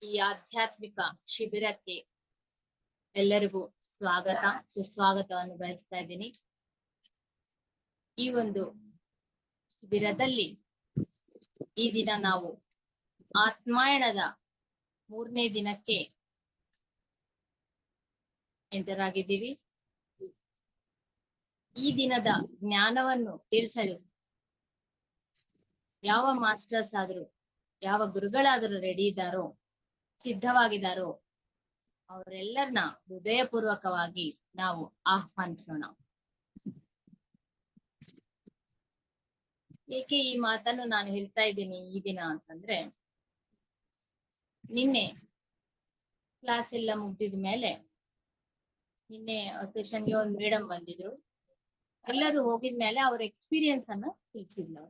ಈ ಆಧ್ಯಾತ್ಮಿಕ ಶಿಬಿರಕ್ಕೆ ಎಲ್ಲರಿಗೂ ಸ್ವಾಗತ ಸುಸ್ವಾಗತವನ್ನು ಬಯಸ್ತಾ ಇದ್ದೀನಿ. ಈ ಒಂದು ಶಿಬಿರದಲ್ಲಿ ಈ ದಿನ ನಾವು ಆತ್ಮಾಯಣದ 3ನೇ ದಿನಕ್ಕೆ ಎಂಟರ್ ಆಗಿದ್ದೀವಿ. ಈ ದಿನದ ಜ್ಞಾನವನ್ನು ತಿಳಿಸಲು ಯಾವ ಮಾಸ್ಟರ್ಸ್ ಆದರೂ ಯಾವ ಗುರುಗಳಾದರೂ ರೆಡಿ ಇದ್ದಾರೋ, ಸಿದ್ಧವಾಗಿದ್ದಾರೋ ಅವರೆಲ್ಲರನ್ನ ಹೃದಯಪೂರ್ವಕವಾಗಿ ನಾವು ಆಹ್ವಾನಿಸೋಣ. ಏಕೆ ಈ ಮಾತನ್ನು ನಾನು ಹೇಳ್ತಾ ಇದ್ದೀನಿ ಈ ದಿನ ಅಂತಂದ್ರೆ, ನಿನ್ನೆ ಕ್ಲಾಸ್ ಎಲ್ಲ ಮುಗ್ದಿದ ಮೇಲೆ ನಿನ್ನೆ ಸೆಷನ್ಗೆ ಒಂದು ಮೇಡಮ್ ಬಂದಿದ್ರು. ಎಲ್ಲರೂ ಹೋಗಿದ್ಮೇಲೆ ಅವ್ರ ಎಕ್ಸ್ಪೀರಿಯನ್ಸ್ ಅನ್ನು ತಿಳಿಸಿದ್ಲು.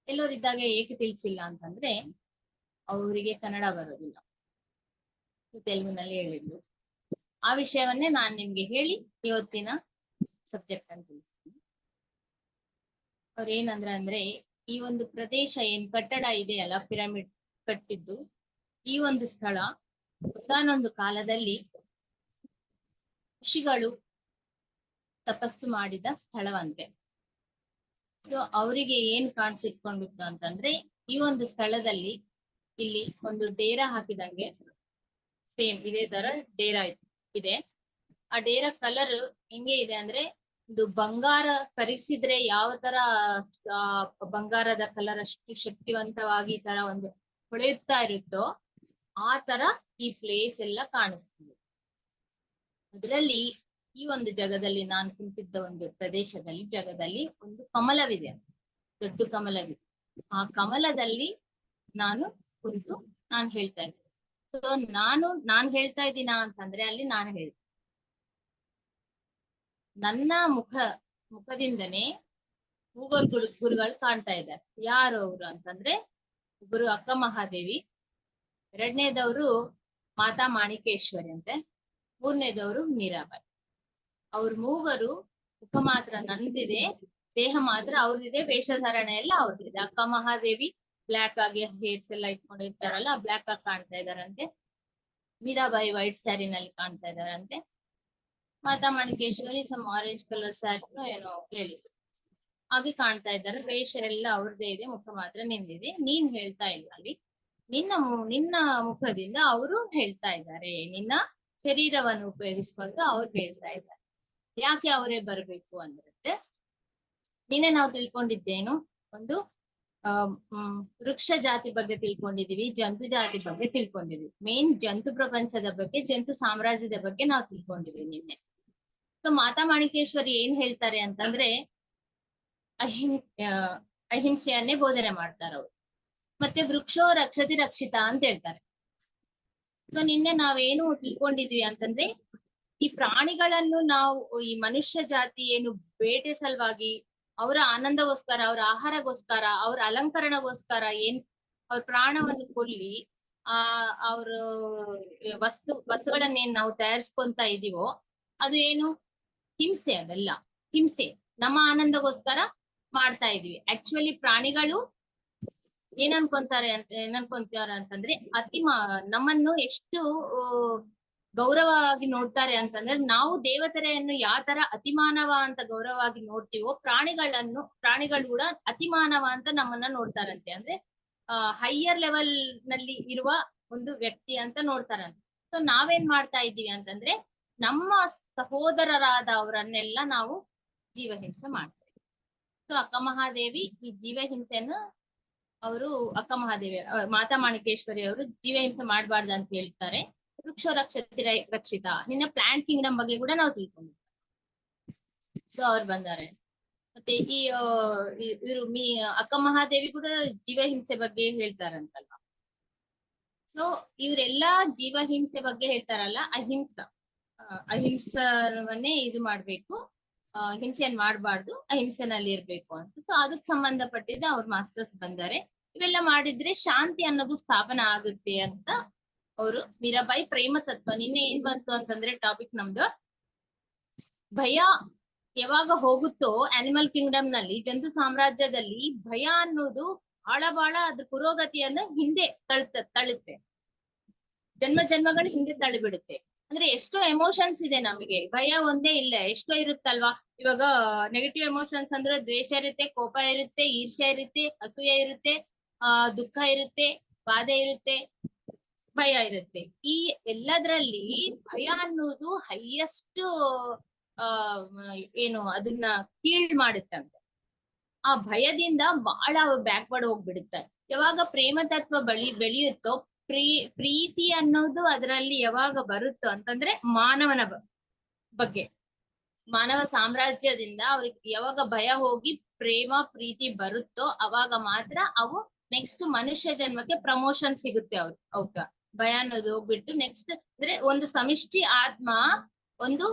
ಎಲ್ಲರಿದ್ದಾಗ ಏಕೆ ತಿಳಿಸಿಲ್ಲ ಅಂತಂದ್ರೆ, ಅವರಿಗೆ ಕನ್ನಡ ಬರೋದಿಲ್ಲ, ತೆಲುಗಿನಲ್ಲಿ ಹೇಳಿದ್ರು. ಆ ವಿಷಯವನ್ನೇ ನಾನ್ ನಿಮ್ಗೆ ಹೇಳಿ ಇವತ್ತಿನ ಸಬ್ಜೆಕ್ಟ್ ಅಂತ ತಿಳಿಸ್ತೀನಿ. ಅವ್ರೇನಂದ್ರ ಅಂದ್ರೆ, ಈ ಒಂದು ಪ್ರದೇಶ ಏನ್ ಕಟ್ಟಡ ಇದೆಯಲ್ಲ, ಪಿರಮಿಡ್ ಕಟ್ಟಿದ್ದು, ಈ ಒಂದು ಸ್ಥಳ ಒಂದಾನೊಂದು ಕಾಲದಲ್ಲಿ ಋಷಿಗಳು ತಪಸ್ಸು ಮಾಡಿದ ಸ್ಥಳವಂತೆ. ಸೊ ಅವರಿಗೆ ಏನ್ ಕಾಣಿಸಿಟ್ಕೊಂಡಿತ್ತು ಅಂತಂದ್ರೆ, ಈ ಒಂದು ಸ್ಥಳದಲ್ಲಿ ಇಲ್ಲಿ ಒಂದು ಡೇರಾ ಹಾಕಿದಂಗೆ ಸೇಮ್ ಇದೇ ತರ ಡೇರಾ ಇದೆ. ಆ ಡೇರಾ ಕಲರ್ ಹೆಂಗೆ ಇದೆ ಅಂದ್ರೆ, ಇದು ಬಂಗಾರ ಕರಗಿಸಿದ್ರೆ ಯಾವ ತರ ಬಂಗಾರದ ಕಲರ್ ಅಷ್ಟು ಶಕ್ತಿವಂತವಾಗಿ ಈ ತರ ಒಂದು ಹೊಳೆಯುತ್ತಾ ಇರುತ್ತೋ, ಆ ತರ ಈ ಪ್ಲೇಸ್ ಎಲ್ಲ ಕಾಣಿಸ್ತಿದೆ. ಅದರಲ್ಲಿ ಈ ಒಂದು ಜಾಗದಲ್ಲಿ ನಾನು ಕುಂತಿದ್ದ ಒಂದು ಪ್ರದೇಶದಲ್ಲಿ ಜಾಗದಲ್ಲಿ ಒಂದು ಕಮಲವಿದೆ, ದೊಡ್ಡ ಕಮಲವಿದೆ. ಆ ಕಮಲದಲ್ಲಿ ನಾನು ಕುರಿತು ನಾನು ಹೇಳ್ತಾ ಇದ್ದೀನಿ. ಸೊ ನಾನ್ ಹೇಳ್ತಾ ಇದ್ದೀನ ಅಂತಂದ್ರೆ ಅಲ್ಲಿ ನಾನು ಹೇಳ್ತೀನಿ, ನನ್ನ ಮುಖದಿಂದನೇ ಗುರುಗಳು ಕಾಣ್ತಾ ಇದ್ದಾರೆ. ಯಾರು ಅವರು ಅಂತಂದ್ರೆ, ಗುರು ಅಕ್ಕ ಮಹಾದೇವಿ, ಎರಡನೇದವರು ಮಾತಾ ಮಾಣಿಕೇಶ್ವರಿ ಅಂತೆ, ಮೂರನೇದವರು ಮೀರಾಬಾಯಿ. ಅವ್ರ ಮೂವರು ಮುಖ ಮಾತ್ರ ನಂದಿದೆ, ದೇಹ ಮಾತ್ರ ಅವ್ರದಿದೆ, ವೇಷಧಾರಣೆ ಎಲ್ಲ ಅವ್ರದಿದೆ. ಅಕ್ಕ ಮಹಾದೇವಿ ಬ್ಲ್ಯಾಕ್ ಆಗಿ ಹೇರ್ಸ್ ಎಲ್ಲ ಇಟ್ಕೊಂಡಿರ್ತಾರಲ್ಲ, ಬ್ಲ್ಯಾಕ್ ಆಗಿ ಕಾಣ್ತಾ ಇದಾರಂತೆ. ಮೀರಾಬಾಯಿ ವೈಟ್ ಸ್ಯಾರಿನಲ್ಲಿ ಕಾಣ್ತಾ ಇದಾರಂತೆ. ಮಾತಾ ಮಾಣಿಕೇಶ್ವರಿ ಸಮ್ ಆರೆಂಜ್ ಕಲರ್ ಸ್ಯಾರಿನೋ ಏನೋ ಹೇಳಿದ್ರು, ಹಾಗೆ ಕಾಣ್ತಾ ಇದ್ದಾರೆ. ವೇಷ ಎಲ್ಲ ಅವ್ರದೇ ಇದೆ, ಮುಖ ಮಾತ್ರ ನಿಂದಿದೆ. ನೀನ್ ಹೇಳ್ತಾ ಇಲ್ಲ ಅಲ್ಲಿ, ನಿನ್ನ ಮುಖದಿಂದ ಅವರು ಹೇಳ್ತಾ ಇದ್ದಾರೆ, ನಿನ್ನ ಶರೀರವನ್ನು ಉಪಯೋಗಿಸ್ಕೊಂಡು ಅವ್ರು ಹೇಳ್ತಾ ಇದ್ದಾರೆ. ಯಾಕೆ ಅವರೇ ಬರ್ಬೇಕು ಅಂದ್ರೆ, ನಿನ್ನೆ ನಾವು ತಿಳ್ಕೊಂಡಿದ್ದೇನು, ಒಂದು ವೃಕ್ಷ ಜಾತಿ ಬಗ್ಗೆ ತಿಳ್ಕೊಂಡಿದೀವಿ, ಜಂತು ಜಾತಿ ಬಗ್ಗೆ ತಿಳ್ಕೊಂಡಿದೀವಿ. ಮೇನ್ ಜಂತು ಪ್ರಪಂಚದ ಬಗ್ಗೆ, ಜಂತು ಸಾಮ್ರಾಜ್ಯದ ಬಗ್ಗೆ ನಾವು ತಿಳ್ಕೊಂಡಿದೀವಿ ನಿನ್ನೆ. ಸೊ ಮಾತಾ ಮಾಣಿಕೇಶ್ವರಿ ಏನ್ ಹೇಳ್ತಾರೆ ಅಂತಂದ್ರೆ, ಅಹಿಂಸೆಯನ್ನೇ ಬೋಧನೆ ಮಾಡ್ತಾರೆ ಅವ್ರು. ಮತ್ತೆ ವೃಕ್ಷೋ ರಕ್ಷತಿ ರಕ್ಷಿತ ಅಂತ ಹೇಳ್ತಾರೆ. ಸೊ ನಿನ್ನೆ ನಾವೇನು ತಿಳ್ಕೊಂಡಿದ್ವಿ ಅಂತಂದ್ರೆ, ಈ ಪ್ರಾಣಿಗಳನ್ನು ನಾವು ಈ ಮನುಷ್ಯ ಜಾತಿ ಏನು ಬೇಟೆ ಸಲುವಾಗಿ, ಅವರ ಆನಂದಗೋಸ್ಕರ, ಅವರ ಆಹಾರಗೋಸ್ಕರ, ಅವರ ಅಲಂಕರಣಗೋಸ್ಕರ ಏನ್ ಅವ್ರ ಪ್ರಾಣವನ್ನು ಕೊಲ್ಲಿ ಅವ್ರ ವಸ್ತುಗಳನ್ನೇನ್ ನಾವು ತಯಾರಿಸ್ಕೊಂತ ಇದೀವೋ, ಅದು ಏನು ಹಿಂಸೆ. ಅದೆಲ್ಲ ಹಿಂಸೆ. ನಮ್ಮ ಆನಂದಗೋಸ್ಕರ ಮಾಡ್ತಾ ಇದೀವಿ. ಆಕ್ಚುಲಿ ಪ್ರಾಣಿಗಳು ಏನ್ ಅನ್ಕೊಂತಾರೆ ಅಂತಂದ್ರೆ, ನಮ್ಮನ್ನು ಎಷ್ಟು ಗೌರವವಾಗಿ ನೋಡ್ತಾರೆ ಅಂತಂದ್ರೆ, ನಾವು ದೇವತೆಯನ್ನು ಯಾವ ತರ ಅತಿಮಾನವ ಅಂತ ಗೌರವವಾಗಿ ನೋಡ್ತೀವೋ, ಪ್ರಾಣಿಗಳು ಕೂಡ ಅತಿಮಾನವ ಅಂತ ನಮ್ಮನ್ನ ನೋಡ್ತಾರಂತೆ. ಅಂದ್ರೆ ಹೈಯರ್ ಲೆವೆಲ್ ನಲ್ಲಿ ಇರುವ ಒಂದು ವ್ಯಕ್ತಿ ಅಂತ ನೋಡ್ತಾರಂತೆ. ಸೊ ನಾವೇನ್ ಮಾಡ್ತಾ ಇದ್ದೀವಿ ಅಂತಂದ್ರೆ, ನಮ್ಮ ಸಹೋದರರಾದ ಅವರನ್ನೆಲ್ಲ ನಾವು ಜೀವಹಿಂಸೆ ಮಾಡ್ತೇವೆ. ಸೊ ಅಕ್ಕ ಮಹಾದೇವಿ ಈ ಜೀವಹಿಂಸೆಯನ್ನು ಅವರು, ಅಕ್ಕ ಮಹಾದೇವಿ ಮಾತಾ ಮಾಣಿಕೇಶ್ವರಿ ಅವರು ಜೀವಹಿಂಸೆ ಮಾಡಬಾರ್ದು ಅಂತ ಹೇಳ್ತಾರೆ. ವೃಕ್ಷ ರಕ್ಷತಿ ರಕ್ಷಿತ, ನಿನ್ನ ಪ್ಲಾಂಟ್ ಕಿಂಗ್ಡಮ್ ಬಗ್ಗೆ ಕೂಡ ನಾವು ತಿಳ್ಕೊಂಡಿದ್ವಿ. ಸೊ ಅವ್ರು ಬಂದಾರೆ. ಮತ್ತೆ ಇವರು ಅಕ್ಕ ಮಹಾದೇವಿ ಕೂಡ ಜೀವಹಿಂಸೆ ಬಗ್ಗೆ ಹೇಳ್ತಾರಂತಲ್ಲ. ಸೊ ಇವರೆಲ್ಲಾ ಜೀವಹಿಂಸೆ ಬಗ್ಗೆ ಹೇಳ್ತಾರಲ್ಲ, ಅಹಿಂಸವನ್ನೇ ಇದು ಮಾಡ್ಬೇಕು, ಹಿಂಸೆಯನ್ನು ಮಾಡಬಾರ್ದು, ಅಹಿಂಸೆನಲ್ಲಿ ಇರ್ಬೇಕು ಅಂತ. ಸೊ ಅದಕ್ಕೆ ಸಂಬಂಧಪಟ್ಟಿದ್ದ ಅವ್ರ ಮಾಸ್ಟರ್ಸ್ ಬಂದಾರೆ. ಇವೆಲ್ಲ ಮಾಡಿದ್ರೆ ಶಾಂತಿ ಅನ್ನೋದು ಸ್ಥಾಪನೆ ಆಗುತ್ತೆ ಅಂತ ಅವರು. ಮೀರಾಬಾಯಿ ಪ್ರೇಮ ತತ್ವ. ನಿನ್ನೆ ಏನ್ ಬಂತು ಅಂತಂದ್ರೆ ಟಾಪಿಕ್ ನಮ್ದು, ಭಯ ಯಾವಾಗ ಹೋಗುತ್ತೋ, ಅನಿಮಲ್ ಕಿಂಗ್ಡಮ್ ನಲ್ಲಿ, ಜಂತು ಸಾಮ್ರಾಜ್ಯದಲ್ಲಿ ಭಯ ಅನ್ನೋದು ಬಹಳ ಅದ್ರ ಪುರೋಗತಿಯನ್ನು ಹಿಂದೆ ತಳ್ಳುತ್ತೆ, ಜನ್ಮ ಜನ್ಮಗಳು ಹಿಂದೆ ತಳ್ಳಿಬಿಡುತ್ತೆ. ಅಂದ್ರೆ ಎಷ್ಟೋ ಎಮೋಷನ್ಸ್ ಇದೆ ನಮಗೆ, ಭಯ ಒಂದೇ ಇಲ್ಲ, ಎಷ್ಟೋ ಇರುತ್ತಲ್ವಾ. ಇವಾಗ ನೆಗೆಟಿವ್ ಎಮೋಷನ್ಸ್ ಅಂದ್ರೆ ದ್ವೇಷ ಇರುತ್ತೆ, ಕೋಪ ಇರುತ್ತೆ, ಈರ್ಷ್ಯ ಇರುತ್ತೆ, ಅಸೂಯೆ ಇರುತ್ತೆ, ದುಃಖ ಇರುತ್ತೆ, ಬಾಧೆ ಇರುತ್ತೆ, ಭಯ ಇರುತ್ತೆ. ಈ ಎಲ್ಲದ್ರಲ್ಲಿ ಭಯ ಅನ್ನೋದು ಹೈಯೆಸ್ಟ್ ಏನು ಅದನ್ನ ಕೀಳ್ ಮಾಡುತ್ತಂತೆ. ಆ ಭಯದಿಂದ ಬಹಳ ಬ್ಯಾಕ್ವರ್ಡ್ ಹೋಗ್ಬಿಡುತ್ತೆ. ಯಾವಾಗ ಪ್ರೇಮ ತತ್ವ ಬೆಳೆಯುತ್ತೋ, ಪ್ರೀತಿ ಅನ್ನೋದು ಅದರಲ್ಲಿ ಯಾವಾಗ ಬರುತ್ತೋ ಅಂತಂದ್ರೆ ಮಾನವನ ಬಗ್ಗೆ, ಮಾನವ ಸಾಮ್ರಾಜ್ಯದಿಂದ ಅವ್ರಿಗೆ ಯಾವಾಗ ಭಯ ಹೋಗಿ ಪ್ರೇಮ ಪ್ರೀತಿ ಬರುತ್ತೋ ಅವಾಗ ಮಾತ್ರ ಅವು ನೆಕ್ಸ್ಟ್ ಮನುಷ್ಯ ಜನ್ಮಕ್ಕೆ ಪ್ರಮೋಷನ್ ಸಿಗುತ್ತೆ. ಅವಕ್ಕ ಭಯ ಅನ್ನೋದು ಹೋಗ್ಬಿಟ್ಟು ನೆಕ್ಸ್ಟ್ ಅಂದ್ರೆ ಒಂದು ಸಮಿಷ್ಟಿ ಆತ್ಮ, ಒಂದು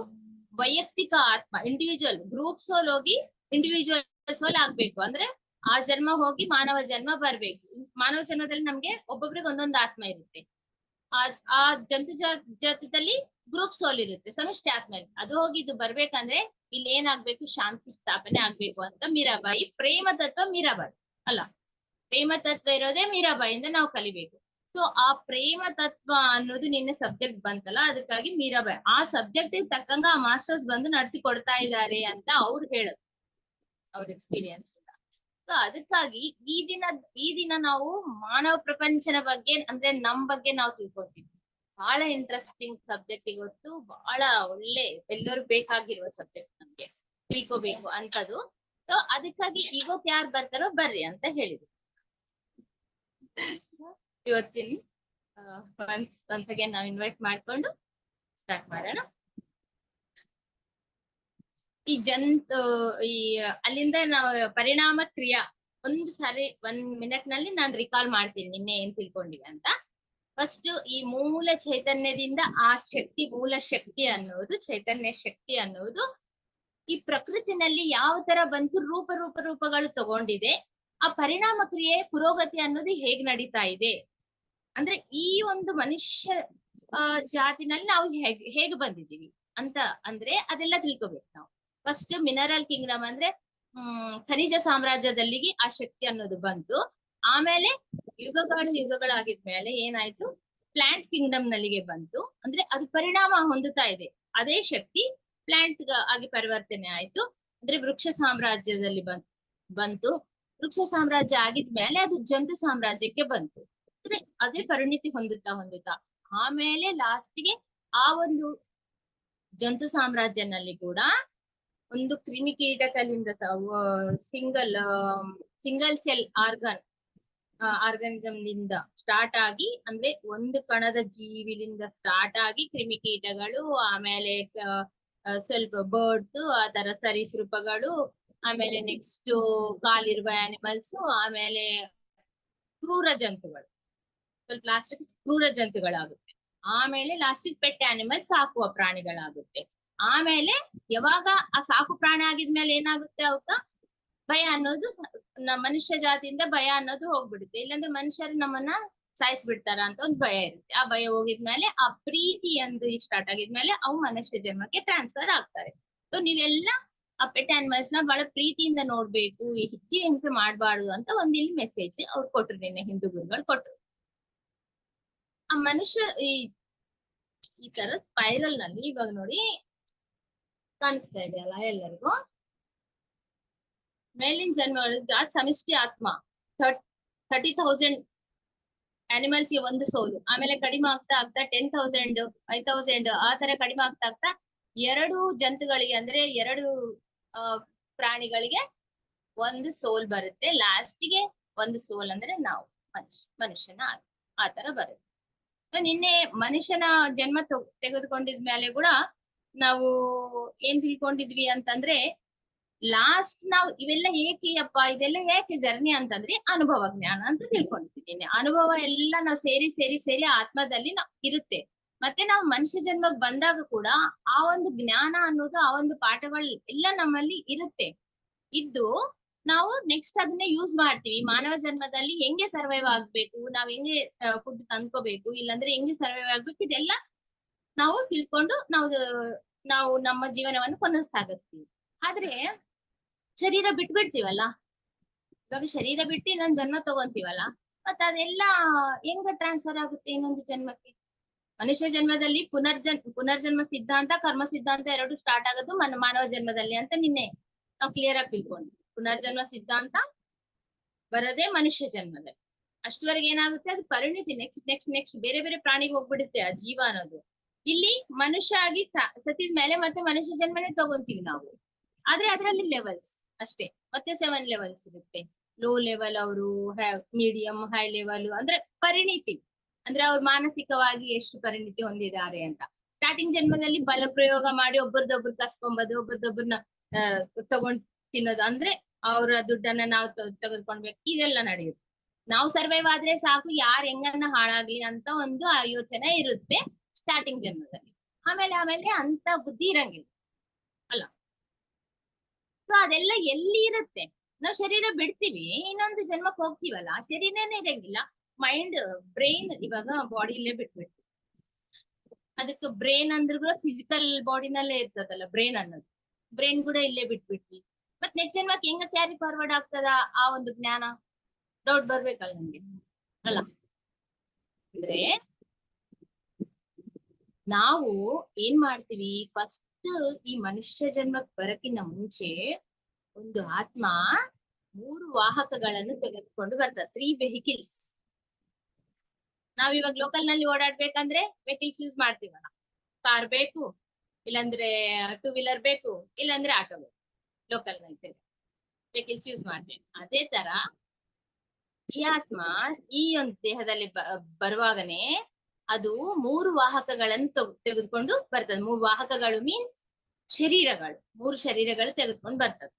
ವೈಯಕ್ತಿಕ ಆತ್ಮ, ಇಂಡಿವಿಜುವಲ್ ಗ್ರೂಪ್ ಸೋಲ್ ಹೋಗಿ ಇಂಡಿವಿಜುವಲ್ ಸೋಲ್ ಆಗ್ಬೇಕು. ಅಂದ್ರೆ ಆ ಜನ್ಮ ಹೋಗಿ ಮಾನವ ಜನ್ಮ ಬರ್ಬೇಕು. ಮಾನವ ಜನ್ಮದಲ್ಲಿ ನಮ್ಗೆ ಒಬ್ಬೊಬ್ರಿಗೆ ಒಂದೊಂದು ಆತ್ಮ ಇರುತ್ತೆ. ಆ ಜಂತು ಜಾತದಲ್ಲಿ ಗ್ರೂಪ್ ಸೋಲ್ ಇರುತ್ತೆ, ಸಮಿಷ್ಟಿ ಆತ್ಮ ಇರುತ್ತೆ. ಅದು ಹೋಗಿ ಇದು ಬರ್ಬೇಕಂದ್ರೆ ಇಲ್ಲಿ ಏನಾಗ್ಬೇಕು, ಶಾಂತಿ ಸ್ಥಾಪನೆ ಆಗ್ಬೇಕು ಅಂತ ಮೀರಾಬಾಯಿ, ಪ್ರೇಮ ತತ್ವ ಮೀರಾಬಾಯಿ ಅಲ್ಲ, ಪ್ರೇಮ ತತ್ವ ಇರೋದೇ ಮೀರಾಬಾಯಿಂದ ನಾವು ಕಲಿಬೇಕು. ಸೊ ಆ ಪ್ರೇಮ ತತ್ವ ಅನ್ನೋದು ನಿನ್ನೆ ಸಬ್ಜೆಕ್ಟ್ ಬಂತಲ್ಲ, ಅದಕ್ಕಾಗಿ ಮೀರಾಬಾಯಿ ಆ ಸಬ್ಜೆಕ್ಟ್ ತಕ್ಕಂಗ ಆ ಮಾಸ್ಟರ್ಸ್ ಬಂದು ನಡೆಸಿ ಕೊಡ್ತಾ ಇದ್ದಾರೆ ಅಂತ ಅವ್ರು ಹೇಳೋದು, ಅವ್ರ ಎಕ್ಸ್ಪೀರಿಯನ್ಸ್. ಸೊ ಅದಕ್ಕಾಗಿ ಈ ದಿನ ನಾವು ಮಾನವ ಪ್ರಪಂಚದ ಬಗ್ಗೆ ಅಂದ್ರೆ ನಮ್ ಬಗ್ಗೆ ನಾವು ತಿಳ್ಕೊತೀವಿ. ಬಹಳ ಇಂಟ್ರೆಸ್ಟಿಂಗ್ ಸಬ್ಜೆಕ್ಟ್ ಇವತ್ತು, ಬಹಳ ಒಳ್ಳೆ ಎಲ್ಲರೂ ಬೇಕಾಗಿರುವ ಸಬ್ಜೆಕ್ಟ್ ನಮ್ಗೆ ತಿಳ್ಕೊಬೇಕು ಅಂತದ್ದು. ಸೊ ಅದಕ್ಕಾಗಿ ಇವತ್ತು ಯಾರು ಬರ್ತಾರೋ ಬರ್ರಿ ಅಂತ ಹೇಳಿದ್ರು. ಇವತ್ತಿನ ಒಂದ್ಸಗೆ ನಾವ್ ಇನ್ವೈಟ್ ಮಾಡ್ಕೊಂಡು ಸ್ಟಾರ್ಟ್ ಮಾಡೋಣ. ಈ ಅಲ್ಲಿಂದ ನಾವು ಪರಿಣಾಮ ಕ್ರಿಯಾ ಒಂದು ಸಾರಿ 1 ಮಿನಿಟ್ ನಲ್ಲಿ ನಾನು ರಿಕಾಲ್ ಮಾಡ್ತೀನಿ ನಿನ್ನೆ ಏನ್ ತಿಳ್ಕೊಂಡಿವಿ ಅಂತ. ಫಸ್ಟ್ ಈ ಮೂಲ ಚೈತನ್ಯದಿಂದ ಆ ಶಕ್ತಿ, ಮೂಲ ಶಕ್ತಿ ಅನ್ನೋದು, ಚೈತನ್ಯ ಶಕ್ತಿ ಅನ್ನೋದು ಈ ಪ್ರಕೃತಿನಲ್ಲಿ ಯಾವ ತರ ಬಂತು, ರೂಪಗಳು ತಗೊಂಡಿದೆ. ಆ ಪರಿಣಾಮ ಕ್ರಿಯೆ ಪುರೋಗತಿ ಅನ್ನೋದು ಹೇಗ್ ನಡೀತಾ ಇದೆ ಅಂದ್ರೆ ಈ ಒಂದು ಮನುಷ್ಯ ಜಾತಿನಲ್ಲಿ ನಾವು ಹೇಗೆ ಬಂದಿದ್ದೀವಿ ಅಂತ ಅಂದ್ರೆ ಅದೆಲ್ಲ ತಿಳ್ಕೊಬೇಕು ನಾವು. ಫಸ್ಟ್ ಮಿನರಲ್ ಕಿಂಗ್ಡಮ್ ಅಂದ್ರೆ ಖನಿಜ ಸಾಮ್ರಾಜ್ಯದಲ್ಲಿಗೆ ಆ ಶಕ್ತಿ ಅನ್ನೋದು ಬಂತು. ಆಮೇಲೆ ಯುಗಗಳಾಗಿದ್ಮೇಲೆ ಏನಾಯ್ತು, ಪ್ಲಾಂಟ್ ಕಿಂಗ್ಡಮ್ ನಲ್ಲಿಗೆ ಬಂತು. ಅಂದ್ರೆ ಅದು ಪರಿಣಾಮ ಹೊಂದುತ್ತಾ ಇದೆ, ಅದೇ ಶಕ್ತಿ ಪ್ಲಾಂಟ್ ಆಗಿ ಪರಿವರ್ತನೆ ಆಯ್ತು. ಅಂದ್ರೆ ವೃಕ್ಷ ಸಾಮ್ರಾಜ್ಯದಲ್ಲಿ ಬಂತು. ವೃಕ್ಷ ಸಾಮ್ರಾಜ್ಯ ಆಗಿದ್ಮೇಲೆ ಅದು ಜಂತು ಸಾಮ್ರಾಜ್ಯಕ್ಕೆ ಬಂತು. ಅಂದ್ರೆ ಅದೇ ಪರಿಣಿತಿ ಹೊಂದುತ್ತಾ ಆಮೇಲೆ ಲಾಸ್ಟ್ಗೆ ಆ ಒಂದು ಜಂತು ಸಾಮ್ರಾಜ್ಯನಲ್ಲಿ ಕೂಡ ಒಂದು ಕ್ರಿಮಿಕೀಟಕದಿಂದ ಸಿಂಗಲ್ ಸೆಲ್ ಆರ್ಗನಿಸಮ್ ನಿಂದ ಸ್ಟಾರ್ಟ್ ಆಗಿ, ಅಂದ್ರೆ ಒಂದು ಕಣದ ಜೀವಿಲಿಂದ ಸ್ಟಾರ್ಟ್ ಆಗಿ ಕ್ರಿಮಿಕೀಟಗಳು, ಆಮೇಲೆ ಸ್ವಲ್ಪ ಬರ್ಡ್ಸ್, ಆ ತರ ಸರೀಸೃಪಗಳು, ಆಮೇಲೆ ನೆಕ್ಸ್ಟ್ ಕಾಲಿರುವ ಆನಿಮಲ್ಸ್, ಆಮೇಲೆ ಕ್ರೂರ ಜಂತುಗಳು, ಸ್ವಲ್ಪ ಲಾಸ್ಟಿಗೆ ಕ್ರೂರ ಜಂತುಗಳಾಗುತ್ತೆ. ಆಮೇಲೆ ಲಾಸ್ಟಿಗೆ ಪೆಟ್ ಆನಿಮಲ್ಸ್, ಸಾಕುವ ಪ್ರಾಣಿಗಳಾಗುತ್ತೆ. ಆಮೇಲೆ ಯಾವಾಗ ಆ ಸಾಕು ಪ್ರಾಣಿ ಆಗಿದ್ಮೇಲೆ ಏನಾಗುತ್ತೆ, ಅವಕ್ಕ ಭಯ ಅನ್ನೋದು, ಮನುಷ್ಯ ಜಾತಿಯಿಂದ ಭಯ ಅನ್ನೋದು ಹೋಗ್ಬಿಡುತ್ತೆ. ಇಲ್ಲಾಂದ್ರೆ ಮನುಷ್ಯರು ನಮ್ಮನ್ನ ಸಾಯಿಸ್ಬಿಡ್ತಾರ ಅಂತ ಒಂದು ಭಯ ಇರುತ್ತೆ. ಆ ಭಯ ಹೋಗಿದ್ಮೇಲೆ ಆ ಪ್ರೀತಿ ಎಂದು ಸ್ಟಾರ್ಟ್ ಆಗಿದ್ಮೇಲೆ ಅವು ಮನುಷ್ಯ ಜನ್ಮಕ್ಕೆ ಟ್ರಾನ್ಸ್ಫರ್ ಆಗ್ತಾರೆ. ಸೊ ನೀವೆಲ್ಲ ಆ ಪೆಟ್ ಆನಿಮಲ್ಸ್ ನ ಬಹಳ ಪ್ರೀತಿಯಿಂದ ನೋಡ್ಬೇಕು, ಹೆಚ್ಚು ಹಿಂಸೆ ಮಾಡ್ಬಾರ್ದು ಅಂತ ಒಂದ್ ಇಲ್ಲಿ ಮೆಸೇಜ್ ಅವ್ರು ಕೊಟ್ರು, ನಿನ್ನೆ ಹಿಂದೂ ಗುರುಗಳು ಕೊಟ್ರು. ಆ ಮನುಷ್ಯ ಈ ತರ ಸ್ಪೈರಲ್ ನಲ್ಲಿ ಇವಾಗ ನೋಡಿ ಕಾಣಿಸ್ತಾ ಇದೆಯಲ್ಲ ಎಲ್ಲರಿಗೂ, ಮೇಲಿನ ಜನ್ಮಗಳು ಸಮಿಷ್ಟಿ ಆತ್ಮ 30,000 ಆನಿಮಲ್ಸ್ ಗೆ ಒಂದು ಸೋಲು, ಆಮೇಲೆ ಕಡಿಮೆ ಆಗ್ತಾ 10,000 5,000 ಆ ತರ ಕಡಿಮೆ ಆಗ್ತಾ 2 ಜಂತುಗಳಿಗೆ ಅಂದ್ರೆ 2 ಪ್ರಾಣಿಗಳಿಗೆ ಒಂದು ಸೋಲ್ ಬರುತ್ತೆ. ಲಾಸ್ಟಿಗೆ ಒಂದು ಸೋಲ್ ಅಂದ್ರೆ ನಾವು ಮನುಷ್ಯನ ಆ ತರ ಬರುತ್ತೆ. ನಿನ್ನೆ ಮನುಷ್ಯನ ಜನ್ಮ ತೆಗೆದುಕೊಂಡಿದ್ಮೇಲೆ ಕೂಡ ನಾವು ಏನ್ ತಿಳ್ಕೊಂಡಿದ್ವಿ ಅಂತಂದ್ರೆ, ಲಾಸ್ಟ್ ನಾವು ಇವೆಲ್ಲ ಏಕೆಯಪ್ಪ, ಇದೆಲ್ಲ ಯಾಕೆ ಜರ್ನಿ ಅಂತಂದ್ರೆ ಅನುಭವ ಜ್ಞಾನ ಅಂತ ತಿಳ್ಕೊಂಡಿದ್ದೀನಿ. ಅನುಭವ ಎಲ್ಲ ನಾವು ಸೇರಿ ಆತ್ಮದಲ್ಲಿ ಇರುತ್ತೆ. ಮತ್ತೆ ನಾವು ಮನುಷ್ಯ ಜನ್ಮಕ್ಕೆ ಬಂದಾಗ ಕೂಡ ಆ ಒಂದು ಜ್ಞಾನ ಅನ್ನೋದು, ಆ ಒಂದು ಪಾಠಗಳು ಎಲ್ಲ ನಮ್ಮಲ್ಲಿ ಇರುತ್ತೆ. ಇದ್ದು ನಾವು ನೆಕ್ಸ್ಟ್ ಅದನ್ನ ಯೂಸ್ ಮಾಡ್ತೀವಿ. ಮಾನವ ಜನ್ಮದಲ್ಲಿ ಹೆಂಗೆ ಸರ್ವೈವ್ ಆಗ್ಬೇಕು, ನಾವ್ ಹೆಂಗೆ ಫುಡ್ ತಂದ್ಕೋಬೇಕು, ಇಲ್ಲಾಂದ್ರೆ ಹೆಂಗೆ ಸರ್ವೈವ್ ಆಗ್ಬೇಕು, ಇದೆಲ್ಲ ನಾವು ತಿಳ್ಕೊಂಡು ನಾವು ನಮ್ಮ ಜೀವನವನ್ನು ಕೊನೆಸಾಗಿಸ್ತೀವಿ. ಆದ್ರೆ ಶರೀರ ಬಿಟ್ಬಿಡ್ತೀವಲ್ಲ, ಇವಾಗ ಶರೀರ ಬಿಟ್ಟು ಇನ್ನೊಂದ್ ಜನ್ಮ ತಗೊಂತೀವಲ್ಲ, ಮತ್ತ ಅದೆಲ್ಲ ಹೆಂಗ ಟ್ರಾನ್ಸ್ಫರ್ ಆಗುತ್ತೆ ಇನ್ನೊಂದು ಜನ್ಮಕ್ಕೆ? ಮನುಷ್ಯ ಜನ್ಮದಲ್ಲಿ ಪುನರ್ಜನ್ಮ ಸಿದ್ಧಾಂತ, ಕರ್ಮ ಸಿದ್ಧಾಂತ ಎರಡು ಸ್ಟಾರ್ಟ್ ಆಗೋದು ಮಾನವ ಜನ್ಮದಲ್ಲಿ ಅಂತ ನಿನ್ನೆ ನಾವು ಕ್ಲಿಯರ್ ಆಗಿ ತಿಳ್ಕೊಂಡು, ಪುನರ್ಜನ್ಮ ಸಿದ್ಧಾಂತ ಬರೋದೇ ಮನುಷ್ಯ ಜನ್ಮದಲ್ಲಿ. ಅಷ್ಟವರೆಗೆ ಏನಾಗುತ್ತೆ, ಅದು ಪರಿಣಿತಿ, ನೆಕ್ಸ್ಟ್ ನೆಕ್ಸ್ಟ್ ನೆಕ್ಸ್ಟ್ ಬೇರೆ ಬೇರೆ ಪ್ರಾಣಿಗೆ ಹೋಗ್ಬಿಡುತ್ತೆ ಆ ಜೀವ ಅನ್ನೋದು. ಇಲ್ಲಿ ಮನುಷ್ಯ ಆಗಿ ಸತ್ತಿದ ಮೇಲೆ ಮತ್ತೆ ಮನುಷ್ಯ ಜನ್ಮನೇ ತಗೊಂತೀವಿ ನಾವು. ಆದ್ರೆ ಅದರಲ್ಲಿ ಲೆವೆಲ್ಸ್ ಅಷ್ಟೇ, ಮತ್ತೆ 7 ಲೆವೆಲ್ಸ್ ಇರುತ್ತೆ. ಲೋ ಲೆವೆಲ್ ಅವರು, ಮೀಡಿಯಂ, ಹೈ ಲೆವೆಲ್ ಅಂದ್ರೆ ಪರಿಣಿತಿ, ಅಂದ್ರೆ ಅವ್ರು ಮಾನಸಿಕವಾಗಿ ಎಷ್ಟು ಪರಿಣಿತಿ ಹೊಂದಿದ್ದಾರೆ ಅಂತ. ಸ್ಟಾರ್ಟಿಂಗ್ ಜನ್ಮದಲ್ಲಿ ಬಲ ಪ್ರಯೋಗ ಮಾಡಿ ಒಬ್ಬರದೊಬ್ರು ಕಸ್ಕೊಂಬದು, ಒಬ್ಬರದೊಬ್ಬರನ್ನ ತಗೊಂಡ್ ತಿನ್ನೋದು, ಅಂದ್ರೆ ಅವರ ದುಡ್ಡನ್ನ ನಾವು ತೆಗೆದುಕೊಂಡ್ಬೇಕು, ಇದೆಲ್ಲ ನಡೆಯುತ್ತೆ. ನಾವು ಸರ್ವೈವ್ ಆದ್ರೆ ಸಾಕು, ಯಾರ್ ಹೆಂಗನ್ನ ಹಾಳಾಗ್ಲಿ ಅಂತ ಒಂದು ಯೋಚನೆ ಇರುತ್ತೆ ಸ್ಟಾರ್ಟಿಂಗ್ ಜನ್ಮದಲ್ಲಿ. ಆಮೇಲೆ ಆಮೇಲೆ ಅಂತ ಬುದ್ಧಿ ಇರಂಗಿಲ್ಲ ಅಲ್ಲ. ಸೊ ಅದೆಲ್ಲ ಎಲ್ಲಿ ಇರುತ್ತೆ? ನಾವು ಶರೀರ ಬಿಡ್ತೀವಿ, ಇನ್ನೊಂದು ಜನ್ಮಕ್ಕೆ ಹೋಗ್ತೀವಲ್ಲ, ಆ ಶರೀರನೇ ಇರಂಗಿಲ್ಲ. ಮೈಂಡ್, ಬ್ರೈನ್ ಇವಾಗ ಬಾಡಿಯಲ್ಲೇ ಬಿಟ್ಬಿಡ್ತೀವಿ. ಅದಕ್ಕೆ ಬ್ರೈನ್ ಅಂದ್ರೆ ಕೂಡ ಫಿಸಿಕಲ್ ಬಾಡಿನಲ್ಲೇ ಇರ್ತದಲ್ಲ ಬ್ರೈನ್ ಅನ್ನೋದು, ಬ್ರೈನ್ ಕೂಡ ಇಲ್ಲೇ ಬಿಟ್ಬಿಡ್ತೀವಿ. ಮತ್ ನೆಕ್ಸ್ಟ್ ಜನ್ಮಕ್ಕೆ ಹೆಂಗ ಕ್ಯಾರಿ ಫಾರ್ವರ್ಡ್ ಆಗ್ತದ ಆ ಒಂದು ಜ್ಞಾನ? ಡೌಟ್ ಬರ್ಬೇಕಲ್ಲ ನಮ್ಗೆ ಅಲ್ಲ. ಅಂದ್ರೆ ನಾವು ಏನ್ ಮಾಡ್ತೀವಿ, ಫಸ್ಟ್ ಈ ಮನುಷ್ಯ ಜನ್ಮಕ್ಕೆ ಬರಕ್ಕಿಂತ ಮುಂಚೆ ಒಂದು ಆತ್ಮ 3 ವಾಹಕಗಳನ್ನು ತೆಗೆದುಕೊಂಡು ಬರ್ತದೆ, 3 ವೆಹಿಕಲ್ಸ್. ನಾವ್ ಇವಾಗ ಲೋಕಲ್ ನಲ್ಲಿ ಓಡಾಡ್ಬೇಕಂದ್ರೆ ವೆಹಿಕಲ್ಸ್ ಯೂಸ್ ಮಾಡ್ತೀವಲ್ಲ, ಕಾರ್ ಬೇಕು, ಇಲ್ಲಾಂದ್ರೆ 2 ವೀಲರ್ ಬೇಕು, ಇಲ್ಲಾಂದ್ರೆ ಆಟೋ ಬೇಕು. ಲೋಕಲ್ ನಲ್ಲಿ ವೆಹಿಕಲ್ಸ್ ಯೂಸ್ ಮಾಡ್ತೀವಿ. ಅದೇ ತರ ಈ ಆತ್ಮ ಈ ಒಂದು ದೇಹದಲ್ಲಿ ಬರುವಾಗನೇ ಅದು 3 ವಾಹಕಗಳನ್ನು ತೆಗೆದುಕೊಂಡು ಬರ್ತದೆ. 3 ವಾಹಕಗಳು ಮೀನ್ಸ್ ಶರೀರಗಳು, 3 ಶರೀರಗಳು ತೆಗೆದುಕೊಂಡು ಬರ್ತದೆ.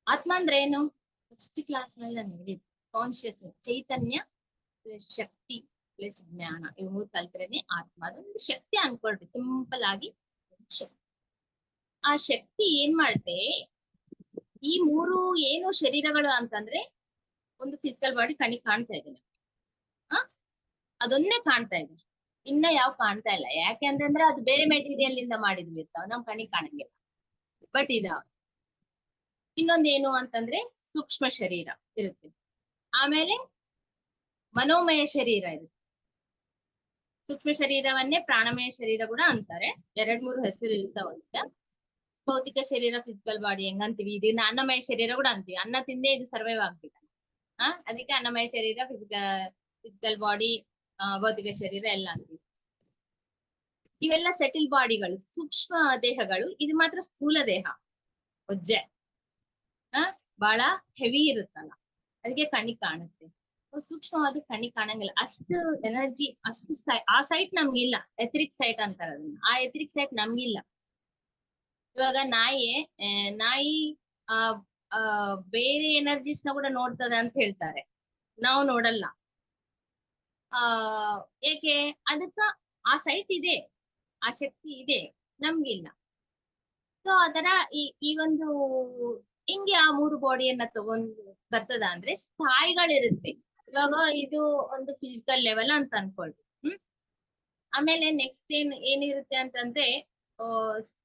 ಆತ್ಮ ಅಂದ್ರೆ ಏನು? ಫಸ್ಟ್ ಕ್ಲಾಸ್ ನಲ್ಲಿ ನಾನು ಹೇಳಿದ್ದು, ಕಾನ್ಶಿಯಸ್ನೆಸ್, ಚೈತನ್ಯ ಪ್ಲಸ್ ಶಕ್ತಿ ಪ್ಲಸ್ ಜ್ಞಾನ, ಇವು 3 ಕಲ್ತ್ರೇನೆ ಆತ್ಮ. ಅದೊಂದು ಶಕ್ತಿ ಅನ್ಕೊಳ್ರಿ, ಸಿಂಪಲ್ ಆಗಿ ಶಕ್ತಿ. ಆ ಶಕ್ತಿ ಏನ್ ಮಾಡುತ್ತೆ, ಈ 3 ಏನು ಶರೀರಗಳು ಅಂತಂದ್ರೆ, ಒಂದು ಫಿಸಿಕಲ್ ಬಾಡಿ ಕಣ್ಣಿಗೆ ಕಾಣ್ತಾ ಇದೆ, ಅದೊಂದೇ ಕಾಣ್ತಾ ಇದೆ, ಇನ್ನ ಯಾವ ಕಾಣ್ತಾ ಇಲ್ಲ. ಯಾಕೆ ಅಂತಂದ್ರೆ ಅದು ಬೇರೆ ಮೆಟೀರಿಯಲ್ ಇಂದ ಮಾಡಿದ್ವಿ ಇರ್ತಾವ, ನಮ್ ಕಣ್ಣಿಗೆ ಕಾಣಂಗಿಲ್ಲ. ಬಟ್ ಇದಾವ. ಇನ್ನೊಂದೇನು ಅಂತಂದ್ರೆ ಸೂಕ್ಷ್ಮ ಶರೀರ ಇರುತ್ತೆ, ಆಮೇಲೆ ಮನೋಮಯ ಶರೀರ ಇರುತ್ತೆ. ಸೂಕ್ಷ್ಮ ಶರೀರವನ್ನೇ ಪ್ರಾಣಮಯ ಶರೀರ ಕೂಡ ಅಂತಾರೆ, 2-3 ಹೆಸರು ಇರ್ತಾವಂತ. ಭೌತಿಕ ಶರೀರ, ಫಿಸಿಕಲ್ ಬಾಡಿ ಹೆಂಗಂತೀವಿ, ಇದನ್ನ ಅನ್ನಮಯ ಶರೀರ ಕೂಡ ಅಂತೀವಿ. ಅನ್ನ ತಿಂದೇ ಇದು ಸರ್ವೈವ್ ಆಗ್ಬೇಕು, ಅದಕ್ಕೆ ಅನ್ನಮಯ ಶರೀರ, ಫಿಸಿಕಲ್ ಬಾಡಿ, ಭೌತಿಕ ಶರೀರ ಎಲ್ಲ ಅಂತೀವಿ. ಇವೆಲ್ಲ ಸೆಟಲ್ ಬಾಡಿಗಳು, ಸೂಕ್ಷ್ಮ ದೇಹಗಳು. ಇದು ಮಾತ್ರ ಸ್ಥೂಲ ದೇಹ, ಒಜ್ಜೆ ಬಹಳ ಹೆವಿ ಇರುತ್ತಲ್ಲ, ಅದಕ್ಕೆ ಕಣ್ಣಿಗೆ ಕಾಣುತ್ತೆ. ಸೂಕ್ಷ್ಮವಾಗಿ ಕಣ್ಣಿಗೆ ಕಾಣಂಗಿಲ್ಲ, ಅಷ್ಟು ಎನರ್ಜಿ, ಅಷ್ಟು ಆ ಸೈಟ್ ನಮ್ಗಿಲ್ಲ. ಎಥರಿಕ್ ಸೈಟ್ ಅಂತಾರ ಅದನ್ನ, ಆ ಎಥರಿಕ್ ಸೈಟ್ ನಮ್ಗಿಲ್ಲ. ಇವಾಗ ನಾಯಿ ಬೇರೆ ಎನರ್ಜೀಸ್ ನ ಕೂಡ ನೋಡ್ತದೆ ಅಂತ ಹೇಳ್ತಾರೆ, ನಾವು ನೋಡಲ್ಲ. ಏಕೆ? ಅದಕ್ಕ ಆ ಸೈಟ್ ಇದೆ, ಆ ಶಕ್ತಿ ಇದೆ, ನಮ್ಗಿಲ್ಲ. ಸೊ ಅದರ ಈ ಒಂದು ಹಿಂಗೆ ಆ 3 ಬಾಡಿಯನ್ನ ತಗೊಂಡು ಬರ್ತದ ಅಂದ್ರೆ ಸ್ಥಾಯಿಗಳಿರುತ್ತೆ. ಇವಾಗ ಇದು ಒಂದು ಫಿಸಿಕಲ್ ಲೆವೆಲ್ ಅಂತ ಅನ್ಕೊಳ್ರಿ. ಆಮೇಲೆ ನೆಕ್ಸ್ಟ್ ಏನಿರುತ್ತೆ ಅಂತಂದ್ರೆ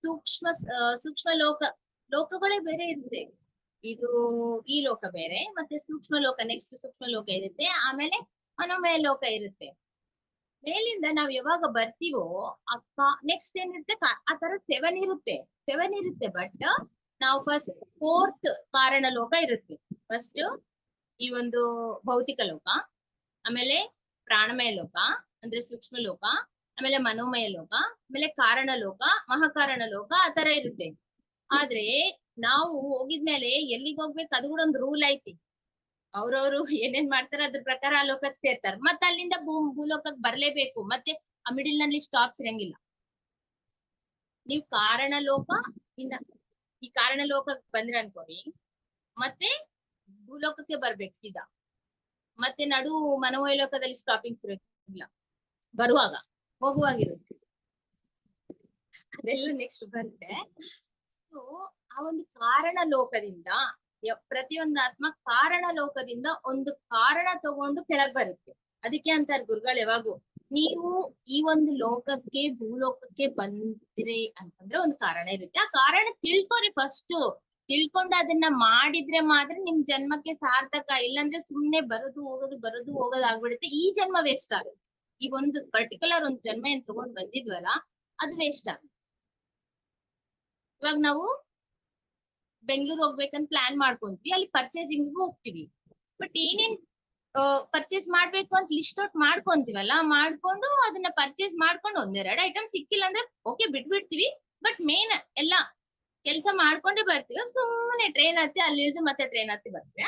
ಸೂಕ್ಷ್ಮ ಲೋಕಗಳೇ ಬೇರೆ ಇರುತ್ತೆ. ಇದು ಈ ಲೋಕ ಬೇರೆ, ಮತ್ತೆ ಸೂಕ್ಷ್ಮ ಲೋಕ, ನೆಕ್ಸ್ಟ್ ಸೂಕ್ಷ್ಮ ಲೋಕ ಇರುತ್ತೆ, ಆಮೇಲೆ ಮನೋಮಯ ಲೋಕ ಇರುತ್ತೆ. ಮೇಲಿಂದ ನಾವ್ ಯಾವಾಗ ಬರ್ತೀವೋ ನೆಕ್ಸ್ಟ್ ಏನಿರುತ್ತೆ, ಆ ತರ 7 ಇರುತ್ತೆ. ಬಟ್ ನಾವು ಫಸ್ಟ್ 4th ಕಾರಣ ಲೋಕ ಇರುತ್ತೆ. ಫಸ್ಟ್ ಈ ಒಂದು ಭೌತಿಕ ಲೋಕ, ಆಮೇಲೆ ಪ್ರಾಣಮಯ ಲೋಕ ಅಂದ್ರೆ ಸೂಕ್ಷ್ಮ ಲೋಕ, ಆಮೇಲೆ ಮನೋಮಯ ಲೋಕ, ಆಮೇಲೆ ಕಾರಣ ಲೋಕ, ಮಹಾಕಾರಣ ಲೋಕ, ಆ ತರ ಇರುತ್ತೆ. ಆದ್ರೆ ನಾವು ಹೋಗಿದ್ಮೇಲೆ ಎಲ್ಲಿಗೆ ಹೋಗ್ಬೇಕು ಅದು ಕೂಡ ಒಂದು ರೂಲ್ ಐತಿ. ಅವ್ರವ್ರು ಏನೇನ್ ಮಾಡ್ತಾರ ಅದ್ರ ಪ್ರಕಾರ ಆ ಲೋಕಕ್ಕೆ ಸೇರ್ತಾರ. ಮತ್ತೆ ಅಲ್ಲಿಂದ ಭೂಲೋಕಕ್ಕೆ ಬರ್ಲೇಬೇಕು. ಮತ್ತೆ ಆ ಮಿಡಿಲ್ ನಲ್ಲಿ ಸ್ಟಾಪ್ಸ್ ಇರಂಗಿಲ್ಲ. ನೀವು ಕಾರಣ ಲೋಕ ಈ ಕಾರಣ ಲೋಕಕ್ಕೆ ಬಂದ್ರೆ ಅನ್ಕೋರಿ, ಮತ್ತೆ ಭೂಲೋಕಕ್ಕೆ ಬರ್ಬೇಕು ಸೀದಾ. ಮತ್ತೆ ನಡು ಮನೋಮಯ ಲೋಕದಲ್ಲಿ ಸ್ಟಾಪಿಂಗ್ ಇರೋದಿಲ್ಲ, ಬರುವಾಗ ಹೋಗುವಾಗಿರುತ್ತೆ, ಅದೆಲ್ಲ ನೆಕ್ಸ್ಟ್ ಬರುತ್ತೆ. ಸೊ ಆ ಒಂದು ಕಾರಣ ಲೋಕದಿಂದ ಪ್ರತಿಯೊಂದು ಆತ್ಮ ಕಾರಣ ಲೋಕದಿಂದ ಒಂದು ಕಾರಣ ತಗೊಂಡು ಕೆಳಗ್ ಬರುತ್ತೆ. ಅದಕ್ಕೆ ಅಂತಾರೆ ಗುರುಗಳು ಯಾವಾಗೂ, ನೀವು ಈ ಒಂದು ಲೋಕಕ್ಕೆ ಭೂಲೋಕಕ್ಕೆ ಬಂದಿರಿ ಅಂತಂದ್ರೆ ಒಂದು ಕಾರಣ ಇರುತ್ತೆ. ಆ ಕಾರಣ ತಿಳ್ಕೊರಿ ಫಸ್ಟ್. ತಿಳ್ಕೊಂಡು ಅದನ್ನ ಮಾಡಿದ್ರೆ ಮಾತ್ರ ನಿಮ್ ಜನ್ಮಕ್ಕೆ ಸಾರ್ಥಕ. ಇಲ್ಲಾಂದ್ರೆ ಸುಮ್ನೆ ಬರೋದು ಹೋಗೋದು ಆಗ್ಬಿಡುತ್ತೆ. ಈ ಜನ್ಮ ವೇಸ್ಟ್ ಆಗುತ್ತೆ. ಈ ಒಂದು ಪರ್ಟಿಕ್ಯುಲರ್ ಒಂದು ಜನ್ಮ ಏನ್ ತಗೊಂಡ್ ಬಂದಿದ್ವಲ್ಲ ಅದು ವೇಸ್ಟ್ ಆಗುತ್ತೆ. ಇವಾಗ ನಾವು ಬೆಂಗಳೂರು ಹೋಗ್ಬೇಕಂತ ಪ್ಲಾನ್ ಮಾಡ್ಕೊಂತೀವಿ, ಅಲ್ಲಿ ಪರ್ಚೇಸಿಂಗ್ ಹೋಗ್ತಿವಿ. ಬಟ್ ಏನೇನ್ ಪರ್ಚೇಸ್ ಮಾಡ್ಬೇಕು ಅಂತ ಲಿಸ್ಟ್ ಔಟ್ ಮಾಡ್ಕೊಂತೀವಲ್ಲ, ಮಾಡ್ಕೊಂಡು ಅದನ್ನ ಪರ್ಚೇಸ್ ಮಾಡ್ಕೊಂಡು ಒಂದೆರಡು ಐಟಮ್ ಸಿಕ್ಕಿಲ್ಲ ಅಂದ್ರೆ ಓಕೆ ಬಿಟ್ಬಿಡ್ತೀವಿ. ಬಟ್ ಮೇನ್ ಎಲ್ಲ ಕೆಲಸ ಮಾಡ್ಕೊಂಡೇ ಬರ್ತೀವಿ. ಸುಮ್ಮನೆ ಟ್ರೈನ್ ಹತ್ತಿ ಅಲ್ಲಿ ಇಳಿದು ಮತ್ತೆ ಟ್ರೈನ್ ಹತ್ತಿ ಬರ್ತೀವಿ.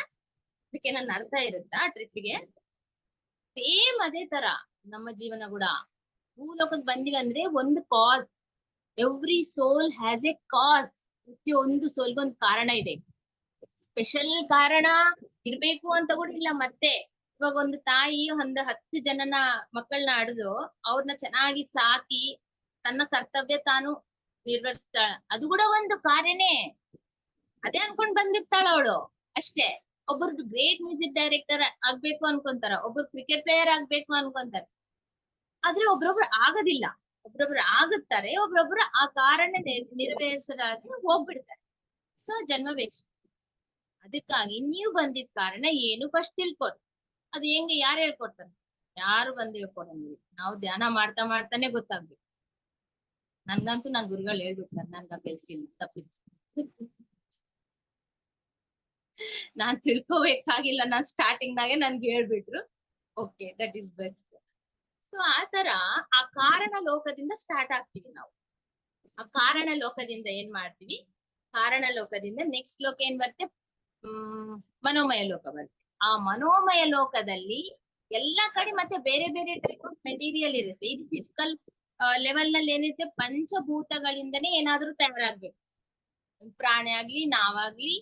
ಅದಕ್ಕೆ ನನ್ನ ಅರ್ಥ ಇರುತ್ತಾ ಟ್ರಿಪ್ಗೆ? ಸೇಮ್ ಅದೇ ತರ ನಮ್ಮ ಜೀವನ ಕೂಡ. ಭೂಲೋಕಕ್ಕೆ ಬಂದಿವಿ ಅಂದ್ರೆ ಒಂದು ಕಾಸ್. ಎವ್ರಿ ಸೋಲ್ ಹ್ಯಾಸ್ ಎ ಕಾಸ್. ಪ್ರತಿಯೊಂದು ಸೋಲ್ಗೊಂದು ಕಾರಣ ಇದೆ. ಸ್ಪೆಷಲ್ ಕಾರಣ ಇರ್ಬೇಕು ಅಂತ ಕೂಡ ಇಲ್ಲ. ಮತ್ತೆ ಇವಾಗ ಒಂದು ತಾಯಿ ಒಂದು 10 ಜನನ ಮಕ್ಕಳನ್ನ ಹಡ್ದು ಅವ್ರನ್ನ ಚೆನ್ನಾಗಿ ಸಾಕಿ ತನ್ನ ಕರ್ತವ್ಯ ತಾನು ನಿರ್ವಹಿಸ್ತಾಳ, ಅದು ಕೂಡ ಒಂದು ಕಾರ್ಯನೇ. ಅದೇ ಅನ್ಕೊಂಡ್ ಬಂದಿರ್ತಾಳ ಅವಳು ಅಷ್ಟೇ. ಒಬ್ಬರದ್ದು ಗ್ರೇಟ್ ಮ್ಯೂಸಿಕ್ ಡೈರೆಕ್ಟರ್ ಆಗ್ಬೇಕು ಅನ್ಕೊಂತಾರ, ಒಬ್ರು ಕ್ರಿಕೆಟ್ ಪ್ಲೇಯರ್ ಆಗ್ಬೇಕು ಅನ್ಕೊಂತಾರ. ಆದ್ರೆ ಒಬ್ರೊಬ್ರು ಆಗೋದಿಲ್ಲ. ಒಬ್ರೊಬ್ರು ಆಗುತ್ತಾರೆ, ಒಬ್ರೊಬ್ರು ಆ ಕಾರಣ ನೆರವೇರಿಸೋದಾಗಿ ಹೋಗ್ಬಿಡ್ತಾರೆ. ಸೊ ಜನ್ಮ ವೇಸ್ಟ್. ಅದಕ್ಕಾಗಿ ನೀವು ಬಂದಿದ್ ಕಾರಣ ಏನು ಫಸ್ಟ್ ತಿಳ್ಕೊಡಿ. ಅದು ಹೆಂಗೆ ಯಾರು ಹೇಳ್ಕೊಡ್ತಾರೆ? ಯಾರು ಬಂದು ಹೇಳ್ಕೊಡಂಗಿಲ್ಲ. ನಾವು ಧ್ಯಾನ ಮಾಡ್ತಾ ಮಾಡ್ತಾನೆ ಗೊತ್ತಾಗ್ಬೇಕು. ನನ್ಗಂತೂ ನನ್ ಗುರುಗಳು ಹೇಳ್ಬಿಡ್ತಾರೆ, ನನ್ಗ ಕೆಲ್ಸ ಇಲ್ಲ, ತಪ್ಪಿತ್ತು. ನಾನ್ ತಿಳ್ಕೊಬೇಕಾಗಿಲ್ಲ, ನಾನ್ ಸ್ಟಾರ್ಟಿಂಗ್ ನಾಗೆ ನನ್ಗೆ ಹೇಳ್ಬಿಟ್ರು. Okay, that is best. So ಆತರ ಆ ಕಾರಣ ಲೋಕದಿಂದ ಸ್ಟಾರ್ಟ್ ಆಗ್ತೀವಿ ನಾವು. ಆ ಕಾರಣ ಲೋಕದಿಂದ ಏನ್ ಮಾಡ್ತೀವಿ? ಕಾರಣ ಲೋಕದಿಂದ ನೆಕ್ಸ್ಟ್ ಲೋಕ ಏನ್ ಬರುತ್ತೆ? ಮನೋಮಯ ಲೋಕ ಬರುತ್ತೆ. ಆ ಮನೋಮಯ ಲೋಕದಲ್ಲಿ ಎಲ್ಲಾ ಕಡೆ ಮತ್ತೆ ಬೇರೆ ಬೇರೆ ಟೈಪ್ ಆಫ್ ಮೆಟೀರಿಯಲ್ ಇರುತ್ತೆ. ಇದು ಫಿಸಿಕಲ್ ಲೆವೆಲ್ ನಲ್ಲಿ ಏನಿರುತ್ತೆ? ಪಂಚಭೂತಗಳಿಂದನೇ ಏನಾದ್ರೂ ತಯಾರಾಗ್ಬೇಕು. ಪ್ರಾಣಿ ಆಗ್ಲಿ ನಾವಾಗ್ಲಿ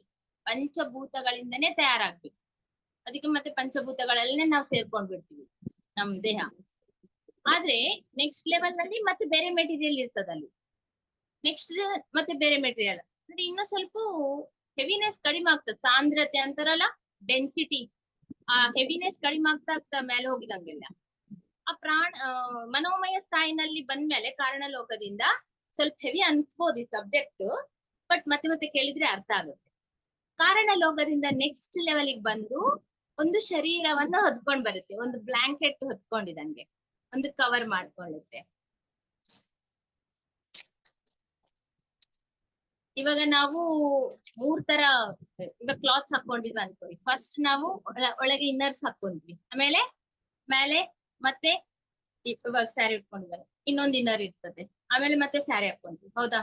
ಪಂಚಭೂತಗಳಿಂದನೇ ತಯಾರಾಗ್ಬೇಕು. ಅದಕ್ಕೆ ಮತ್ತೆ ಪಂಚಭೂತಗಳಲ್ಲೇ ನಾವು ಸೇರ್ಕೊಂಡ್ ಬಿಡ್ತೀವಿ ನಮ್ ದೇಹ. ಆದ್ರೆ ನೆಕ್ಸ್ಟ್ ಲೆವೆಲ್ ನಲ್ಲಿ ಮತ್ತೆ ಬೇರೆ ಮೆಟೀರಿಯಲ್ ಇರ್ತದಲ್ಲಿ. ನೆಕ್ಸ್ಟ್ ಮತ್ತೆ ಬೇರೆ ಮೆಟೀರಿಯಲ್ ಅಂದ್ರೆ ಇನ್ನೂ ಸ್ವಲ್ಪ ಹೆವಿನೆಸ್ ಕಡಿಮೆ ಆಗ್ತದೆ. ಸಾಂದ್ರತೆ ಅಂತಾರಲ್ಲ, ಡೆನ್ಸಿಟಿ, ಆ ಹೆವಿನೆಸ್ ಕಡಿಮೆ ಆಗ್ತಾ ಆಗ್ತಾ ಮೇಲೆ ಹೋಗಿದಂಗೆಲ್ಲ ಆ ಮನೋಮಯ ಸ್ಥಾಯಿನಲ್ಲಿ ಬಂದ್ಮೇಲೆ ಕಾರಣ ಲೋಕದಿಂದ ಸ್ವಲ್ಪ ಹೆವಿ ಅನ್ಸ್ಬೋದು ಈ ಸಬ್ಜೆಕ್ಟ್. ಬಟ್ ಮತ್ತೆ ಮತ್ತೆ ಕೇಳಿದ್ರೆ ಅರ್ಥ ಆಗುತ್ತೆ. ಕಾರಣ ಲೋಕದಿಂದ ನೆಕ್ಸ್ಟ್ ಲೆವೆಲ್ಗೆ ಬಂದು ಒಂದು ಶರೀರವನ್ನು ಹೊತ್ಕೊಂಡ್ ಬರುತ್ತೆ. ಒಂದು ಬ್ಲಾಂಕೆಟ್ ಹೊತ್ಕೊಂಡಿದಂಗೆ ಒಂದು ಕವರ್ ಮಾಡ್ಕೊಳ್ಳುತ್ತೆ. ಇವಾಗ ನಾವು 3 ತರ ಇವಾಗ ಕ್ಲಾತ್ಸ್ ಹಾಕೊಂಡಿದ್ವಿ ಅನ್ಕೊಳ್ಳಿ. ಫಸ್ಟ್ ನಾವು ಒಳಗೆ ಇನ್ನರ್ಸ್ ಹಾಕೊಂಡ್ವಿ, ಆಮೇಲೆ ಮೇಲೆ ಮತ್ತೆ ಇವಾಗ ಸ್ಯಾರಿ ಇಟ್ಕೊಂಡಿದ್ದಾರೆ, ಇನ್ನೊಂದು ಇನ್ನರ್ ಇರ್ತದೆ, ಆಮೇಲೆ ಮತ್ತೆ ಸ್ಯಾರಿ ಹಾಕೊಂತೀವಿ. ಹೌದಾ?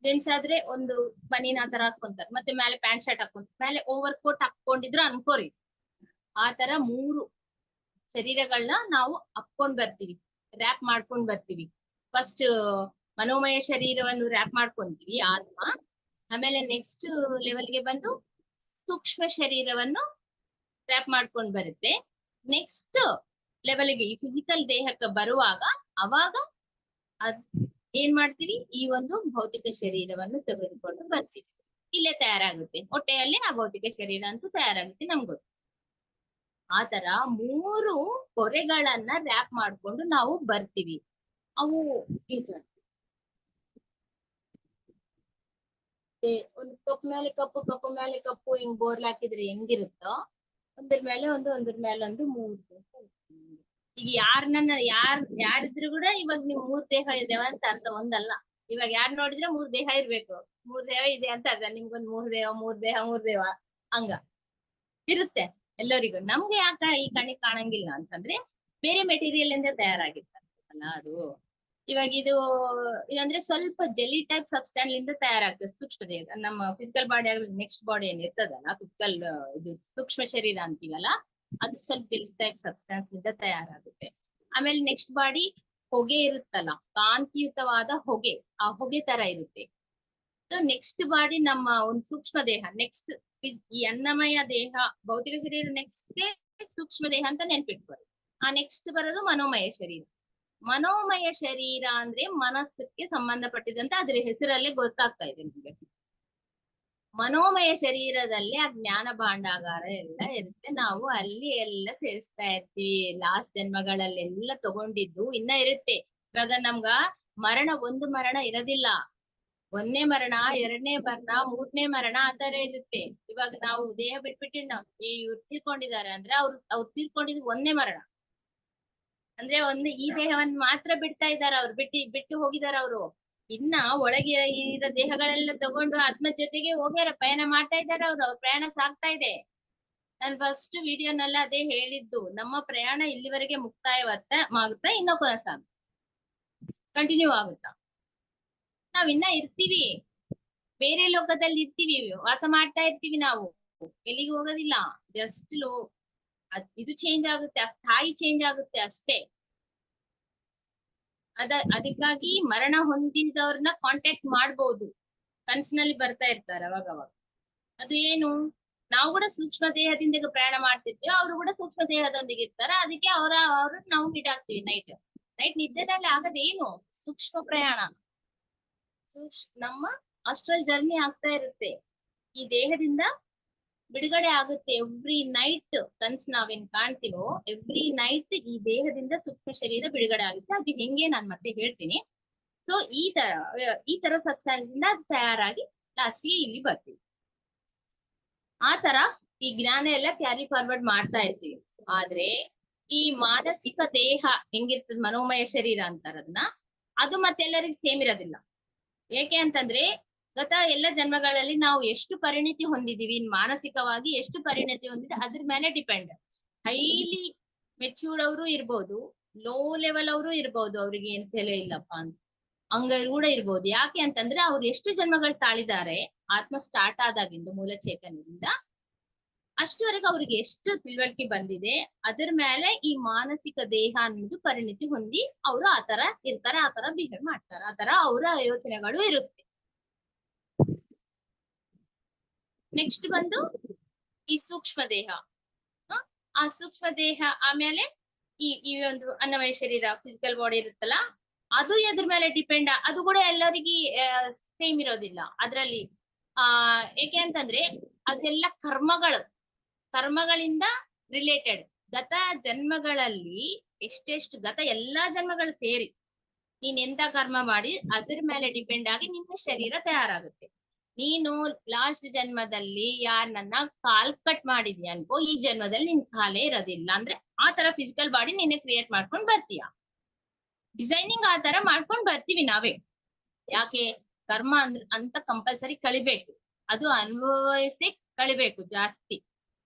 ಜೆಂಟ್ಸ್ ಆದ್ರೆ ಒಂದು ಬನೀನ್ ಆ ತರ ಹಾಕೊಂತಾರೆ, ಮತ್ತೆ ಮೇಲೆ ಪ್ಯಾಂಟ್ ಶರ್ಟ್ ಹಾಕೊಂತಾರೆ, ಮೇಲೆ ಓವರ್ ಕೋಟ್ ಹಾಕೊಂಡಿದ್ರು ಅನ್ಕೋರಿ. ಆ ತರ 3 ಶರೀರಗಳನ್ನ ನಾವು ಹಾಕೊಂಡ್ ಬರ್ತೀವಿ, ರ್ಯಾಪ್ ಮಾಡ್ಕೊಂಡ್ ಬರ್ತೀವಿ. ಫಸ್ಟ್ ಮನೋಮಯ ಶರೀರವನ್ನು ರ್ಯಾಪ್ ಮಾಡ್ಕೊಂತೀವಿ, ಆತ್ಮ. ಆಮೇಲೆ ನೆಕ್ಸ್ಟ್ ಲೆವೆಲ್ಗೆ ಬಂದು ಸೂಕ್ಷ್ಮ ಶರೀರವನ್ನು ರ್ಯಾಪ್ ಮಾಡ್ಕೊಂಡ್ ಬರುತ್ತೆ. ನೆಕ್ಸ್ಟ್ ಲೆವೆಲ್ಗೆ ಈ ಫಿಸಿಕಲ್ ದೇಹಕ್ಕೆ ಬರುವಾಗ ಅವಾಗ ಏನ್ ಮಾಡ್ತೀವಿ? ಈ ಒಂದು ಭೌತಿಕ ಶರೀರವನ್ನು ತೆಗೆದುಕೊಂಡು ಬರ್ತೀವಿ. ಇಲ್ಲೇ ತಯಾರಾಗುತ್ತೆ ಹೊಟ್ಟೆಯಲ್ಲಿ ಆ ಭೌತಿಕ ಶರೀರ ಅಂತೂ ತಯಾರಾಗುತ್ತೆ, ನಮ್ಗೆ ಗೊತ್ತು. ಆತರ 3 ಹೊರೆಗಳನ್ನ ರ್ಯಾಪ್ ಮಾಡ್ಕೊಂಡು ನಾವು ಬರ್ತೀವಿ. ಅವು ಈ ತರ ಒಂದು ಕಪ್ಪು ಮೇಲೆ ಕಪ್ಪು, ಕಪ್ಪು ಮೇಲೆ ಕಪ್ಪು ಹಿಂಗ್ ಬೋರ್ಲ್ ಹಾಕಿದ್ರೆ ಹೆಂಗಿರುತ್ತೋ ಒಂದ್ರ ಮೇಲೆ ಒಂದು, ಒಂದ್ರ ಮೇಲೆ ಒಂದು 3. ಈಗ ಯಾರಿದ್ರು ಕೂಡ ಇವಾಗ ನಿಮ್ 3 ದೇಹ ಇದಾವ ಅಂತ ಅರ್ಥ, ಒಂದಲ್ಲ. ಇವಾಗ ಯಾರ್ ನೋಡಿದ್ರೆ 3 ದೇಹ ಇರ್ಬೇಕು, 3 ದೇಹ ಇದೆ ಅಂತ ಅರ್ಥ. ನಿಮ್ಗೊಂದ್ 3 ದೇಹ, 3 ದೇಹ ಹಂಗ ಇರುತ್ತೆ ಎಲ್ಲರಿಗೂ. ನಮ್ಗೆ ಯಾಕ ಈ ಕಣ್ಣಿಗೆ ಕಾಣಂಗಿಲ್ಲ ಅಂತಂದ್ರೆ ಬೇರೆ ಮೆಟೀರಿಯಲ್ ಇಂದ ತಯಾರಾಗಿರ್ತಲ್ಲ ಅದು. ಇವಾಗ ಇದಂದ್ರೆ ಸ್ವಲ್ಪ ಜೆಲಿ ಟೈಪ್ ಸಬ್ಸ್ಟಾನ್ಸ್ ಇಂದ ತಯಾರಾಗ್ತದೆ ಸೂಕ್ಷ್ಮ ದೇಹ. ನಮ್ಮ ಫಿಸಿಕಲ್ ಬಾಡಿ ಆಗಲಿ ನೆಕ್ಸ್ಟ್ ಬಾಡಿ ಏನ್ ಇರ್ತದಲ್ಲ, ಫಿಸಿಕಲ್ ಇದು ಸೂಕ್ಷ್ಮ ಶರೀರ ಅಂತೀವಲ್ಲ, ಅದು ಸ್ವಲ್ಪ ಜೆಲಿ ಟೈಪ್ ಸಬ್ಸ್ಟಾನ್ಸ್ ಇಂದ ತಯಾರಾಗುತ್ತೆ. ಆಮೇಲೆ ನೆಕ್ಸ್ಟ್ ಬಾಡಿ ಹೊಗೆ ಇರುತ್ತಲ್ಲ, ಕಾಂತಿಯುತವಾದ ಹೊಗೆ, ಆ ಹೊಗೆ ತರ ಇರುತ್ತೆ. ಸೊ ನೆಕ್ಸ್ಟ್ ಬಾಡಿ ನಮ್ಮ ಒಂದು ಸೂಕ್ಷ್ಮ ದೇಹ. ನೆಕ್ಸ್ಟ್ ಈ ಅನ್ನಮಯ ದೇಹ ಭೌತಿಕ ಶರೀರ, ನೆಕ್ಸ್ಟ್ ಸೂಕ್ಷ್ಮ ದೇಹ ಅಂತ ನೆನ್ಪಿಟ್ಕೋರಿ. ಆ ನೆಕ್ಸ್ಟ್ ಬರೋದು ಮನೋಮಯ ಶರೀರ. ಮನೋಮಯ ಶರೀರ ಅಂದ್ರೆ ಮನಸ್ಸಕ್ಕೆ ಸಂಬಂಧಪಟ್ಟಿದಂತೆ ಅದ್ರ ಹೆಸರಲ್ಲೇ ಗೊತ್ತಾಗ್ತಾ ಇದೆ ನಿಮ್ಗೆ. ಮನೋಮಯ ಶರೀರದಲ್ಲಿ ಆ ಜ್ಞಾನ ಭಾಂಡಾಗಾರ ಎಲ್ಲ ಇರುತ್ತೆ. ನಾವು ಅಲ್ಲಿ ಎಲ್ಲ ಸೇರಿಸ್ತಾ ಇರ್ತೀವಿ. ಲಾಸ್ಟ್ ಜನ್ಮಗಳಲ್ಲೆಲ್ಲ ತಗೊಂಡಿದ್ದು ಇನ್ನ ಇರುತ್ತೆ. ಇವಾಗ ನಮ್ಗ ಒಂದು ಮರಣ ಇರೋದಿಲ್ಲ. ಒಂದನೇ ಮರಣ, ಎರಡನೇ ಮರಣ, ಮೂರನೇ ಮರಣ ಆತರ ಇರುತ್ತೆ. ಇವಾಗ ನಾವು ದೇಹ ಬಿಟ್ಬಿಟ್ಟು ನಾವು ಇವ್ರು ತೀರ್ಕೊಂಡಿದ್ದಾರೆ ಅಂದ್ರೆ ಅವ್ರು ತೀರ್ಕೊಂಡಿದ್ ಒಂದನೇ ಮರಣ. ಅಂದ್ರೆ ಈ ದೇಹವನ್ನು ಮಾತ್ರ ಬಿಡ್ತಾ ಇದಾರೆ, ಅವ್ರು ಬಿಟ್ಟು ಹೋಗಿದಾರ ಅವರು. ಇನ್ನ ಒಳಗೆ ಇರೋ ದೇಹಗಳೆಲ್ಲ ತಗೊಂಡು ಆತ್ಮ ಜೊತೆಗೆ ಹೋಗ್ಯಾರ, ಪಯಣ ಮಾಡ್ತಾ ಇದಾರೆ ಅವ್ರ ಪ್ರಯಾಣ ಸಾಗ್ತಾ ಇದೆ. ನಾನು ಫಸ್ಟ್ ವಿಡಿಯೋನೆಲ್ಲ ಅದೇ ಹೇಳಿದ್ದು, ನಮ್ಮ ಪ್ರಯಾಣ ಇಲ್ಲಿವರೆಗೆ ಮುಕ್ತಾಯವಾಗುತ್ತಾ ಇನ್ನೂ ಕೊನಸಾಗ ಕಂಟಿನ್ಯೂ ಆಗುತ್ತಾ. ನಾವ್ ಇನ್ನ ಇರ್ತೀವಿ, ಬೇರೆ ಲೋಕದಲ್ಲಿ ಇರ್ತೀವಿ, ವಾಸ ಮಾಡ್ತಾ ಇರ್ತೀವಿ. ನಾವು ಎಲ್ಲಿಗೆ ಹೋಗೋದಿಲ್ಲ. ಜಸ್ಟ್ ಇದು ಚೇಂಜ್ ಆಗುತ್ತೆ, ಆ ಸ್ಥಾಯಿ ಚೇಂಜ್ ಆಗುತ್ತೆ ಅಷ್ಟೇ. ಅದಕ್ಕಾಗಿ ಮರಣ ಹೊಂದಿದವ್ರನ್ನ ಕಾಂಟ್ಯಾಕ್ಟ್ ಮಾಡ್ಬೋದು, ಕನ್ಸಿನಲ್ಲಿ ಬರ್ತಾ ಇರ್ತಾರೆ ಅವಾಗವಾಗ. ಅದು ಏನು, ನಾವು ಕೂಡ ಸೂಕ್ಷ್ಮ ದೇಹದಿಂದ ಪ್ರಯಾಣ ಮಾಡ್ತಿರ್ತೀವಿ, ಅವರು ಕೂಡ ಸೂಕ್ಷ್ಮ ದೇಹದೊಂದಿಗೆ ಇರ್ತಾರೆ. ಅದಕ್ಕೆ ಅವ್ರ ನಾವು ಮೀಟ್ ಆಗ್ತೀವಿ. ನೈಟ್ ನಿದ್ದೆನಲ್ಲಿ ಆಗದೇನು ಸೂಕ್ಷ್ಮ ಪ್ರಯಾಣ, ನಮ್ಮ ಅಸ್ಟ್ರಲ್ ಜರ್ನಿ ಆಗ್ತಾ ಇರುತ್ತೆ. ಈ ದೇಹದಿಂದ ಬಿಡುಗಡೆ ಆಗುತ್ತೆ ಎವ್ರಿ ನೈಟ್. ಕನ್ಸ್ ನಾವೇನ್ ಕಾಣ್ತೀವೋ ಎವ್ರಿ ನೈಟ್ ಈ ದೇಹದಿಂದ ಸೂಕ್ಷ್ಮ ಶರೀರ ಬಿಡುಗಡೆ ಆಗುತ್ತೆ. ಅದು ಹೆಂಗೆ ನಾನ್ ಮತ್ತೆ ಹೇಳ್ತೀನಿ. ಸೊ ಈ ತರ ಸಬ್ಸ್ಟಾನ್ಸ್ ಇಂದ ತಯಾರಾಗಿ ಲಾಸ್ಟ್ಗೆ ಇಲ್ಲಿ ಬರ್ತೀವಿ. ಆ ತರ ಈ ಜ್ಞಾನ ಎಲ್ಲ ಕ್ಯಾರಿ ಫಾರ್ವರ್ಡ್ ಮಾಡ್ತಾ ಇರ್ತೀವಿ. ಆದ್ರೆ ಈ ಮಾನಸಿಕ ದೇಹ ಹೆಂಗಿರ್ತದ, ಮನೋಮಯ ಶರೀರ ಅಂತಾರದನ್ನ, ಅದು ಮತ್ತೆಲ್ಲರಿಗೂ ಸೇಮ್ ಇರೋದಿಲ್ಲ. ಏಕೆ ಅಂತಂದ್ರೆ ಗತ ಎಲ್ಲ ಜನ್ಮಗಳಲ್ಲಿ ನಾವು ಎಷ್ಟು ಪರಿಣಿತಿ ಹೊಂದಿದೀವಿ, ಮಾನಸಿಕವಾಗಿ ಎಷ್ಟು ಪರಿಣಿತಿ ಹೊಂದಿದೆ ಅದ್ರ ಮೇಲೆ ಡಿಪೆಂಡ್. ಹೈಲಿ ಮೆಚ್ಯೂರ್ಡ್ ಅವರು ಇರ್ಬೋದು, ಲೋ ಲೆವೆಲ್ ಅವರು ಇರ್ಬೋದು, ಅವ್ರಿಗೆ ಏನ್ ತಲೆ ಇಲ್ಲಪ್ಪ ಅಂತ ಹಂಗರು ಕೂಡ ಇರ್ಬೋದು. ಯಾಕೆ ಅಂತಂದ್ರೆ ಅವ್ರು ಎಷ್ಟು ಜನ್ಮಗಳು ತಾಳಿದ್ದಾರೆ, ಆತ್ಮ ಸ್ಟಾರ್ಟ್ ಆದಾಗಿಂದ ಮೂಲ ಚೇತನದಿಂದ ಅಷ್ಟುವರೆಗೆ ಅವ್ರಿಗೆ ಎಷ್ಟು ತಿಳುವಳಿಕೆ ಬಂದಿದೆ, ಅದರ ಮೇಲೆ ಈ ಮಾನಸಿಕ ದೇಹ ಅನ್ನೋದು ಪರಿಣಿತಿ ಹೊಂದಿ ಅವರು ಆತರ ಇರ್ತಾರೆ, ಆತರ ಬಿಹೇವ್ ಮಾಡ್ತಾರೆ, ಆತರ ಅವರ ಯೋಚನೆಗಳು ಇರುತ್ತೆ. ನೆಕ್ಸ್ಟ್ ಬಂದು ಈ ಸೂಕ್ಷ್ಮ ದೇಹ. ಆ ಸೂಕ್ಷ್ಮ ದೇಹ ಆಮೇಲೆ ಈ ಒಂದು ಅನ್ನಮಯ ಶರೀರ, ಫಿಸಿಕಲ್ ಬಾಡಿ ಇರುತ್ತಲ್ಲ, ಅದು ಎದ್ರ ಮೇಲೆ ಡಿಪೆಂಡ್. ಅದು ಕೂಡ ಎಲ್ಲರಿಗೆ ಸೇಮ್ ಇರೋದಿಲ್ಲ ಅದ್ರಲ್ಲಿ. ಏಕೆ ಅಂತಂದ್ರೆ ಅದೆಲ್ಲ ಕರ್ಮಗಳಿಂದ ರಿಲೇಟೆಡ್. ಗತ ಜನ್ಮಗಳಲ್ಲಿ ಎಷ್ಟೆಷ್ಟು ಗತ ಎಲ್ಲಾ ಜನ್ಮಗಳು ಸೇರಿ ನೀನ್ ಎಂತ ಕರ್ಮ ಮಾಡಿ ಅದ್ರ ಮೇಲೆ ಡಿಪೆಂಡ್ ಆಗಿ ನಿನ್ನ ಶರೀರ ತಯಾರಾಗುತ್ತೆ. ನೀನು ಲಾಸ್ಟ್ ಜನ್ಮದಲ್ಲಿ ಯಾರನ್ನ ಕಾಲ್ ಕಟ್ ಮಾಡಿದ್ಯಾ ಅನ್ಕೋ, ಈ ಜನ್ಮದಲ್ಲಿ ನಿನ್ ಕಾಲೇ ಇರೋದಿಲ್ಲ. ಅಂದ್ರೆ ಆ ತರ ಫಿಸಿಕಲ್ ಬಾಡಿ ನೀನೆ ಕ್ರಿಯೇಟ್ ಮಾಡ್ಕೊಂಡ್ ಬರ್ತೀಯ. ಡಿಸೈನಿಂಗ್ ಆ ತರ ಮಾಡ್ಕೊಂಡ್ ಬರ್ತೀವಿ ನಾವೇ. ಯಾಕೆ, ಕರ್ಮ ಅಂತ ಕಂಪಲ್ಸರಿ ಕಳಿಬೇಕು, ಅದು ಅನುಭವಿಸಿ ಕಳಿಬೇಕು ಜಾಸ್ತಿ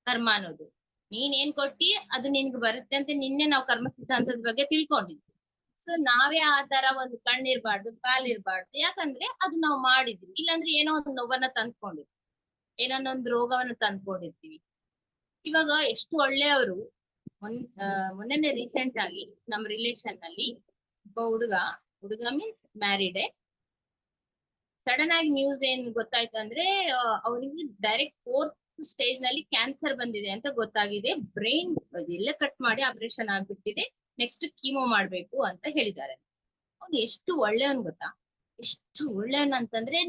ಕರ್ಮ ಅನ್ನೋದು. ನೀನ್ ಏನ್ ಕೊಟ್ಟಿ ಅದು ನಿನ್ಗೆ ಬರುತ್ತೆ ಅಂತ ನಿನ್ನೆ ನಾವು ಕರ್ಮ ಸಿದ್ಧಾಂತದ ಬಗ್ಗೆ ತಿಳ್ಕೊಂಡಿದ್ವಿ. ಸೊ ನಾವೇ ಆ ತರ ಒಂದು ಕಣ್ಣಿರ್ಬಾರ್ದು, ಕಾಲಿರ್ಬಾರ್ದು, ಯಾಕಂದ್ರೆ ಅದು ನಾವು ಮಾಡಿದ್ವಿ. ಇಲ್ಲಾಂದ್ರೆ ಏನೋ ಒಂದು ನೋವನ್ನ ತಂದ್ಕೊಂಡಿದ್ವಿ, ಏನನ್ನೊಂದು ರೋಗವನ್ನ ತಂದ್ಕೊಂಡಿರ್ತೀವಿ. ಇವಾಗ ಎಷ್ಟು ಒಳ್ಳೆಯವರು, ಮೊನ್ನೆ ರೀಸೆಂಟ್ ಆಗಿ ನಮ್ ರಿಲೇಷನ್ ನಲ್ಲಿ ಒಬ್ಬ ಹುಡುಗ ಮೀನ್ಸ್ ಮ್ಯಾರಿಡೆ, ಸಡನ್ ಆಗಿ ನ್ಯೂಸ್ ಏನ್ ಗೊತ್ತಾಯ್ತು ಅಂದ್ರೆ ಅವರಿಗೆ ಡೈರೆಕ್ಟ್ 4th ಸ್ಟೇಜ್ ನಲ್ಲಿ ಕ್ಯಾನ್ಸರ್ ಬಂದಿದೆ ಅಂತ ಗೊತ್ತಾಗಿದೆ. ಬ್ರೈನ್ ಎಲ್ಲ ಕಟ್ ಮಾಡಿ ಆಪರೇಷನ್ ಆಗ್ಬಿಟ್ಟಿದೆ, ನೆಕ್ಸ್ಟ್ ಕೀಮೋ ಮಾಡ್ಬೇಕು ಅಂತ ಹೇಳಿದ್ದಾರೆ. ಅವ್ನು ಎಷ್ಟು ಒಳ್ಳೆಯವನ್ ಗೊತ್ತಾ, ಎಷ್ಟು ಒಳ್ಳೆಯವನ್ ಅಂತಂದ್ರೆ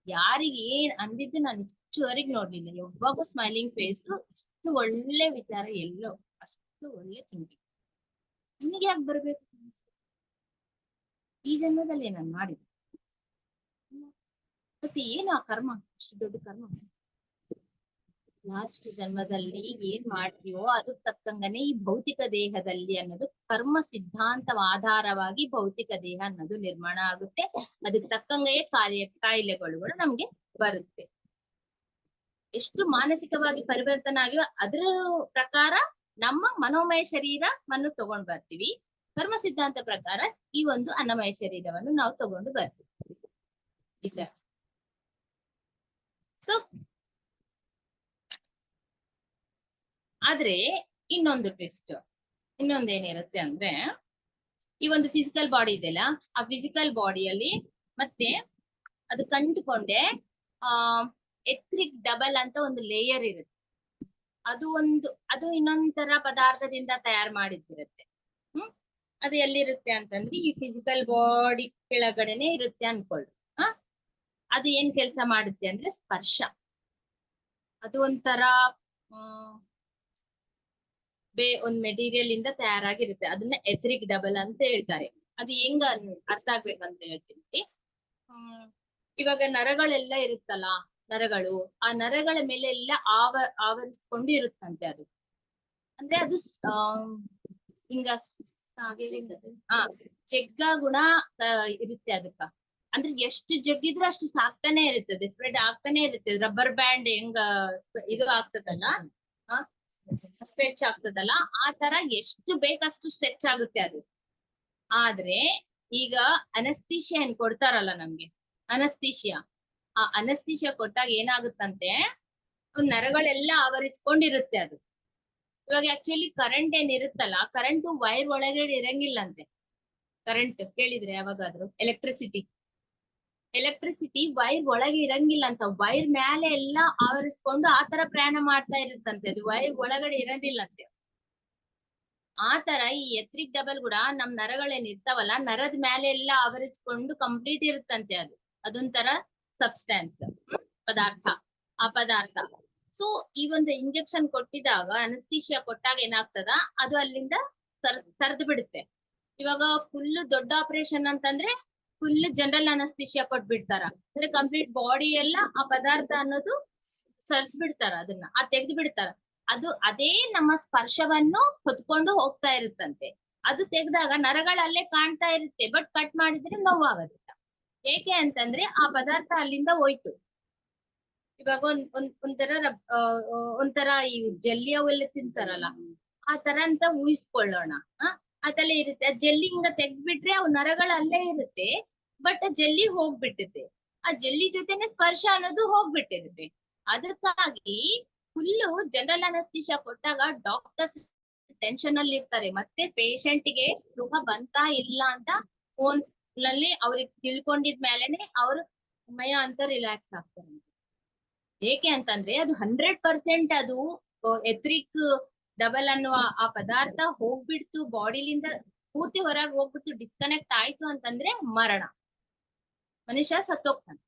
ಯಾರಿಗೆ ಏನ್ ಅಂದಿದ್ದು ನಾನು ಇಷ್ಟುವರೆಗೆ ನೋಡ್ಲಿಲ್ಲ. ಯಾವಾಗೂ ಸ್ಮೈಲಿಂಗ್ ಫೇಸ್, ಇಷ್ಟು ಒಳ್ಳೆ ವಿಚಾರ, ಎಲ್ಲೋ ಅಷ್ಟು ಒಳ್ಳೆ ಥಿಂಕಿಂಗ್. ನಿಮಗೆ ಯಾಕೆ ಬರ್ಬೇಕು? ಈ ಜನ್ಮದಲ್ಲಿ ನಾನು ಮಾಡಿದ್ದೆ ಮತ್ತೆ ಏನು ಆ ಕರ್ಮ, ಅಷ್ಟು ದೊಡ್ಡ ಕರ್ಮ. ಲಾಸ್ಟ್ ಜನ್ಮದಲ್ಲಿ ಏನ್ ಮಾಡ್ತೀವೋ ಅದಕ್ಕೆ ತಕ್ಕಂಗನೆ ಈ ಭೌತಿಕ ದೇಹದಲ್ಲಿ ಅನ್ನೋದು ಕರ್ಮ ಸಿದ್ಧಾಂತವ ಆಧಾರವಾಗಿ ಭೌತಿಕ ದೇಹ ಅನ್ನೋದು ನಿರ್ಮಾಣ ಆಗುತ್ತೆ. ಅದಕ್ಕೆ ತಕ್ಕಂಗೆ ಕಾಯಿಲೆಗಳು ನಮ್ಗೆ ಬರುತ್ತೆ. ಎಷ್ಟು ಮಾನಸಿಕವಾಗಿ ಪರಿವರ್ತನೆ ಆಗಿವ ಅದ್ರ ಪ್ರಕಾರ ನಮ್ಮ ಮನೋಮಯ ಶರೀರವನ್ನು ತಗೊಂಡ್ ಬರ್ತೀವಿ. ಕರ್ಮ ಸಿದ್ಧಾಂತ ಪ್ರಕಾರ ಈ ಒಂದು ಅನ್ನಮಯ ಶರೀರವನ್ನು ನಾವು ತಗೊಂಡು ಬರ್ತೀವಿ. ಇದ ಸೊ ಆದ್ರೆ ಇನ್ನೊಂದು ಟ್ವಿಸ್ಟ್, ಇನ್ನೊಂದೇನಿರುತ್ತೆ ಅಂದ್ರೆ, ಈ ಒಂದು ಫಿಸಿಕಲ್ ಬಾಡಿ ಇದೆಯಲ್ಲ, ಆ ಫಿಸಿಕಲ್ ಬಾಡಿಯಲ್ಲಿ ಮತ್ತೆ ಅದು ಕಂಡುಕೊಂಡೆ ಎಥ್ರಿಕ್ ಡಬಲ್ ಅಂತ ಒಂದು ಲೇಯರ್ ಇರುತ್ತೆ. ಅದು ಇನ್ನೊಂದರ ಪದಾರ್ಥದಿಂದ ತಯಾರು ಮಾಡಿದಿರುತ್ತೆ. ಅದು ಎಲ್ಲಿರುತ್ತೆ ಅಂತಂದ್ರೆ ಈ ಫಿಸಿಕಲ್ ಬಾಡಿ ಕೆಳಗಡೆನೆ ಇರುತ್ತೆ ಅನ್ಕೊಳ್ಳಿ. ಅದು ಏನ್ ಕೆಲಸ ಮಾಡುತ್ತೆ ಅಂದ್ರೆ ಸ್ಪರ್ಶ. ಅದು ಒಂಥರ ಒಂದ್ ಮೆಟೀರಿಯಲ್ ಇಂದ ತಯಾರಾಗಿರುತ್ತೆ, ಅದನ್ನ ಎಥ್ರಿಕ್ ಡಬಲ್ ಅಂತ ಹೇಳ್ತಾರೆ. ಅದು ಹೆಂಗ ಅರ್ಥ ಆಗ್ಬೇಕಂತ ಹೇಳ್ತೀನಿ. ಇವಾಗ ನರಗಳೆಲ್ಲ ಇರುತ್ತಲ್ಲ, ನರಗಳು, ಆ ನರಗಳ ಮೇಲೆ ಎಲ್ಲ ಆವರಿಸ್ಕೊಂಡು ಇರುತ್ತಂತೆ ಅದು. ಅಂದ್ರೆ ಅದು ಹಿಂಗ ಜಗ್ಗ ಗುಣ ಇರುತ್ತೆ ಅದಕ್ಕ. ಅಂದ್ರೆ ಎಷ್ಟು ಜಗ್ಗಿದ್ರು ಅಷ್ಟು ಸಾಕ್ತಾನೆ ಇರುತ್ತದೆ, ಸ್ಪ್ರೆಡ್ ಆಗ್ತಾನೆ ಇರುತ್ತೆ. ರಬ್ಬರ್ ಬ್ಯಾಂಡ್ ಹೆಂಗ ಇದು ಆಗ್ತದಲ್ಲ, ಸ್ಟ್ರೆಚ್ ಆಗ್ತದಲ್ಲ, ಆ ತರ ಎಷ್ಟು ಬೇಕಷ್ಟು ಸ್ಟ್ರೆಚ್ ಆಗುತ್ತೆ ಅದು. ಆದ್ರೆ ಈಗ ಅನಸ್ತೀಶಿಯಾ ಏನ್ ಕೊಡ್ತಾರಲ್ಲ ನಮ್ಗೆ, ಅನಸ್ತೀಶಿಯಾ, ಆ ಅನಸ್ತೀಶಿಯಾ ಕೊಟ್ಟಾಗ ಏನಾಗುತ್ತಂತೆ, ನರಗಳೆಲ್ಲ ಆವರಿಸ್ಕೊಂಡಿರುತ್ತೆ ಅದು. ಇವಾಗ ಆಕ್ಚುಲಿ ಕರೆಂಟ್ ಏನಿರುತ್ತಲ್ಲ, ಕರೆಂಟ್ ವೈರ್ ಒಳಗಡೆ ಇರಂಗಿಲ್ಲಂತೆ. ಕರೆಂಟ್ ಕೇಳಿದ್ರೆ ಯಾವಾಗಾದ್ರೂ, ಎಲೆಕ್ಟ್ರಿಸಿಟಿ ವೈರ್ ಒಳಗೆ ಇರಂಗಿಲ್ಲ ಅಂತ. ವೈರ್ ಮೇಲೆ ಎಲ್ಲ ಆವರಿಸ್ಕೊಂಡು ಆತರ ಪ್ರಯಾಣ ಮಾಡ್ತಾ ಇರುತ್ತಂತೆ, ಅದು ವೈರ್ ಒಳಗಡೆ ಇರೋದಿಲ್ಲಂತೆ. ಆತರ ಈ ಎತ್ರಿಕ್ ಡಬಲ್ ಕೂಡ ನಮ್ ನರಗಳೇನ್ ಇರ್ತಾವಲ್ಲ, ನರದ ಮೇಲೆ ಎಲ್ಲ ಆವರಿಸ್ಕೊಂಡು ಕಂಪ್ಲೀಟ್ ಇರುತ್ತಂತೆ ಅದು. ಅದೊಂಥರ ಸಬ್ಸ್ಟೆನ್ಸ್, ಪದಾರ್ಥ, ಆ ಪದಾರ್ಥ. ಸೊ ಈ ಒಂದು ಇಂಜೆಕ್ಷನ್ ಕೊಟ್ಟಿದಾಗ, ಅನಸ್ತೀಶಿಯಾ ಕೊಟ್ಟಾಗ ಏನಾಗ್ತದ, ಅದು ಅಲ್ಲಿಂದ ಸರಿದು ಬಿಡುತ್ತೆ. ಇವಾಗ ಫುಲ್ ದೊಡ್ಡ ಆಪರೇಷನ್ ಅಂತಂದ್ರೆ ಫುಲ್ ಜನರಲ್ ಅನಸ್ತೀಶಿಯಾ ಕೊಟ್ಬಿಡ್ತಾರ, ಅಂದ್ರೆ ಕಂಪ್ಲೀಟ್ ಬಾಡಿ ಎಲ್ಲ ಆ ಪದಾರ್ಥ ಅನ್ನೋದು ಸರಿಸ್ಬಿಡ್ತಾರ, ಅದನ್ನ ತೆಗೆದು ಬಿಡ್ತಾರ. ಅದು ಅದೇ ನಮ್ಮ ಸ್ಪರ್ಶವನ್ನು ಹೊತ್ಕೊಂಡು ಹೋಗ್ತಾ ಇರುತ್ತಂತೆ. ಅದು ತೆಗ್ದಾಗ ನರಗಳಲ್ಲೇ ಕಾಣ್ತಾ ಇರುತ್ತೆ, ಬಟ್ ಕಟ್ ಮಾಡಿದ್ರೆ ನೋವಾಗೋದಿಲ್ಲ. ಏಕೆ ಅಂತಂದ್ರೆ ಆ ಪದಾರ್ಥ ಅಲ್ಲಿಂದ ಹೋಯ್ತು. ಇವಾಗ ಒಂಥರ ಈ ಜಲ್ಲಿ ಅವೆಲ್ಲ ತಿಂತಾರಲ್ಲ, ಆ ತರ ಅಂತ ಊಹಿಸ್ಕೊಳ್ಳೋಣ. ಅದೆಲ್ಲ ಇರುತ್ತೆ. ಆ ಜಲ್ಲಿ ಹಿಂಗ ತೆಗ್ದ್ಬಿಟ್ರೆ ಅವು ನರಗಳು ಅಲ್ಲೇ ಇರುತ್ತೆ, ಬಟ್ ಜಲ್ಲಿ ಹೋಗ್ಬಿಟ್ಟಿರುತ್ತೆ. ಆ ಜಲ್ಲಿ ಜೊತೆನೆ ಸ್ಪರ್ಶ ಅನ್ನೋದು ಹೋಗ್ಬಿಟ್ಟಿರುತ್ತೆ. ಅದಕ್ಕಾಗಿ ಫುಲ್ಲು ಜನರಲ್ ಅನಸ್ತೀಶಿಯಾ ಕೊಟ್ಟಾಗ ಡಾಕ್ಟರ್ಸ್ ಟೆನ್ಷನ್ ಅಲ್ಲಿ ಇರ್ತಾರೆ. ಮತ್ತೆ ಪೇಷಂಟ್ ಗೆ ಸ್ಪೃಹ ಬಂತಾ ಇಲ್ಲ ಅಂತ ಫೋನ್ ನಲ್ಲಿ ಅವ್ರಿಗೆ ತಿಳ್ಕೊಂಡಿದ್ಮೇಲೆನೆ ಅವ್ರು ಸಮಯ ಅಂತ ರಿಲ್ಯಾಕ್ಸ್ ಆಗ್ತಾರೆ. ಏಕೆ ಅಂತಂದ್ರೆ ಅದು 100% ಅದು ಎತ್ರಿಕ್ ಡಬಲ್ ಅನ್ನುವ ಆ ಪದಾರ್ಥ ಹೋಗ್ಬಿಡ್ತು, ಬಾಡಿಲಿಂದ ಪೂರ್ತಿ ಹೊರಗೆ ಹೋಗ್ಬಿಟ್ಟು ಡಿಸ್ಕನೆಕ್ಟ್ ಆಯ್ತು ಅಂತಂದ್ರೆ ಮರಣ, ಮನುಷ್ಯ ಸತ್ತೋಗ್ತಾನೆ.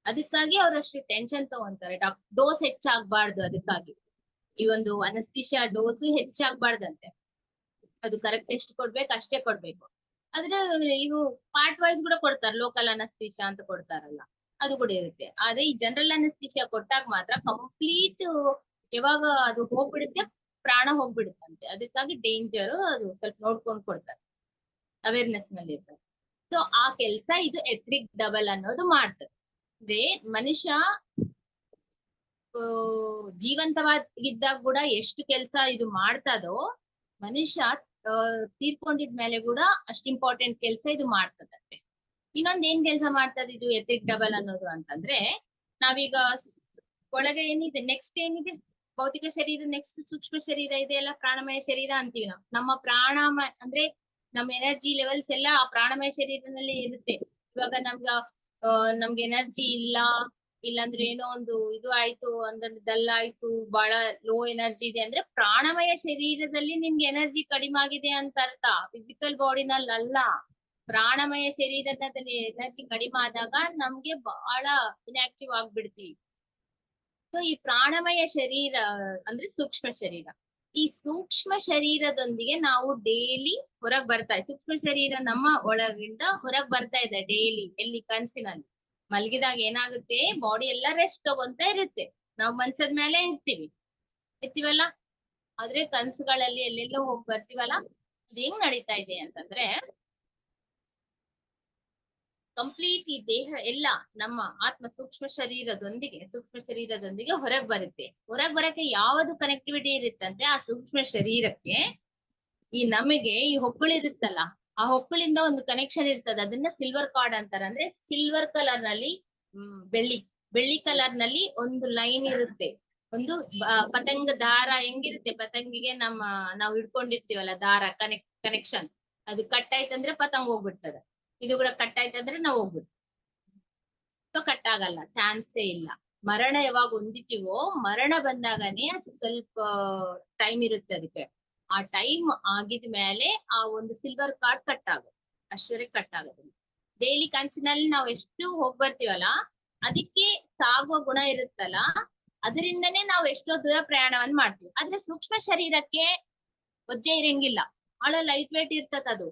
ಅದಕ್ಕಾಗಿ ಅವ್ರಷ್ಟು ಟೆನ್ಷನ್ ತಗೊಂತಾರೆ. ಡೋಸ್ ಹೆಚ್ಚಾಗ್ಬಾರ್ದು, ಅದಕ್ಕಾಗಿ ಈ ಒಂದು ಅನಸ್ತೀಶಿಯಾ ಡೋಸ್ ಹೆಚ್ಚಾಗ್ಬಾರ್ದಂತೆ. ಅದು ಕರೆಕ್ಟ್ ಎಷ್ಟು ಕೊಡ್ಬೇಕು ಅಷ್ಟೇ ಕೊಡ್ಬೇಕು. ಆದ್ರೆ ಇವು ಪಾರ್ಟ್ ವೈಸ್ ಕೂಡ ಕೊಡ್ತಾರೆ, ಲೋಕಲ್ ಅನಸ್ತೀಶಿಯಾ ಅಂತ ಕೊಡ್ತಾರಲ್ಲ, ಅದು ಕೂಡ ಇರುತ್ತೆ. ಆದ್ರೆ ಈ ಜನರಲ್ ಅನಸ್ತೀಶಿಯಾ ಕೊಟ್ಟಾಗ ಮಾತ್ರ ಕಂಪ್ಲೀಟ್ ಯಾವಾಗ ಅದು ಹೋಗ್ಬಿಡುತ್ತೆ, ಪ್ರಾಣ ಹೋಗ್ಬಿಡುತ್ತಂತೆ. ಅದಕ್ಕಾಗಿ ಡೇಂಜರ್, ಅದು ಸ್ವಲ್ಪ ನೋಡ್ಕೊಂಡು ಕೊಡ್ತಾರೆ, ಅವೇರ್ನೆಸ್ ನಲ್ಲಿ ಇರ್ತಾರೆ. ಸೊ ಆ ಕೆಲ್ಸ ಇದು ಎತ್ರಿಕ್ ಡಬಲ್ ಅನ್ನೋದು ಮಾಡ್ತಾರೆ. ಅಂದ್ರೆ ಮನುಷ್ಯ ಜೀವಂತವಾಗಿದ್ದಾಗ ಕೂಡ ಎಷ್ಟು ಕೆಲ್ಸ ಇದು ಮಾಡ್ತದೋ, ಮನುಷ್ಯ ತೀರ್ಕೊಂಡಿದ್ಮೇಲೆ ಕೂಡ ಅಷ್ಟು ಇಂಪಾರ್ಟೆಂಟ್ ಕೆಲ್ಸ ಇದು ಮಾಡ್ತದಂತೆ. ಇನ್ನೊಂದ್ ಏನ್ ಕೆಲ್ಸ ಮಾಡ್ತದ ಇದು ಎತ್ರಿಕ್ ಡಬಲ್ ಅನ್ನೋದು ಅಂತಂದ್ರೆ, ನಾವೀಗ ಒಳಗೆ ಏನಿದೆ, ನೆಕ್ಸ್ಟ್ ಏನಿದೆ, ಭೌತಿಕ ಶರೀರ, ನೆಕ್ಸ್ಟ್ ಸೂಕ್ಷ್ಮ ಶರೀರ ಇದೆಯಲ್ಲ, ಪ್ರಾಣಮಯ ಶರೀರ ಅಂತೀವಿ ನಾವು. ನಮ್ಮ ಪ್ರಾಣಮಯ ಅಂದ್ರೆ ನಮ್ಮ ಎನರ್ಜಿ ಲೆವೆಲ್ಸ್ ಎಲ್ಲ ಆ ಪ್ರಾಣಮಯ ಶರೀರದಲ್ಲಿ ಇರುತ್ತೆ. ಇವಾಗ ನಮ್ಗೆ ಎನರ್ಜಿ ಇಲ್ಲಾಂದ್ರೆ ಏನೋ ಒಂದು ಇದು ಆಯ್ತು ಅಂದ್ರೆ ಡಲ್ ಆಯ್ತು, ಬಹಳ ಲೋ ಎನರ್ಜಿ ಇದೆ ಅಂದ್ರೆ ಪ್ರಾಣಮಯ ಶರೀರದಲ್ಲಿ ನಿಮ್ಗೆ ಎನರ್ಜಿ ಕಡಿಮೆ ಆಗಿದೆ ಅಂತ ಅರ್ಥ, ಫಿಸಿಕಲ್ ಬಾಡಿನಲ್ಲಿ ಅಲ್ಲ. ಪ್ರಾಣಮಯ ಶರೀರದಲ್ಲಿ ಎನರ್ಜಿ ಕಡಿಮೆ ಆದಾಗ ನಮ್ಗೆ ಬಹಳ ಇನ್ಆಕ್ಟಿವ್ ಆಗ್ಬಿಡ್ತೀವಿ. ಸೊ ಈ ಪ್ರಾಣಮಯ ಶರೀರ ಅಂದ್ರೆ ಸೂಕ್ಷ್ಮ ಶರೀರ. ಈ ಸೂಕ್ಷ್ಮ ಶರೀರದೊಂದಿಗೆ ನಾವು ಡೈಲಿ ಹೊರಗ್ ಬರ್ತಾ ಇದೆ. ಸೂಕ್ಷ್ಮ ಶರೀರ ನಮ್ಮ ಒಳಗಿಂದ ಹೊರಗ್ ಬರ್ತಾ ಇದೆ ಡೈಲಿ. ಎಲ್ಲಿ? ಕನ್ಸಿನಲ್ಲಿ. ಮಲಗಿದಾಗ ಏನಾಗುತ್ತೆ, ಬಾಡಿ ಎಲ್ಲ ರೆಸ್ಟ್ ತಗೊಂತ ಇರುತ್ತೆ, ನಾವು ಮನ್ಸದ ಮೇಲೆ ಇರ್ತೀವಲ್ಲ. ಆದ್ರೆ ಕನ್ಸುಗಳಲ್ಲಿ ಎಲ್ಲೆಲ್ಲೋ ಹೋಗಿ ಬರ್ತೀವಲ್ಲ. ಅದು ಹೆಂಗ್ ನಡೀತಾ ಇದೆ ಅಂತಂದ್ರೆ, ಕಂಪ್ಲೀಟ್ ಈ ದೇಹ ಎಲ್ಲ ನಮ್ಮ ಆತ್ಮ ಸೂಕ್ಷ್ಮ ಶರೀರದೊಂದಿಗೆ ಹೊರಗ್ ಬರುತ್ತೆ. ಹೊರಗ್ ಬರಕ್ಕೆ ಯಾವುದು ಕನೆಕ್ಟಿವಿಟಿ ಇರುತ್ತಂತೆ ಆ ಸೂಕ್ಷ್ಮ ಶರೀರಕ್ಕೆ, ಈ ನಮಗೆ ಈ ಹೊಕ್ಕಳಿರುತ್ತಲ್ಲ, ಆ ಹೊಕ್ಕಳಿಂದ ಒಂದು ಕನೆಕ್ಷನ್ ಇರ್ತದೆ. ಅದನ್ನ ಸಿಲ್ವರ್ ಕಾರ್ಡ್ ಅಂತಾರೆ. ಅಂದ್ರೆ ಸಿಲ್ವರ್ ಕಲರ್ ನಲ್ಲಿ ಬೆಳ್ಳಿ ಕಲರ್ ನಲ್ಲಿ ಒಂದು ಲೈನ್ ಇರುತ್ತೆ. ಒಂದು ಪತಂಗ ದಾರ ಹೆಂಗಿರುತ್ತೆ, ಪತಂಗಿಗೆ ನಾವು ಹಿಡ್ಕೊಂಡಿರ್ತೀವಲ್ಲ ದಾರ, ಕನೆಕ್ಷನ್, ಅದು ಕಟ್ ಆಯ್ತಂದ್ರೆ ಪತಂಗ ಹೋಗ್ಬಿಡ್ತದೆ. ಇದು ಕೂಡ ಕಟ್ ಆಯ್ತಂದ್ರೆ ನಾವು ಹೋಗ್ಬಿಡ್ತೀವಿ. ಸೊ ಕಟ್ ಆಗಲ್ಲ, ಚಾನ್ಸೇ ಇಲ್ಲ. ಮರಣ ಯಾವಾಗ ಹೊಂದಿತೀವೋ, ಮರಣ ಬಂದಾಗನೇ ಸ್ವಲ್ಪ ಟೈಮ್ ಇರುತ್ತೆ ಅದಕ್ಕೆ. ಆ ಟೈಮ್ ಆಗಿದ್ಮೇಲೆ ಆ ಒಂದು ಸಿಲ್ವರ್ ಕಾರ್ಡ್ ಕಟ್ ಆಗುತ್ತೆ, ಅಷ್ಟರೇ ಕಟ್ ಆಗೋದಿಲ್ಲ. ಡೈಲಿ ಕನ್ಸಿನಲ್ಲಿ ನಾವು ಎಷ್ಟು ಹೋಗ್ ಬರ್ತೀವಲ್ಲ, ಅದಕ್ಕೆ ಸಾಗುವ ಗುಣ ಇರುತ್ತಲ್ಲ, ಅದರಿಂದನೇ ನಾವು ಎಷ್ಟೋ ದೂರ ಪ್ರಯಾಣವನ್ನು ಮಾಡ್ತೀವಿ. ಆದ್ರೆ ಸೂಕ್ಷ್ಮ ಶರೀರಕ್ಕೆ ಒಜ್ಜೆ ಇರಂಗಿಲ್ಲ, ಬಹಳ ಲೈಟ್ ವೇಟ್ ಇರ್ತದ ಅದು.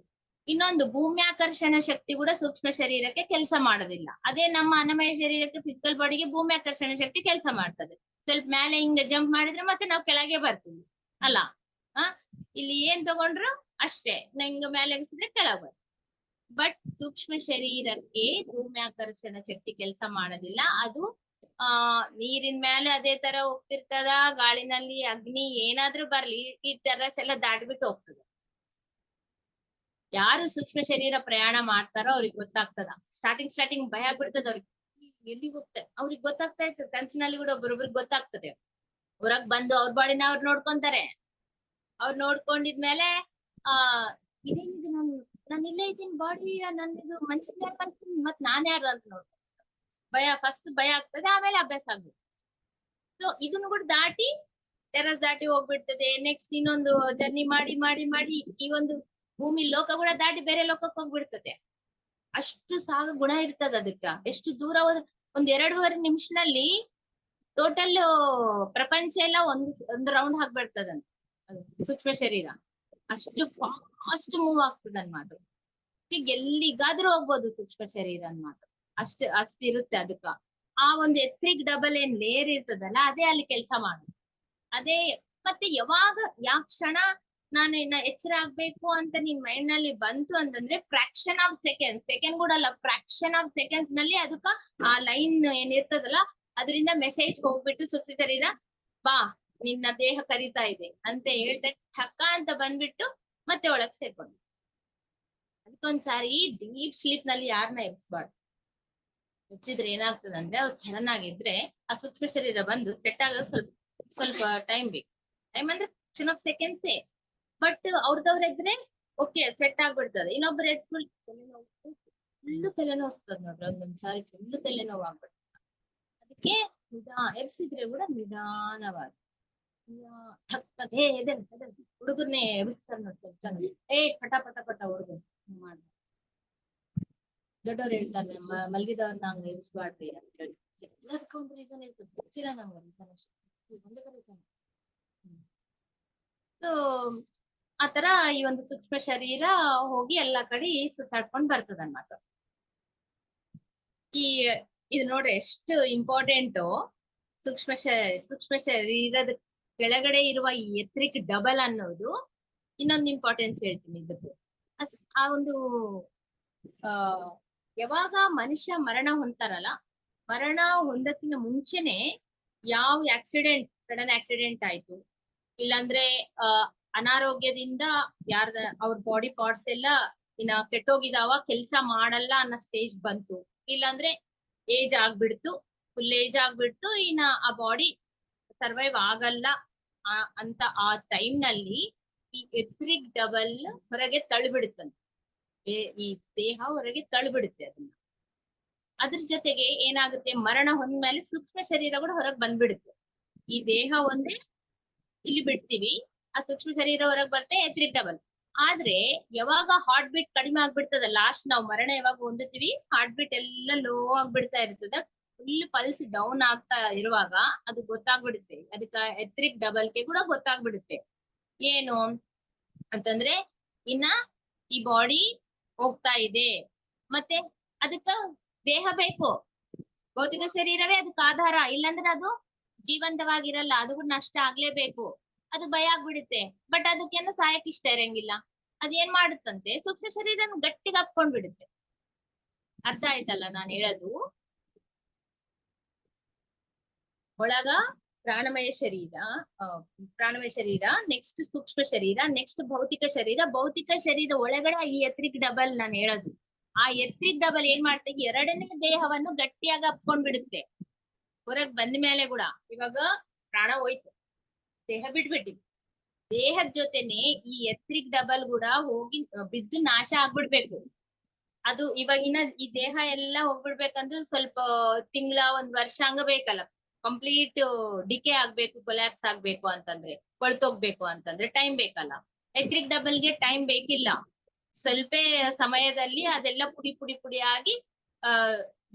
ಇನ್ನೊಂದು ಭೂಮ್ಯಾಕರ್ಷಣ ಶಕ್ತಿ ಕೂಡ ಸೂಕ್ಷ್ಮ ಶರೀರಕ್ಕೆ ಕೆಲಸ ಮಾಡೋದಿಲ್ಲ. ಅದೇ ನಮ್ಮ ಅನ್ನಮಯ ಶರೀರಕ್ಕೆ ಫಿಸಿಕಲ್ ಬಾಡಿಗೆ ಭೂಮ್ಯಾಕರ್ಷಣ ಶಕ್ತಿ ಕೆಲಸ ಮಾಡ್ತದೆ. ಸ್ವಲ್ಪ ಮೇಲೆ ಹಿಂಗ ಜಂಪ್ ಮಾಡಿದ್ರೆ ಮತ್ತೆ ನಾವು ಕೆಳಗೆ ಬರ್ತೀವಿ ಅಲ್ಲ. ಇಲ್ಲಿ ಏನ್ ತಗೊಂಡ್ರು ಅಷ್ಟೇ, ಹಿಂಗ ಮೇಲೆ ಎಗಸಿದ್ರೆ ಕೆಳಗೆ ಬರ್ತೀವಿ. ಬಟ್ ಸೂಕ್ಷ್ಮ ಶರೀರಕ್ಕೆ ಭೂಮ್ಯಾಕರ್ಷಣ ಶಕ್ತಿ ಕೆಲಸ ಮಾಡೋದಿಲ್ಲ. ಅದು ನೀರಿನ ಮೇಲೆ ಅದೇ ತರ ಹೋಗ್ತಿರ್ತದ, ಗಾಳಿನಲ್ಲಿ ಅಗ್ನಿ ಏನಾದ್ರೂ ಬರ್ಲಿ ಈ ಟೆರ್ರಸ್ ಎಲ್ಲ ದಾಟ್ಬಿಟ್ಟು ಹೋಗ್ತದೆ. ಯಾರು ಸೂಕ್ಷ್ಮ ಶರೀರ ಪ್ರಯಾಣ ಮಾಡ್ತಾರೋ ಅವ್ರಿಗೆ ಗೊತ್ತಾಗ್ತದ. ಸ್ಟಾರ್ಟಿಂಗ್ ಭಯ ಬಿಡ್ತದ ಅವ್ರಿಗೆ, ಎಲ್ಲಿ ಹೋಗ್ತಾರೆ ಅವ್ರಿಗೆ ಗೊತ್ತಾಗ್ತಾ ಇರ್ತದೆ. ಕನ್ಸಿನಲ್ಲಿ ಕೂಡ ಒಬ್ಬೊಬ್ರಿಗೆ ಗೊತ್ತಾಗ್ತದೆ. ಹೊರಗ್ ಬಂದು ಅವ್ರ ಬಾಡಿನ ಅವ್ರು ನೋಡ್ಕೊಂತಾರೆ. ಅವ್ರು ನೋಡ್ಕೊಂಡಿದ್ಮೇಲೆ ಇದೇನಿದು ನಾನು ಇಲ್ಲೇ ಇದ್ದೀನಿ, ಬಾಡಿ ನನ್ನಿದು ಮನ್ಸಿನ ಮೇಲೆ ಬರ್ತೀನಿ, ಮತ್ ನಾನ್ ಯಾರು ಅಂತ ನೋಡ್ತಾರೆ. ಫಸ್ಟ್ ಭಯ ಆಗ್ತದೆ, ಆಮೇಲೆ ಅಭ್ಯಾಸ ಆಗ್ಬೇಕು. ಸೊ ಇದನ್ನು ಕೂಡ ದಾಟಿ ಟೆರಸ್ ದಾಟಿ ಹೋಗ್ಬಿಡ್ತದೆ. ನೆಕ್ಸ್ಟ್ ಇನ್ನೊಂದು ಜರ್ನಿ ಮಾಡಿ ಮಾಡಿ ಮಾಡಿ ಈ ಒಂದು ಭೂಮಿ ಲೋಕ ಕೂಡ ದಾಟಿ ಬೇರೆ ಲೋಕಕ್ಕೆ ಹೋಗ್ಬಿಡ್ತದೆ. ಅಷ್ಟು ಸಾಗ ಗುಣ ಇರ್ತದ ಅದಕ್ಕ. ಎಷ್ಟು ದೂರ ಒಂದ್ 2.5 ನಿಮಿಷದಲ್ಲಿ ಟೋಟಲ್ ಪ್ರಪಂಚ ಎಲ್ಲ ಒಂದು ರೌಂಡ್ ಹಾಕ್ಬಿಡ್ತದಂತ ಸೂಕ್ಷ್ಮ ಶರೀರ. ಅಷ್ಟು ಫಾಸ್ಟ್ ಮೂವ್ ಆಗ್ತದ ಅನ್ಮಾತು. ಈಗ ಎಲ್ಲಿಗಾದ್ರೂ ಹೋಗ್ಬೋದು ಸೂಕ್ಷ್ಮ ಶರೀರ ಅನ್ಮಾತು. ಅಷ್ಟಿರುತ್ತೆ ಅದಕ್ಕ. ಆ ಒಂದು ಎಥ್ರಿಕ್ ಡಬಲ್ ಏನ್ ಲೇಯರ್ ಇರ್ತದಲ್ಲ, ಅದೇ ಅಲ್ಲಿ ಕೆಲಸ ಮಾಡುದು. ಅದೇ ಮತ್ತೆ ಯಾವಾಗ ಕ್ಷಣ ನಾನು ಇನ್ನ ಎಚ್ಚರ ಆಗ್ಬೇಕು ಅಂತ ನಿನ್ ಮೈಂಡ್ ನಲ್ಲಿ ಬಂತು ಅಂತಂದ್ರೆ ಫ್ರಾಕ್ಷನ್ ಆಫ್ ಸೆಕೆಂಡ್ ಕೂಡ ಅಲ್ಲ, ಫ್ರಾಕ್ಷನ್ ಆಫ್ ಸೆಕೆಂಡ್ಸ್ ನಲ್ಲಿ ಅದಕ್ಕ ಆ ಲೈನ್ ಏನಿರ್ತದಲ್ಲ ಅದರಿಂದ ಮೆಸೇಜ್ ಹೋಗ್ಬಿಟ್ಟು ಸೂಕ್ಷ್ಮ ಶರೀರ ಬಾ ನಿನ್ನ ದೇಹ ಕರೀತಾ ಇದೆ ಅಂತ ಹೇಳ್ದೆ ಠಕ್ಕ ಅಂತ ಬಂದ್ಬಿಟ್ಟು ಮತ್ತೆ ಒಳಗ್ ಸೇರ್ಕೊಂಡು. ಅದಕ್ಕೊಂದ್ಸಾರಿ ಡೀಪ್ ಸ್ಲೀಪ್ ನಲ್ಲಿ ಯಾರನ್ನ ಎಬ್ಸ್ಬಾರ್ದು. ಹೆಚ್ಚಿದ್ರೆ ಏನಾಗ್ತದಂದ್ರೆ ಅವ್ರು ಸಡನ್ ಆಗಿದ್ರೆ ಆ ಸೂಕ್ಷ್ಮ ಶರೀರ ಬಂದು ಸೆಟ್ ಆಗೋದು ಸ್ವಲ್ಪ ಟೈಮ್ ಬೇಕು. ಟೈಮ್ ಅಂದ್ರೆ ಫ್ರಾಕ್ಷನ್ ಆಫ್ ಸೆಕೆಂಡ್ಸೇ. ಬಟ್ ಅವ್ರದವ್ರ ಇದ್ರೆ ಓಕೆ ಸೆಟ್ ಆಗ್ಬಿಡ್ತದೆ. ಇನ್ನೊಬ್ರು ಎದ್ಬಿಟ್ಟು ಫುಲ್ಲು ತಲೆನೋಸ್ತದ ನೋಡ್ರಿ, ಒಂದೊಂದ್ಸಾರಿ ಫುಲ್ಲು ತಲೆನೋವು ಆಗ್ಬಿಡ್ತದೆ. ಅದಕ್ಕೆ ಎಬ್ಸಿದ್ರೆ ಕೂಡ ನಿಧಾನವಾಗಿ ಹುಡುಗರ್ನೇ ಎಬ್ಸ್ತಾರ ನೋಡ್ತಾರೆ. ಪಟ ಪಟ ಪಟ ಹುಡುಗರು ಮಾಡ. ದೊಡ್ಡವ್ರು ಹೇಳ್ತಾರೆ ಮಲಗಿದವ್ರನ್ನ ಹಂಗ ಎಬ್ಸ್ಬಾರ್ದ್ರಿ ಅಂತ ಹೇಳಿ. ಎಲ್ಲದಕ್ಕೂ ಒಂದು ರೀಸನ್ ಇರ್ತದೆ, ಗೊತ್ತಿಲ್ಲ ನಮ್ಗೆ. ಸೊ ಆತರ ಈ ಒಂದು ಸೂಕ್ಷ್ಮ ಶರೀರ ಹೋಗಿ ಎಲ್ಲಾ ಕಡೆ ಸುತ್ತಾಡ್ಕೊಂಡ್ ಬರ್ತದ ಅನ್ಮಾತ. ಇದು ನೋಡ್ರಿ ಎಷ್ಟು ಇಂಪಾರ್ಟೆಂಟ್. ಸೂಕ್ಷ್ಮ ಶರೀರದ ಕೆಳಗಡೆ ಇರುವ ಈ ಎಥ್ರಿಕ್ ಡಬಲ್ ಅನ್ನೋದು ಇನ್ನೊಂದು ಇಂಪಾರ್ಟೆನ್ಸ್ ಹೇಳ್ತೀನಿ ಇದಕ್ಕೆ. ಆ ಒಂದು ಯಾವಾಗ ಮನುಷ್ಯ ಮರಣ ಹೊಂತಾರಲ್ಲ, ಮರಣ ಹೊಂದಕ್ಕಿಂತ ಮುಂಚೆನೆ ಯಾವ ಸಡನ್ ಆಕ್ಸಿಡೆಂಟ್ ಆಯ್ತು, ಇಲ್ಲಾಂದ್ರೆ ಅನಾರೋಗ್ಯದಿಂದ ಅವ್ರ ಬಾಡಿ ಪಾರ್ಟ್ಸ್ ಎಲ್ಲ ಇನ್ನ ಕೆಟ್ಟೋಗಿದಾವ, ಕೆಲ್ಸ ಮಾಡಲ್ಲ ಅನ್ನೋ ಸ್ಟೇಜ್ ಬಂತು, ಇಲ್ಲಾಂದ್ರೆ ಏಜ್ ಆಗ್ಬಿಡ್ತು, ಫುಲ್ ಏಜ್ ಆಗ್ಬಿಡ್ತು, ಇನ್ನ ಆ ಬಾಡಿ ಸರ್ವೈವ್ ಆಗಲ್ಲ ಅಂತ ಆ ಟೈಮ್ ನಲ್ಲಿ ಈ ಎಥ್ರಿಕ್ ಡಬಲ್ ಹೊರಗೆ ತಳ್ಳಿಬಿಡುತ್ತಂತೆ. ಈ ದೇಹ ಹೊರಗೆ ತಳ್ಳಿಬಿಡುತ್ತೆ ಅದನ್ನ. ಅದ್ರ ಜೊತೆಗೆ ಏನಾಗುತ್ತೆ, ಮರಣ ಹೊಂದ್ಮೇಲೆ ಸೂಕ್ಷ್ಮ ಶರೀರ ಕೂಡ ಹೊರಗೆ ಬಂದ್ಬಿಡುತ್ತೆ. ಈ ದೇಹ ಒಂದೇ ಇಲ್ಲಿ ಬಿಡ್ತೀವಿ, ಆ ಸೂಕ್ಷ್ಮ ಶರೀರ ಹೊರಗೆ ಬರುತ್ತೆ ಎಥ್ರಿಕ್ ಡಬಲ್. ಆದ್ರೆ ಯಾವಾಗ ಹಾರ್ಟ್ ಬೀಟ್ ಕಡಿಮೆ ಆಗ್ಬಿಡ್ತದ, ಲಾಸ್ಟ್ ನಾವು ಮರಣ ಯಾವಾಗ ಹೊಂದುತ್ತೀವಿ, ಹಾರ್ಟ್ ಬೀಟ್ ಎಲ್ಲ ಲೋ ಆಗ್ಬಿಡ್ತಾ ಇರ್ತದ, ಫುಲ್ ಪಲ್ಸ್ ಡೌನ್ ಆಗ್ತಾ ಇರುವಾಗ ಅದು ಗೊತ್ತಾಗ್ಬಿಡುತ್ತೆ. ಅದಕ್ಕ ಎಥ್ರಿಕ್ ಡಬಲ್ಗೆ ಕೂಡ ಗೊತ್ತಾಗ್ಬಿಡುತ್ತೆ ಏನು ಅಂತಂದ್ರೆ ಇನ್ನ ಈ ಬಾಡಿ ಹೋಗ್ತಾ ಇದೆ, ಮತ್ತೆ ಅದಕ್ಕ ದೇಹ ಬೇಕು, ಭೌತಿಕ ಶರೀರವೇ ಅದಕ್ಕೆ ಆಧಾರ, ಇಲ್ಲಾಂದ್ರೆ ಅದು ಜೀವಂತವಾಗಿರಲ್ಲ, ಅದು ಕೂಡ ನಷ್ಟ ಆಗ್ಲೇಬೇಕು. ಅದು ಭಯ ಆಗ್ಬಿಡುತ್ತೆ. ಬಟ್ ಅದಕ್ಕೇನು ಸಾಯಕ್ ಇಷ್ಟ ಇರಂಗಿಲ್ಲ. ಅದೇನ್ ಮಾಡುತ್ತಂತೆ, ಸೂಕ್ಷ್ಮ ಶರೀರನ ಗಟ್ಟಿಗೆ ಅಪ್ಕೊಂಡ್ ಬಿಡುತ್ತೆ. ಅರ್ಥ ಆಯ್ತಲ್ಲ ನಾನ್ ಹೇಳೋದು? ಒಳಗ ಪ್ರಾಣಮಯ ಶರೀರ, ನೆಕ್ಸ್ಟ್ ಸೂಕ್ಷ್ಮ ಶರೀರ, ನೆಕ್ಸ್ಟ್ ಭೌತಿಕ ಶರೀರ ಒಳಗಡೆ ಈ ಎಥ್ರಿಕ್ ಡಬಲ್ ನಾನು ಹೇಳೋದು. ಆ ಎಥ್ರಿಕ್ ಡಬಲ್ ಏನ್ ಮಾಡ್ತೇವೆ, ಎರಡನೇ ದೇಹವನ್ನು ಗಟ್ಟಿಯಾಗಿ ಅಪ್ಕೊಂಡ್ ಬಿಡುತ್ತೆ. ಹೊರಗ್ ಬಂದ ಮೇಲೆ ಕೂಡ ಇವಾಗ ಪ್ರಾಣ ಹೋಯ್ತು, ದೇಹ ಬಿಟ್ಬಿಟ್ಟಿವಿ, ದೇಹದ ಜೊತೆನೆ ಈ ಎಥ್ರಿಕ್ ಡಬಲ್ ಕೂಡ ಹೋಗಿ ಬಿದ್ದು ನಾಶ ಆಗ್ಬಿಡ್ಬೇಕು. ಅದು ಇವಾಗಿನ ಈ ದೇಹ ಎಲ್ಲ ಹೋಗ್ಬಿಡ್ಬೇಕಂದ್ರೆ ಸ್ವಲ್ಪ ತಿಂಗಳ ಒಂದ್ ವರ್ಷ ಹಂಗ ಬೇಕಲ್ಲ, ಕಂಪ್ಲೀಟ್ ಡಿಕೆ ಆಗ್ಬೇಕು, ಕೊಲ್ಯಾಪ್ಸ್ ಆಗ್ಬೇಕು ಅಂತಂದ್ರೆ, ಕೊಳ್ತೋಗ್ಬೇಕು ಅಂತಂದ್ರೆ ಟೈಮ್ ಬೇಕಲ್ಲ. ಎಥ್ರಿಕ್ ಡಬಲ್ಗೆ ಟೈಮ್ ಬೇಕಿಲ್ಲ, ಸ್ವಲ್ಪ ಸಮಯದಲ್ಲಿ ಅದೆಲ್ಲ ಪುಡಿ ಆಗಿ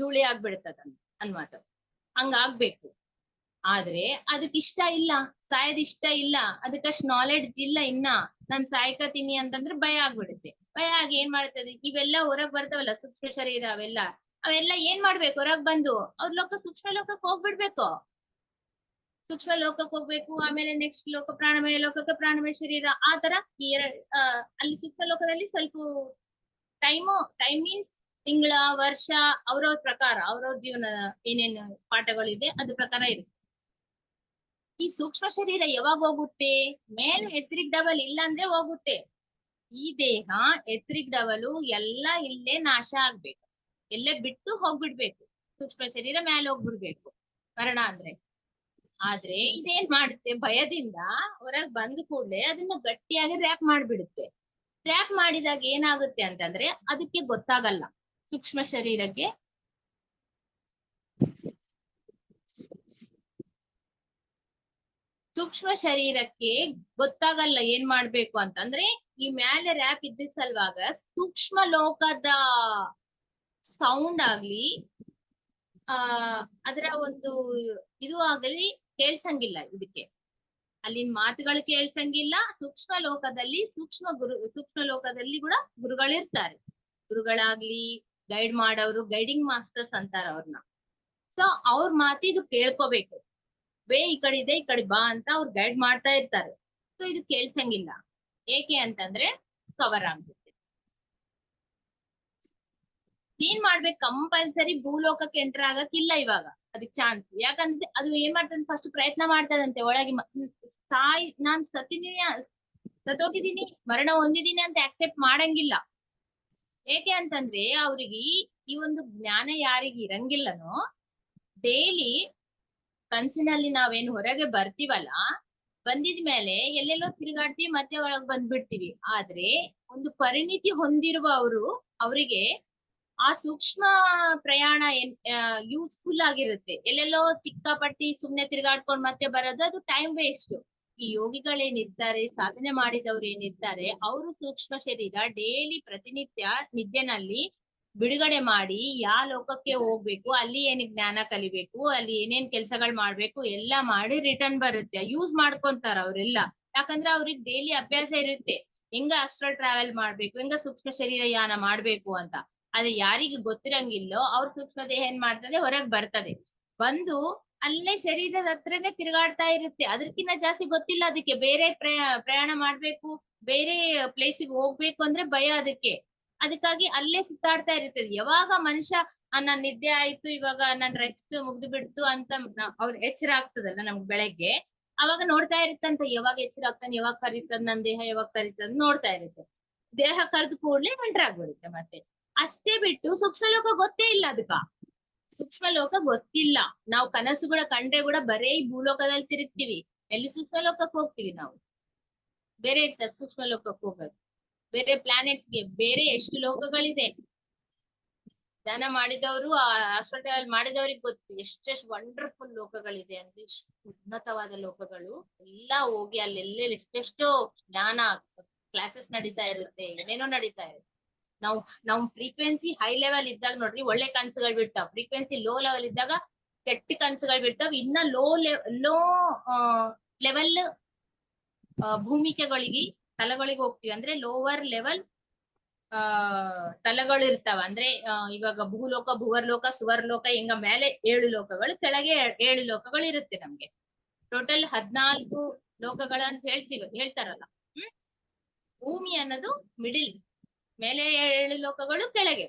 ಧೂಳಿ ಆಗ್ಬಿಡ್ತದ ಅನ್ಮಾತ. ಹಂಗಾಗ್ಬೇಕು. ಆದ್ರೆ ಅದಕ್ ಇಷ್ಟ ಇಲ್ಲ, ಸಾಯದ್ ಇಷ್ಟ ಇಲ್ಲ, ಅದಕ್ಕಷ್ಟು ನಾಲೆಡ್ಜ್ ಇಲ್ಲ ಇನ್ನ. ನಾನ್ ಸಾಯ್ಕತೀನಿ ಅಂತಂದ್ರೆ ಭಯ ಆಗ್ಬಿಡುತ್ತೆ. ಭಯ ಆಗಿ ಏನ್ ಮಾಡ್ತದೆ, ಇವೆಲ್ಲ ಹೊರಗ್ ಬರ್ತಾವಲ್ಲ ಸೂಕ್ಷ್ಮ ಶರೀರ ಅವೆಲ್ಲ ಏನ್ ಮಾಡ್ಬೇಕು, ಹೊರಗ್ ಬಂದು ಅವ್ರ ಸೂಕ್ಷ್ಮ ಲೋಕಕ್ಕೆ ಹೋಗ್ಬಿಡ್ಬೇಕು. ಸೂಕ್ಷ್ಮ ಲೋಕಕ್ಕೆ ಹೋಗ್ಬೇಕು, ಆಮೇಲೆ ನೆಕ್ಸ್ಟ್ ಲೋಕ ಪ್ರಾಣಮಯ ಲೋಕಕ್ಕೆ ಪ್ರಾಣಮಯ ಶರೀರ, ಆ ತರ ಅಲ್ಲಿ ಸೂಕ್ಷ್ಮ ಲೋಕದಲ್ಲಿ ಸ್ವಲ್ಪ ಟೈಮ್ ಮೀನ್ಸ್ ತಿಂಗಳ ವರ್ಷ ಅವ್ರವ್ರ ಪ್ರಕಾರ ಅವ್ರವ್ರ ಜೀವನ ಏನೇನು ಪಾಠಗಳಿದೆ ಅದ್ರ ಪ್ರಕಾರ ಇರುತ್ತೆ. ಈ ಸೂಕ್ಷ್ಮ ಶರೀರ ಯಾವಾಗ ಹೋಗುತ್ತೆ, ಮೇಲೆ ಎತ್ರಿಕ್ ಡಬಲ್ ಇಲ್ಲ ಅಂದ್ರೆ ಹೋಗುತ್ತೆ. ಈ ದೇಹ ಎತ್ರಿಕ್ ಡಬಲು ಎಲ್ಲ ಇಲ್ಲೇ ನಾಶ ಆಗ್ಬೇಕು, ಎಲ್ಲೇ ಬಿಟ್ಟು ಹೋಗ್ಬಿಡ್ಬೇಕು. ಸೂಕ್ಷ್ಮ ಶರೀರ ಮೇಲೆ ಹೋಗ್ಬಿಡ್ಬೇಕು ಮರಣ ಅಂದ್ರೆ. ಆದ್ರೆ ಇದೇನ್ ಮಾಡುತ್ತೆ, ಭಯದಿಂದ ಹೊರಗ್ ಬಂದ ಕೂಡಲೇ ಅದನ್ನ ಗಟ್ಟಿಯಾಗಿ ರ್ಯಾಪ್ ಮಾಡ್ಬಿಡುತ್ತೆ. ರ್ಯಾಪ್ ಮಾಡಿದಾಗ ಏನಾಗುತ್ತೆ ಅಂತಂದ್ರೆ ಅದಕ್ಕೆ ಗೊತ್ತಾಗಲ್ಲ, ಸೂಕ್ಷ್ಮ ಶರೀರಕ್ಕೆ ಸೂಕ್ಷ್ಮ ಶರೀರಕ್ಕೆ ಗೊತ್ತಾಗಲ್ಲ ಏನ್ ಮಾಡ್ಬೇಕು ಅಂತಂದ್ರೆ, ಈ ಮೇಲೆ ರ್ಯಾಪ್ ಇದ್ದ ಸಲುವಾಗ ಸೂಕ್ಷ್ಮ ಲೋಕದ ಸೌಂಡ್ ಆಗ್ಲಿ ಅದರ ಒಂದು ಇದು ಆಗಲಿ ಕೇಳ್ಸಂಗಿಲ್ಲ ಇದಕ್ಕೆ. ಅಲ್ಲಿನ ಮಾತುಗಳು ಕೇಳ್ಸಂಗಿಲ್ಲ. ಸೂಕ್ಷ್ಮ ಲೋಕದಲ್ಲಿ ಕೂಡ ಗುರುಗಳಿರ್ತಾರೆ. ಗುರುಗಳಾಗ್ಲಿ ಗೈಡ್ ಮಾಡೋರು, ಗೈಡಿಂಗ್ ಮಾಸ್ಟರ್ಸ್ ಅಂತಾರ ಅವ್ರನ್ನ. ಸೊ ಅವ್ರ ಮಾತು ಇದು ಕೇಳ್ಕೋಬೇಕು. ಈ ಕಡೆ ಇದೆ, ಈ ಕಡೆ ಬಾ ಅಂತ ಅವ್ರು ಗೈಡ್ ಮಾಡ್ತಾ ಇರ್ತಾರೆ. ಸೊ ಇದು ಕೇಳ್ಸಂಗಿಲ್ಲ. ಏಕೆ ಅಂತಂದ್ರೆ ಕವರ್ ಆಗ್ಬಿಡುತ್ತೆ. ಏನ್ ಮಾಡ್ಬೇಕು, ಕಂಪಲ್ಸರಿ ಭೂಲೋಕಕ್ಕೆ ಎಂಟರ್ ಆಗಕ್ಕಿಲ್ಲ ಇವಾಗ ಅದಕ್ಕೆ ಚಾನ್ಸ್. ಯಾಕಂದ್ರೆ ಅದು ಏನ್ ಮಾಡ್ತಂತ ಫಸ್ಟ್ ಪ್ರಯತ್ನ ಮಾಡ್ತದಂತೆ ಒಳಗೆ. ನಾನ್ ಸತ್ತೋಗಿದ್ದೀನಿ, ಮರಣ ಹೊಂದಿದ್ದೀನಿ ಅಂತ ಆಕ್ಸೆಪ್ಟ್ ಮಾಡಂಗಿಲ್ಲ. ಏಕೆ ಅಂತಂದ್ರೆ ಅವ್ರಿಗೆ ಈ ಒಂದು ಜ್ಞಾನ ಯಾರಿಗೆ ಇರಂಗಿಲ್ಲನೋ, ಡೈಲಿ ಕನ್ಸಿನಲ್ಲಿ ನಾವೇನು ಹೊರಗೆ ಬರ್ತೀವಲ್ಲ, ಬಂದಿದ್ಮೇಲೆ ಎಲ್ಲೆಲ್ಲೋ ತಿರುಗಾಡ್ತೀವಿ, ಮತ್ತೆ ಒಳಗ್ ಬಂದ್ಬಿಡ್ತೀವಿ. ಆದ್ರೆ ಒಂದು ಪರಿಣಿತಿ ಹೊಂದಿರುವ ಅವರಿಗೆ ಆ ಸೂಕ್ಷ್ಮ ಪ್ರಯಾಣ ಯೂಸ್ಫುಲ್ ಆಗಿರುತ್ತೆ. ಎಲ್ಲೆಲ್ಲೋ ಚಿಕ್ಕಪಟ್ಟಿ ಸುಮ್ನೆ ತಿರ್ಗಾಡ್ಕೊಂಡ್ ಮತ್ತೆ ಬರೋದು, ಅದು ಟೈಮ್ ವೇಸ್ಟ್. ಈ ಯೋಗಿಗಳೇನಿರ್ತಾರೆ, ಸಾಧನೆ ಮಾಡಿದವ್ರು ಏನಿರ್ತಾರೆ, ಅವರು ಸೂಕ್ಷ್ಮ ಶರೀರ ಡೈಲಿ ಪ್ರತಿನಿತ್ಯ ನಿದ್ದೆನಲ್ಲಿ ಬಿಡುಗಡೆ ಮಾಡಿ ಯಾವ ಲೋಕಕ್ಕೆ ಹೋಗ್ಬೇಕು, ಅಲ್ಲಿ ಏನ್ ಜ್ಞಾನ ಕಲಿಬೇಕು, ಅಲ್ಲಿ ಏನೇನ್ ಕೆಲ್ಸಗಳು ಮಾಡ್ಬೇಕು ಎಲ್ಲ ಮಾಡಿ ರಿಟರ್ನ್ ಬರುತ್ತೆ. ಯೂಸ್ ಮಾಡ್ಕೊಂತಾರ ಅವ್ರೆಲ್ಲ. ಯಾಕಂದ್ರೆ ಅವ್ರಿಗೆ ಡೈಲಿ ಅಭ್ಯಾಸ ಇರುತ್ತೆ, ಹೆಂಗ ಅಸ್ಟ್ರಲ್ ಟ್ರಾವೆಲ್ ಮಾಡ್ಬೇಕು, ಹೆಂಗ ಸೂಕ್ಷ್ಮ ಶರೀರ ಯಾನ ಮಾಡ್ಬೇಕು ಅಂತ. ಅದೇ ಯಾರಿಗೆ ಗೊತ್ತಿರಂಗಿಲ್ಲೋ ಅವ್ರ ಸೂಕ್ಷ್ಮ ದೇಹ ಏನ್ ಮಾಡ್ತದೆ, ಹೊರಗ್ ಬರ್ತದೆ. ಬಂದು ಅಲ್ಲೇ ಶರೀರದ ಹತ್ರನೇ ತಿರುಗಾಡ್ತಾ ಇರುತ್ತೆ. ಅದಕ್ಕಿಂತ ಜಾಸ್ತಿ ಗೊತ್ತಿಲ್ಲ ಅದಕ್ಕೆ. ಬೇರೆ ಪ್ರಯಾಣ ಮಾಡ್ಬೇಕು, ಬೇರೆ ಪ್ಲೇಸಿಗೆ ಹೋಗ್ಬೇಕು ಅಂದ್ರೆ ಭಯ ಅದಕ್ಕೆ. ಅದಕ್ಕಾಗಿ ಅಲ್ಲೇ ಸುತ್ತಾಡ್ತಾ ಇರ್ತದೆ. ಯಾವಾಗ ಮನುಷ್ಯ ನನ್ ನಿದ್ದೆ ಆಯ್ತು, ಇವಾಗ ನನ್ ರೆಸ್ಟ್ ಮುಗ್ದು ಬಿಡ್ತು ಅಂತ ಅವ್ರ ಎಚ್ಚರ ಆಗ್ತದಲ್ಲ ನಮ್ಗ್ ಬೆಳಗ್ಗೆ, ಅವಾಗ ನೋಡ್ತಾ ಇರುತ್ತಂತ ಯಾವಾಗ ಎಚ್ಚರ ಆಗ್ತಾನೆ, ಯಾವಾಗ ಕರೀತದ ನನ್ ದೇಹ, ಯಾವಾಗ ಕರೀತದ ನೋಡ್ತಾ ಇರುತ್ತೆ. ದೇಹ ಕರೆದು ಕೂಡ್ಲೆ ಎಂಟರ್ ಆಗ್ಬಿಡುತ್ತೆ ಮತ್ತೆ. ಅಷ್ಟೇ ಬಿಟ್ಟು ಸೂಕ್ಷ್ಮ ಲೋಕ ಗೊತ್ತೇ ಇಲ್ಲ ಅದಕ್ಕ. ಸೂಕ್ಷ್ಮ ಲೋಕ ಗೊತ್ತಿಲ್ಲ. ನಾವು ಕನಸುಗಳ ಕಂಡ್ರೆ ಕೂಡ ಬರೇ ಈ ಭೂಲೋಕದಲ್ಲಿ ತಿರುಗ್ತೀವಿ. ಎಲ್ಲಿ ಸೂಕ್ಷ್ಮ ಲೋಕಕ್ಕೆ ಹೋಗ್ತೀವಿ ನಾವು? ಬೇರೆ ಇರ್ತದೆ ಸೂಕ್ಷ್ಮ ಲೋಕಕ್ಕೆ ಹೋಗೋದು, ಬೇರೆ ಪ್ಲಾನೆಟ್ಸ್ಗೆ. ಬೇರೆ ಎಷ್ಟು ಲೋಕಗಳಿದೆ. ಧ್ಯಾನ ಮಾಡಿದವರು, ಅಸ್ಟ್ರಲ್ ಟ್ರಾವೆಲ್ ಮಾಡಿದವ್ರಿಗೆ ಗೊತ್ತು ಎಷ್ಟೆಷ್ಟು ವಂಡರ್ಫುಲ್ ಲೋಕಗಳಿದೆ ಅಂದ್ರೆ, ಉನ್ನತವಾದ ಲೋಕಗಳು ಎಲ್ಲ ಹೋಗಿ ಅಲ್ಲೆಲ್ಲ ಎಷ್ಟೆಷ್ಟೋ ಜ್ಞಾನ ಕ್ಲಾಸಸ್ ನಡೀತಾ ಇರುತ್ತೆ, ಏನೇನೋ ನಡೀತಾ ಇರುತ್ತೆ. ನಾವು ಫ್ರೀಕ್ವೆನ್ಸಿ ಹೈ ಲೆವೆಲ್ ಇದ್ದಾಗ ನೋಡ್ರಿ ಒಳ್ಳೆ ಕನ್ಸುಗಳು ಬಿಡ್ತಾವ. ಫ್ರೀಕ್ವೆನ್ಸಿ ಲೋ ಲೆವೆಲ್ ಇದ್ದಾಗ ಕೆಟ್ಟ ಕನ್ಸುಗಳು ಬಿಡ್ತಾವ. ಇನ್ನ ಲೋ ಲೆವೆಲ್ ಭೂಮಿಕೆಗಳಿಗೆ ತಲಗಳಿಗೆ ಹೋಗ್ತೀವಿ ಅಂದ್ರೆ ಲೋವರ್ ಲೆವೆಲ್ ತಲಗಳು ಇರ್ತಾವ. ಅಂದ್ರೆ ಇವಾಗ ಭೂಲೋಕ, ಭುವರ್ಲೋಕ, ಸುವರ್ಲೋಕ, ಹಿಂಗ ಮೇಲೆ 7 ಲೋಕಗಳು, ಕೆಳಗೆ 7 ಲೋಕಗಳು ಇರುತ್ತೆ. ನಮ್ಗೆ ಟೋಟಲ್ 14 ಲೋಕಗಳಂತ ಹೇಳ್ತಾರಲ್ಲ. ಭೂಮಿ ಅನ್ನೋದು ಮಿಡಿಲ್, ಮೇಲೆ 7 ಲೋಕಗಳು, ಕೆಳಗೆ.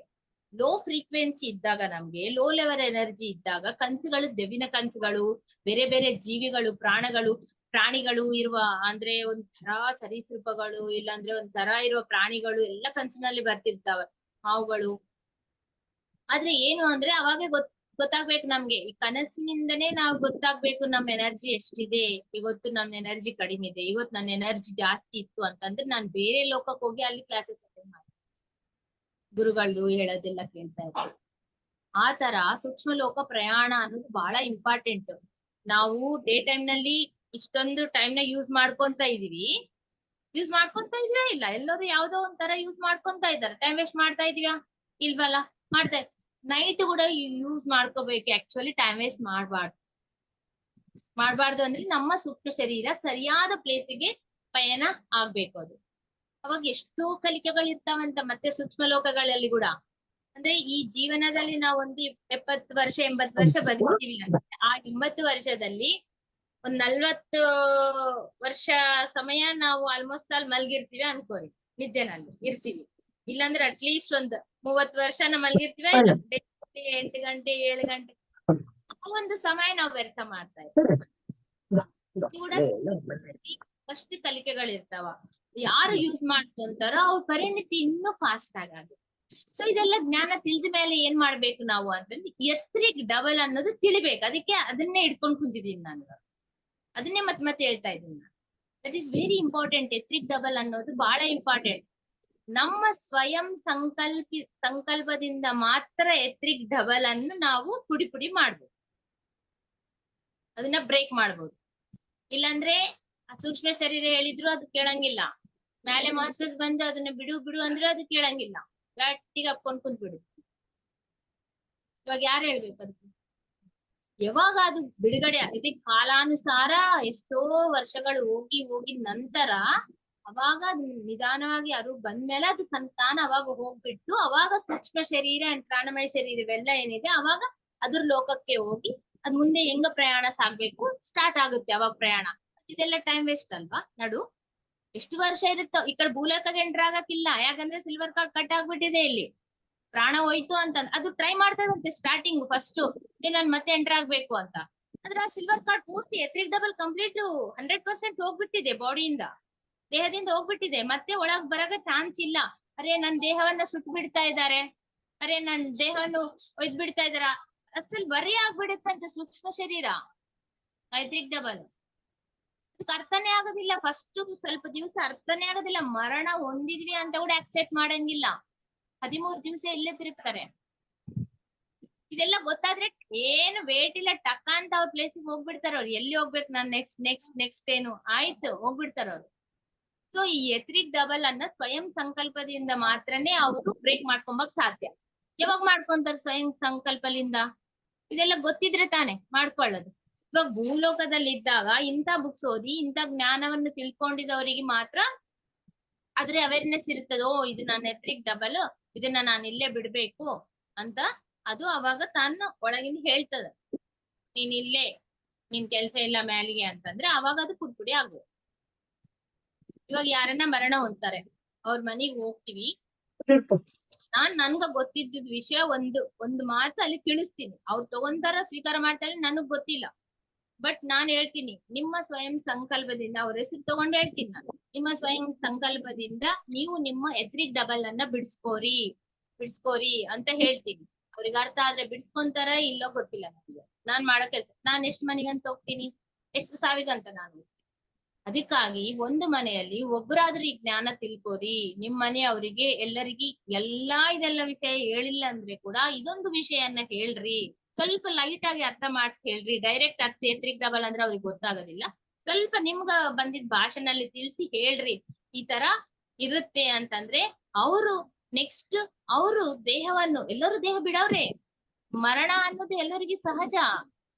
ಲೋ ಫ್ರೀಕ್ವೆನ್ಸಿ ಇದ್ದಾಗ, ನಮ್ಗೆ ಲೋ ಲೆವೆಲ್ ಎನರ್ಜಿ ಇದ್ದಾಗ ಕನ್ಸುಗಳು, ದೆವ್ವಿನ ಕನ್ಸುಗಳು, ಬೇರೆ ಬೇರೆ ಜೀವಿಗಳು, ಪ್ರಾಣಿಗಳು ಇರುವ, ಅಂದ್ರೆ ಒಂಥರ ಸರೀಸೃಪಗಳು, ಇಲ್ಲಾಂದ್ರೆ ಒಂಥರ ಇರುವ ಪ್ರಾಣಿಗಳು ಎಲ್ಲ ಕನ್ಸಿನಲ್ಲಿ ಬರ್ತಿರ್ತಾವ, ಹಾವುಗಳು. ಆದ್ರೆ ಏನು ಅಂದ್ರೆ ಅವಾಗ ಗೊತ್ತಾಗ್ಬೇಕು ನಮ್ಗೆ. ಈ ಕನಸಿನಿಂದನೇ ನಾವು ಗೊತ್ತಾಗ್ಬೇಕು ನಮ್ ಎನರ್ಜಿ ಎಷ್ಟಿದೆ, ಇವತ್ತು ನಮ್ ಎನರ್ಜಿ ಕಡಿಮೆ ಇದೆ, ಇವತ್ತು ನನ್ನ ಎನರ್ಜಿ ಜಾಸ್ತಿ ಇತ್ತು ಅಂತಂದ್ರೆ ನಾನ್ ಬೇರೆ ಲೋಕಕ್ಕೆ ಹೋಗಿ ಅಲ್ಲಿ ಕ್ಲಾಸಸ್ ಅಟೆಂಡ್ ಮಾಡಿ ಗುರುಗಳು ಹೇಳೋದೆಲ್ಲ ಕೇಳ್ತಾ ಇರ್ತೀವಿ. ಆ ತರ ಸೂಕ್ಷ್ಮ ಲೋಕ ಪ್ರಯಾಣ ಅನ್ನೋದು ಬಹಳ ಇಂಪಾರ್ಟೆಂಟ್. ನಾವು ಡೇ ಟೈಮ್ ನಲ್ಲಿ ಇಷ್ಟೊಂದು ಟೈಮ್ ನ ಯೂಸ್ ಮಾಡ್ಕೊಂತ ಇದೀವಿ. ಇಲ್ಲ, ಎಲ್ಲರೂ ಯಾವ್ದೋ ಒಂಥರ ಯೂಸ್ ಮಾಡ್ಕೊಂತ ಇದ್ದಾರೆ. ಟೈಮ್ ವೇಸ್ಟ್ ಮಾಡ್ತಾ ಇದೀವ? ಇಲ್ವಲ್ಲ, ಮಾಡ್ತಾ ನೈಟ್ ಕೂಡ ಯೂಸ್ ಮಾಡ್ಕೋಬೇಕು. ಆಕ್ಚುಲಿ ಟೈಮ್ ವೇಸ್ಟ್ ಮಾಡ್ಬಾರ್ದು. ಮಾಡ್ಬಾರ್ದು ಅಂದ್ರೆ ನಮ್ಮ ಸೂಕ್ಷ್ಮ ಶರೀರ ಸರಿಯಾದ ಪ್ಲೇಸಿಗೆ ಪಯಣ ಆಗ್ಬೇಕು. ಅದು ಅವಾಗ ಎಷ್ಟೋ ಕಲಿಕೆಗಳು ಇರ್ತಾವಂತ ಮತ್ತೆ ಸೂಕ್ಷ್ಮ ಲೋಕಗಳಲ್ಲಿ ಕೂಡ. ಅಂದ್ರೆ ಈ ಜೀವನದಲ್ಲಿ ನಾವು ಒಂದು 70 ವರ್ಷ 80 ವರ್ಷ ಬದುಕ್ತೀವಿ ಅಂದ್ರೆ ಆ 80 ವರ್ಷದಲ್ಲಿ ಒಂದ್ 40 ವರ್ಷ ಸಮಯ ನಾವು ಆಲ್ಮೋಸ್ಟ್ ಆಲ್ ಮಲ್ಗಿರ್ತೀವಿ ಅನ್ಕೋರಿ, ನಿದ್ದೆನಲ್ಲಿ ಇರ್ತೀವಿ. ಇಲ್ಲಾಂದ್ರೆ ಅಟ್ಲೀಸ್ಟ್ ಒಂದ್ 30 ವರ್ಷ ಮಲ್ಗಿರ್ತೀವಿ, 8 ಗಂಟೆ 7 ಗಂಟೆ ಆ ಒಂದು ಸಮಯ ನಾವು ವ್ಯರ್ಥ ಮಾಡ್ತಾ ಇದ್ದೀವಿ. ಫಸ್ಟ್ ಕಲಿಕೆಗಳಿರ್ತಾವ, ಯಾರು ಯೂಸ್ ಮಾಡ್ಕೊಂತಾರೋ ಅವ್ರ ಪರಿಣಿತಿ ಇನ್ನೂ ಫಾಸ್ಟ್ ಆಗುತ್ತೆ. ಸೊ ಇದೆಲ್ಲ ಜ್ಞಾನ ತಿಳಿದ ಮೇಲೆ ಏನ್ ಮಾಡ್ಬೇಕು ನಾವು ಅಂತಂದ್ರೆ ಎತ್ರಿಕ್ ಡಬಲ್ ಅನ್ನೋದು ತಿಳಿಬೇಕು. ಅದಕ್ಕೆ ಅದನ್ನೇ ಇಟ್ಕೊಂಡು ಕುಂತಿದ್ದೀನಿ ನಾನು, ಅದನ್ನೇ ಮತ್ತೆ ಹೇಳ್ತಾ ಇದ್ದೀನಿ ನಾನು. That is very important. ಎತ್ರಿಕ್ ಡಬಲ್ ಅನ್ನೋದು ಬಹಳ ಇಂಪಾರ್ಟೆಂಟ್. ನಮ್ಮ ಸ್ವಯಂ ಸಂಕಲ್ಪದಿಂದ ಮಾತ್ರ ಎತ್ರಿಕ್ ಡಬಲ್ ಅನ್ನು ನಾವು ಪುಡಿ ಮಾಡ್ಬೋದು, ಅದನ್ನ ಬ್ರೇಕ್ ಮಾಡ್ಬೋದು. ಇಲ್ಲಾಂದ್ರೆ ಆ ಸೂಕ್ಷ್ಮ ಶರೀರ ಹೇಳಿದ್ರು ಅದು ಕೇಳಂಗಿಲ್ಲ, ಮೇಲೆ ಮಾಸ್ಟರ್ಸ್ ಬಂದು ಅದನ್ನ ಬಿಡು ಅಂದ್ರೆ ಅದು ಕೇಳಂಗಿಲ್ಲ, ಗಟ್ಟಿಗೆ ಅಪ್ಕೊಂಡ್ ಕುಂತ್ಬಿಡು. ಇವಾಗ ಯಾರು ಹೇಳ್ಬೇಕು ಅದಕ್ಕೆ? ಯಾವಾಗ ಅದು ಬಿಡುಗಡೆ ಆಗಿದೆ ಕಾಲಾನುಸಾರ ಎಷ್ಟೋ ವರ್ಷಗಳು ಹೋಗಿ ನಂತರ ಅವಾಗ ನಿಧಾನವಾಗಿ ಅದು ಬಂದ್ಮೇಲೆ ಅದು ತಾನ ಅವಾಗ ಹೋಗ್ಬಿಟ್ಟು ಅವಾಗ ಸೂಕ್ಷ್ಮ ಶರೀರ ಅಂಡ್ ಪ್ರಾಣಮಯ ಶರೀರ ಇವೆಲ್ಲ ಏನಿದೆ ಅವಾಗ ಅದ್ರ ಲೋಕಕ್ಕೆ ಹೋಗಿ ಅದ್ ಮುಂದೆ ಹೆಂಗ ಪ್ರಯಾಣ ಸಾಗ್ಬೇಕು ಸ್ಟಾರ್ಟ್ ಆಗುತ್ತೆ ಅವಾಗ ಪ್ರಯಾಣ. ಇದೆಲ್ಲ ಟೈಮ್ ವೇಸ್ಟ್ ಅಲ್ವಾ? ನಡು ಎಷ್ಟು ವರ್ಷ ಇರುತ್ತೋ ಈ ಕಡೆ ಭೂಲೋಕಕ್ಕೆ ಎಂಟರ್ ಆಗಕ್ಕಿಲ್ಲ, ಯಾಕಂದ್ರೆ ಸಿಲ್ವರ್ ಕಾರ್ಡ್ ಕಟ್ ಆಗ್ಬಿಟ್ಟಿದೆ. ಇಲ್ಲಿ ಪ್ರಾಣ ಹೋಯ್ತು ಅಂತ ಅದು ಟ್ರೈ ಮಾಡ್ತಾರಂತೆ ಸ್ಟಾರ್ಟಿಂಗ್ ಫಸ್ಟ್ ನಾನ್ ಮತ್ತೆ ಎಂಟರ್ ಆಗ್ಬೇಕು ಅಂತ. ಆದ್ರೆ ಆ ಸಿಲ್ವರ್ ಕಾರ್ಡ್ ಪೂರ್ತಿ ಎತ್ರಿಕ್ ಡಬಲ್ ಕಂಪ್ಲೀಟ್ 100% ಹೋಗ್ಬಿಟ್ಟಿದೆ, ಬಾಡಿಯಿಂದ ದೇಹದಿಂದ ಹೋಗ್ಬಿಟ್ಟಿದೆ, ಮತ್ತೆ ಒಳಗ್ ಬರಕ ಚಾನ್ಸ್ ಇಲ್ಲ. ಅರೆ ನನ್ ದೇಹವನ್ನ ಸುಟ್ಟು ಬಿಡ್ತಾ ಇದ್ದಾರೆ, ಅರೆ ನನ್ ದೇಹವನ್ನು ಒಯ್ದ್ ಬಿಡ್ತಾ ಇದಾರ, ಅಸಲ್ ಬರೀ ಆಗ್ಬಿಡುತ್ತಂತೆ ಸೂಕ್ಷ್ಮ ಶರೀರ ಎತ್ರಿಕ್ ಡಬಲ್. ಅರ್ಥನೇ ಆಗೋದಿಲ್ಲ, ಫಸ್ಟ್ ಸ್ವಲ್ಪ ದಿವಸ ಅರ್ಥನೇ ಆಗೋದಿಲ್ಲ. ಮರಣ ಹೊಂದಿದ್ವಿ ಅಂತ ಕೂಡ ಅಕ್ಸೆಪ್ಟ್ ಮಾಡಂಗಿಲ್ಲ, 13 ದಿವಸ ಇಲ್ಲೇ ತಿರುಗ್ತಾರೆ. ಇದೆಲ್ಲ ಗೊತ್ತಾದ್ರೆ ಏನು ವೇಟ್ ಇಲ್ಲ, ಟಕ್ಕ ಅಂತ ಅವ್ರ ಪ್ಲೇಸಿಗೆ ಹೋಗ್ಬಿಡ್ತಾರ. ಅವ್ರು ಎಲ್ಲಿ ಹೋಗ್ಬೇಕು, ನಾನ್ ನೆಕ್ಸ್ಟ್ ಏನು ಆಯ್ತು ಹೋಗ್ಬಿಡ್ತಾರ ಅವ್ರು. ಸೊ ಈ ಎತ್ರಿಕ್ ಡಬಲ್ ಅನ್ನ ಸ್ವಯಂ ಸಂಕಲ್ಪದಿಂದ ಮಾತ್ರನೇ ಅವರು ಬ್ರೇಕ್ ಮಾಡ್ಕೊಂಬಕ್ ಸಾಧ್ಯ. ಯಾವಾಗ ಮಾಡ್ಕೊಂತಾರ ಸ್ವಯಂ ಸಂಕಲ್ಪದಿಂದ? ಇದೆಲ್ಲ ಗೊತ್ತಿದ್ರೆ ತಾನೆ ಮಾಡ್ಕೊಳ್ಳೋದು. ಇವಾಗ ಭೂಲೋಕದಲ್ಲಿ ಇದ್ದಾಗ ಇಂಥ ಬುಕ್ಸ್ ಓದಿ ಇಂಥ ಜ್ಞಾನವನ್ನು ತಿಳ್ಕೊಂಡಿದವರಿಗೆ ಮಾತ್ರ ಅದ್ರ ಅವೇರ್ನೆಸ್ ಇರ್ತದೋ ಇದು ನನ್ನ ಎತ್ರಿಕ್ ಡಬಲ್, ಇದನ್ನ ನಾನು ಇಲ್ಲೇ ಬಿಡ್ಬೇಕು ಅಂತ. ಅದು ಅವಾಗ ತಾನು ಒಳಗಿಂದ ಹೇಳ್ತದ, ನೀನ್ ಇಲ್ಲೇ ನಿನ್ ಕೆಲ್ಸ ಇಲ್ಲ ಮ್ಯಾಲಿಗೆ ಅಂತಂದ್ರೆ ಅವಾಗ ಅದು ಪುಡಿ ಆಗ್ಬೋದು. ಇವಾಗ ಯಾರನ್ನ ಮರಣ ಹೊಂತಾರೆ, ಅವ್ರ ಮನೆಗ್ ಹೋಗ್ತಿವಿ, ನನ್ಗ ಗೊತ್ತಿದ್ದ ವಿಷಯ ಒಂದು ಮಾತು ಅಲ್ಲಿ ತಿಳಿಸ್ತೀನಿ, ಅವ್ರು ತಗೊಂತಾರ ಸ್ವೀಕಾರ ಮಾಡ್ತಾರೆ ನನಗ್ ಗೊತ್ತಿಲ್ಲ, ಬಟ್ ನಾನ್ ಹೇಳ್ತೀನಿ ನಿಮ್ಮ ಸ್ವಯಂ ಸಂಕಲ್ಪದಿಂದ, ಅವ್ರ ಹೆಸರು ತಗೊಂಡ್ ಹೇಳ್ತೀನಿ ನಾನು, ನಿಮ್ಮ ಸ್ವಯಂ ಸಂಕಲ್ಪದಿಂದ ನೀವು ನಿಮ್ಮ ಎತ್ರಿಕ್ ಡಬಲ್ ಅನ್ನ ಬಿಡ್ಸ್ಕೋರಿ ಅಂತ ಹೇಳ್ತೀನಿ. ಅವ್ರಿಗೆ ಅರ್ಥ ಆದ್ರೆ ಬಿಡ್ಸ್ಕೊಂತಾರ, ಇಲ್ಲೋ ಗೊತ್ತಿಲ್ಲ ನನಗೆ. ನಾನ್ ಮಾಡೋ ಕೆಲ್ಸ, ನಾನ್ ಎಷ್ಟ್ ಮನೆಗಂತ ಹೋಗ್ತೀನಿ, ಎಷ್ಟು ಸಾವಿಗಂತ ನಾನು. ಅದಕ್ಕಾಗಿ ಒಂದು ಮನೆಯಲ್ಲಿ ಒಬ್ಬರಾದ್ರೂ ಈ ಜ್ಞಾನ ತಿಳ್ಕೋರಿ, ನಿಮ್ ಮನೆ ಅವರಿಗೆ ಎಲ್ಲರಿಗಿ ಇದೆಲ್ಲ ವಿಷಯ ಹೇಳಿಲ್ಲ ಅಂದ್ರೆ ಕೂಡ ಇದೊಂದು ವಿಷಯನ್ನ ಹೇಳ್ರಿ, ಸ್ವಲ್ಪ ಲೈಟ್ ಆಗಿ ಅರ್ಥ ಮಾಡ್ಸಿ ಹೇಳ್ರಿ. ಡೈರೆಕ್ಟ್ ಅರ್ಥ ಎತ್ರಿಕ್ ಡಬಲ್ ಅಂದ್ರೆ ಅವ್ರಿಗೆ ಗೊತ್ತಾಗೋದಿಲ್ಲ, ಸ್ವಲ್ಪ ನಿಮ್ಗ ಬಂದಿದ್ ಭಾಷೆನಲ್ಲಿ ತಿಳಿಸಿ ಹೇಳ್ರಿ ಈ ತರ ಇರುತ್ತೆ ಅಂತಂದ್ರೆ ಅವರು ನೆಕ್ಸ್ಟ್ ಅವರು ದೇಹವನ್ನು, ಎಲ್ಲರೂ ದೇಹ ಬಿಡವ್ರೆ, ಮರಣ ಅನ್ನೋದು ಎಲ್ಲರಿಗೂ ಸಹಜ,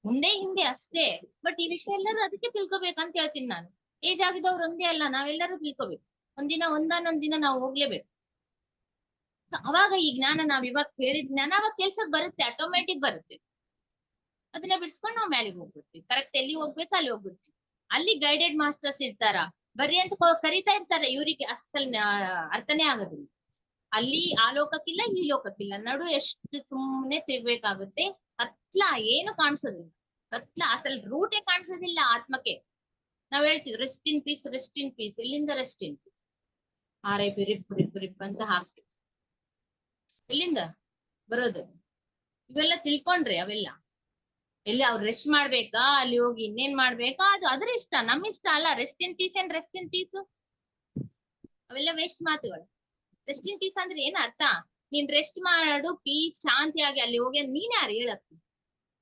ಮುಂದೆ ಹಿಂದೆ ಅಷ್ಟೇ. ಬಟ್ ಈ ವಿಷಯ ಎಲ್ಲರೂ ಅದಕ್ಕೆ ತಿಳ್ಕೊಬೇಕಂತ ಹೇಳ್ತೀನಿ ನಾನು. ಏಜ್ ಆಗಿದವ್ರು ಒಂದೇ ಅಲ್ಲ, ನಾವೆಲ್ಲರೂ ತಿಳ್ಕೊಬೇಕು. ಒಂದೊಂದ್ ದಿನ ನಾವು ಹೋಗ್ಲೇಬೇಕು. ಅವಾಗ ಈ ಜ್ಞಾನ ನಾವ್ ಇವಾಗ ಹೇಳಿದ ಜ್ಞಾನ ಅವಾಗ ಕೆಲ್ಸಕ್ ಬರುತ್ತೆ, ಆಟೋಮ್ಯಾಟಿಕ್ ಬರುತ್ತೆ. ಅದನ್ನ ಬಿಡ್ಸ್ಕೊಂಡು ನಾವ್ ಮ್ಯಾಲಿಗೆ ಹೋಗ್ಬಿಡ್ತೀವಿ, ಕರೆಕ್ಟ್ ಎಲ್ಲಿ ಹೋಗ್ಬೇಕು ಅಲ್ಲಿ ಹೋಗ್ಬಿಡ್ತೀವಿ. ಅಲ್ಲಿ ಗೈಡೆಡ್ ಮಾಸ್ಟರ್ಸ್ ಇರ್ತಾರ, ಬರ್ರಿ ಅಂತ ಕರಿತಾ ಇರ್ತಾರೆ, ಇವ್ರಿಗೆ ಅಷ್ಟಲ್ ಅರ್ಥನೇ ಆಗೋದಿಲ್ಲ. ಅಲ್ಲಿ ಆ ಲೋಕಕ್ಕಿಲ್ಲ ಈ ಲೋಕಕ್ಕಿಲ್ಲ, ನಡು ಎಷ್ಟು ಸುಮ್ನೆ ತಿರ್ಬೇಕಾಗುತ್ತೆ. ಕತ್ಲ ಏನು ಕಾಣಿಸೋದಿಲ್ಲ, ಕತ್ಲ ಅಸಲ್ ರೂಟೇ ಕಾಣಿಸೋದಿಲ್ಲ ಆತ್ಮಕ್ಕೆ. ನಾವ್ ಹೇಳ್ತೀವಿ rest in peace, rest in peace. ಎಲ್ಲಿಂದ ರೆಸ್ಟ್ ಇನ್ ಪೀಸ್? ರಿಪ್ ಅಂತ ಹಾಕ್ತಿವಿ, ಎಲ್ಲಿಂದ ಬರೋದು? ಇವೆಲ್ಲ ತಿಳ್ಕೊಂಡ್ರಿ ಅವೆಲ್ಲ ಎಲ್ಲಿ ಅವ್ರು ರೆಸ್ಟ್ ಮಾಡ್ಬೇಕಾ, ಅಲ್ಲಿ ಹೋಗಿ ಇನ್ನೇನ್ ಮಾಡ್ಬೇಕಾ, ಅದು ಅದ್ರ ಇಷ್ಟ, ನಮ್ ಇಷ್ಟ ಅಲ್ಲ. ರೆಸ್ಟ್ ಇನ್ ಪೀಸ್ ಏನ್ ರೆಸ್ಟ್ ಇನ್ ಪೀಸ್ ಅವೆಲ್ಲ ವೇಸ್ಟ್ ಮಾತುಗಳು. ರೆಸ್ಟ್ ಇನ್ ಪೀಸ್ ಅಂದ್ರೆ ಏನ್ ಅರ್ಥ? ನೀನ್ ರೆಸ್ಟ್ ಮಾಡು, ಪೀಸ್ ಶಾಂತಿಯಾಗಿ ಅಲ್ಲಿ ಹೋಗಿ, ನೀನ್ ಯಾರು ಹೇಳಕ್?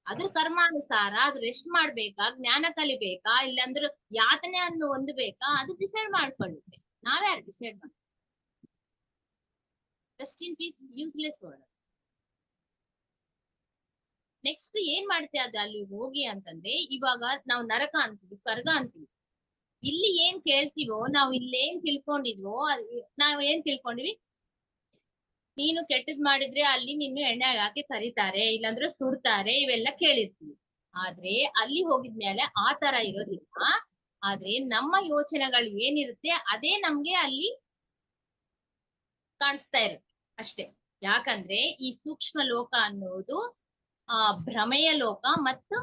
ಅದ್ರ ಕರ್ಮಾನುಸಾರ ಅದು ರೆಸ್ಟ್ ಮಾಡ್ಬೇಕಾ, ಜ್ಞಾನ ಕಲಿಬೇಕಾ, ಇಲ್ಲಾಂದ್ರೆ ಯಾತನೆ ಅನ್ನು ಹೊಂದಬೇಕಾ, ಅದು ಡಿಸೈಡ್ ಮಾಡ್ಕೊಳ್ಳುತ್ತೆ. ನಾವ್ಯಾರು ಡಿಸೈಡ್ ಮಾಡಿ? Rest in peace useless word. Next ಏನ್ ಮಾಡ್ತೆ ಅದು ಅಲ್ಲಿ ಹೋಗಿ ಅಂತಂದ್ರೆ, ಇವಾಗ ನಾವು ನರಕ ಅಂತೀವಿ, ಸ್ವರ್ಗ ಅಂತೀವಿ. ಇಲ್ಲಿ ಏನ್ ಕೇಳ್ತೀವೋ, ನಾವು ಇಲ್ಲೇನ್ ತಿಳ್ಕೊಂಡಿದ್ವೋ, ನಾವ್ ಏನ್ ತಿಳ್ಕೊಂಡಿವಿ, ನೀನು ಕೆಟ್ಟದ್ ಮಾಡಿದ್ರೆ ಅಲ್ಲಿ ನಿನ್ನ ಎಣ್ಣೆ ಹಾಕಿ ಕರೀತಾರೆ, ಇಲ್ಲಾಂದ್ರೆ ಸುಡ್ತಾರೆ, ಇವೆಲ್ಲ ಕೇಳಿರ್ತೀವಿ. ಆದ್ರೆ ಅಲ್ಲಿ ಹೋಗಿದ್ಮೇಲೆ ಆ ತರ ಇರೋದಿಲ್ಲ. ಆದ್ರೆ ನಮ್ಮ ಯೋಚನೆಗಳು ಏನಿರುತ್ತೆ ಅದೇ ನಮ್ಗೆ ಅಲ್ಲಿ ಕಾಣಿಸ್ತಾ ಇರುತ್ತೆ ಅಷ್ಟೇ. ಯಾಕಂದ್ರೆ ಈ ಸೂಕ್ಷ್ಮ ಲೋಕ ಅನ್ನೋದು ಭ್ರಮೆಯ ಲೋಕ ಮತ್ತು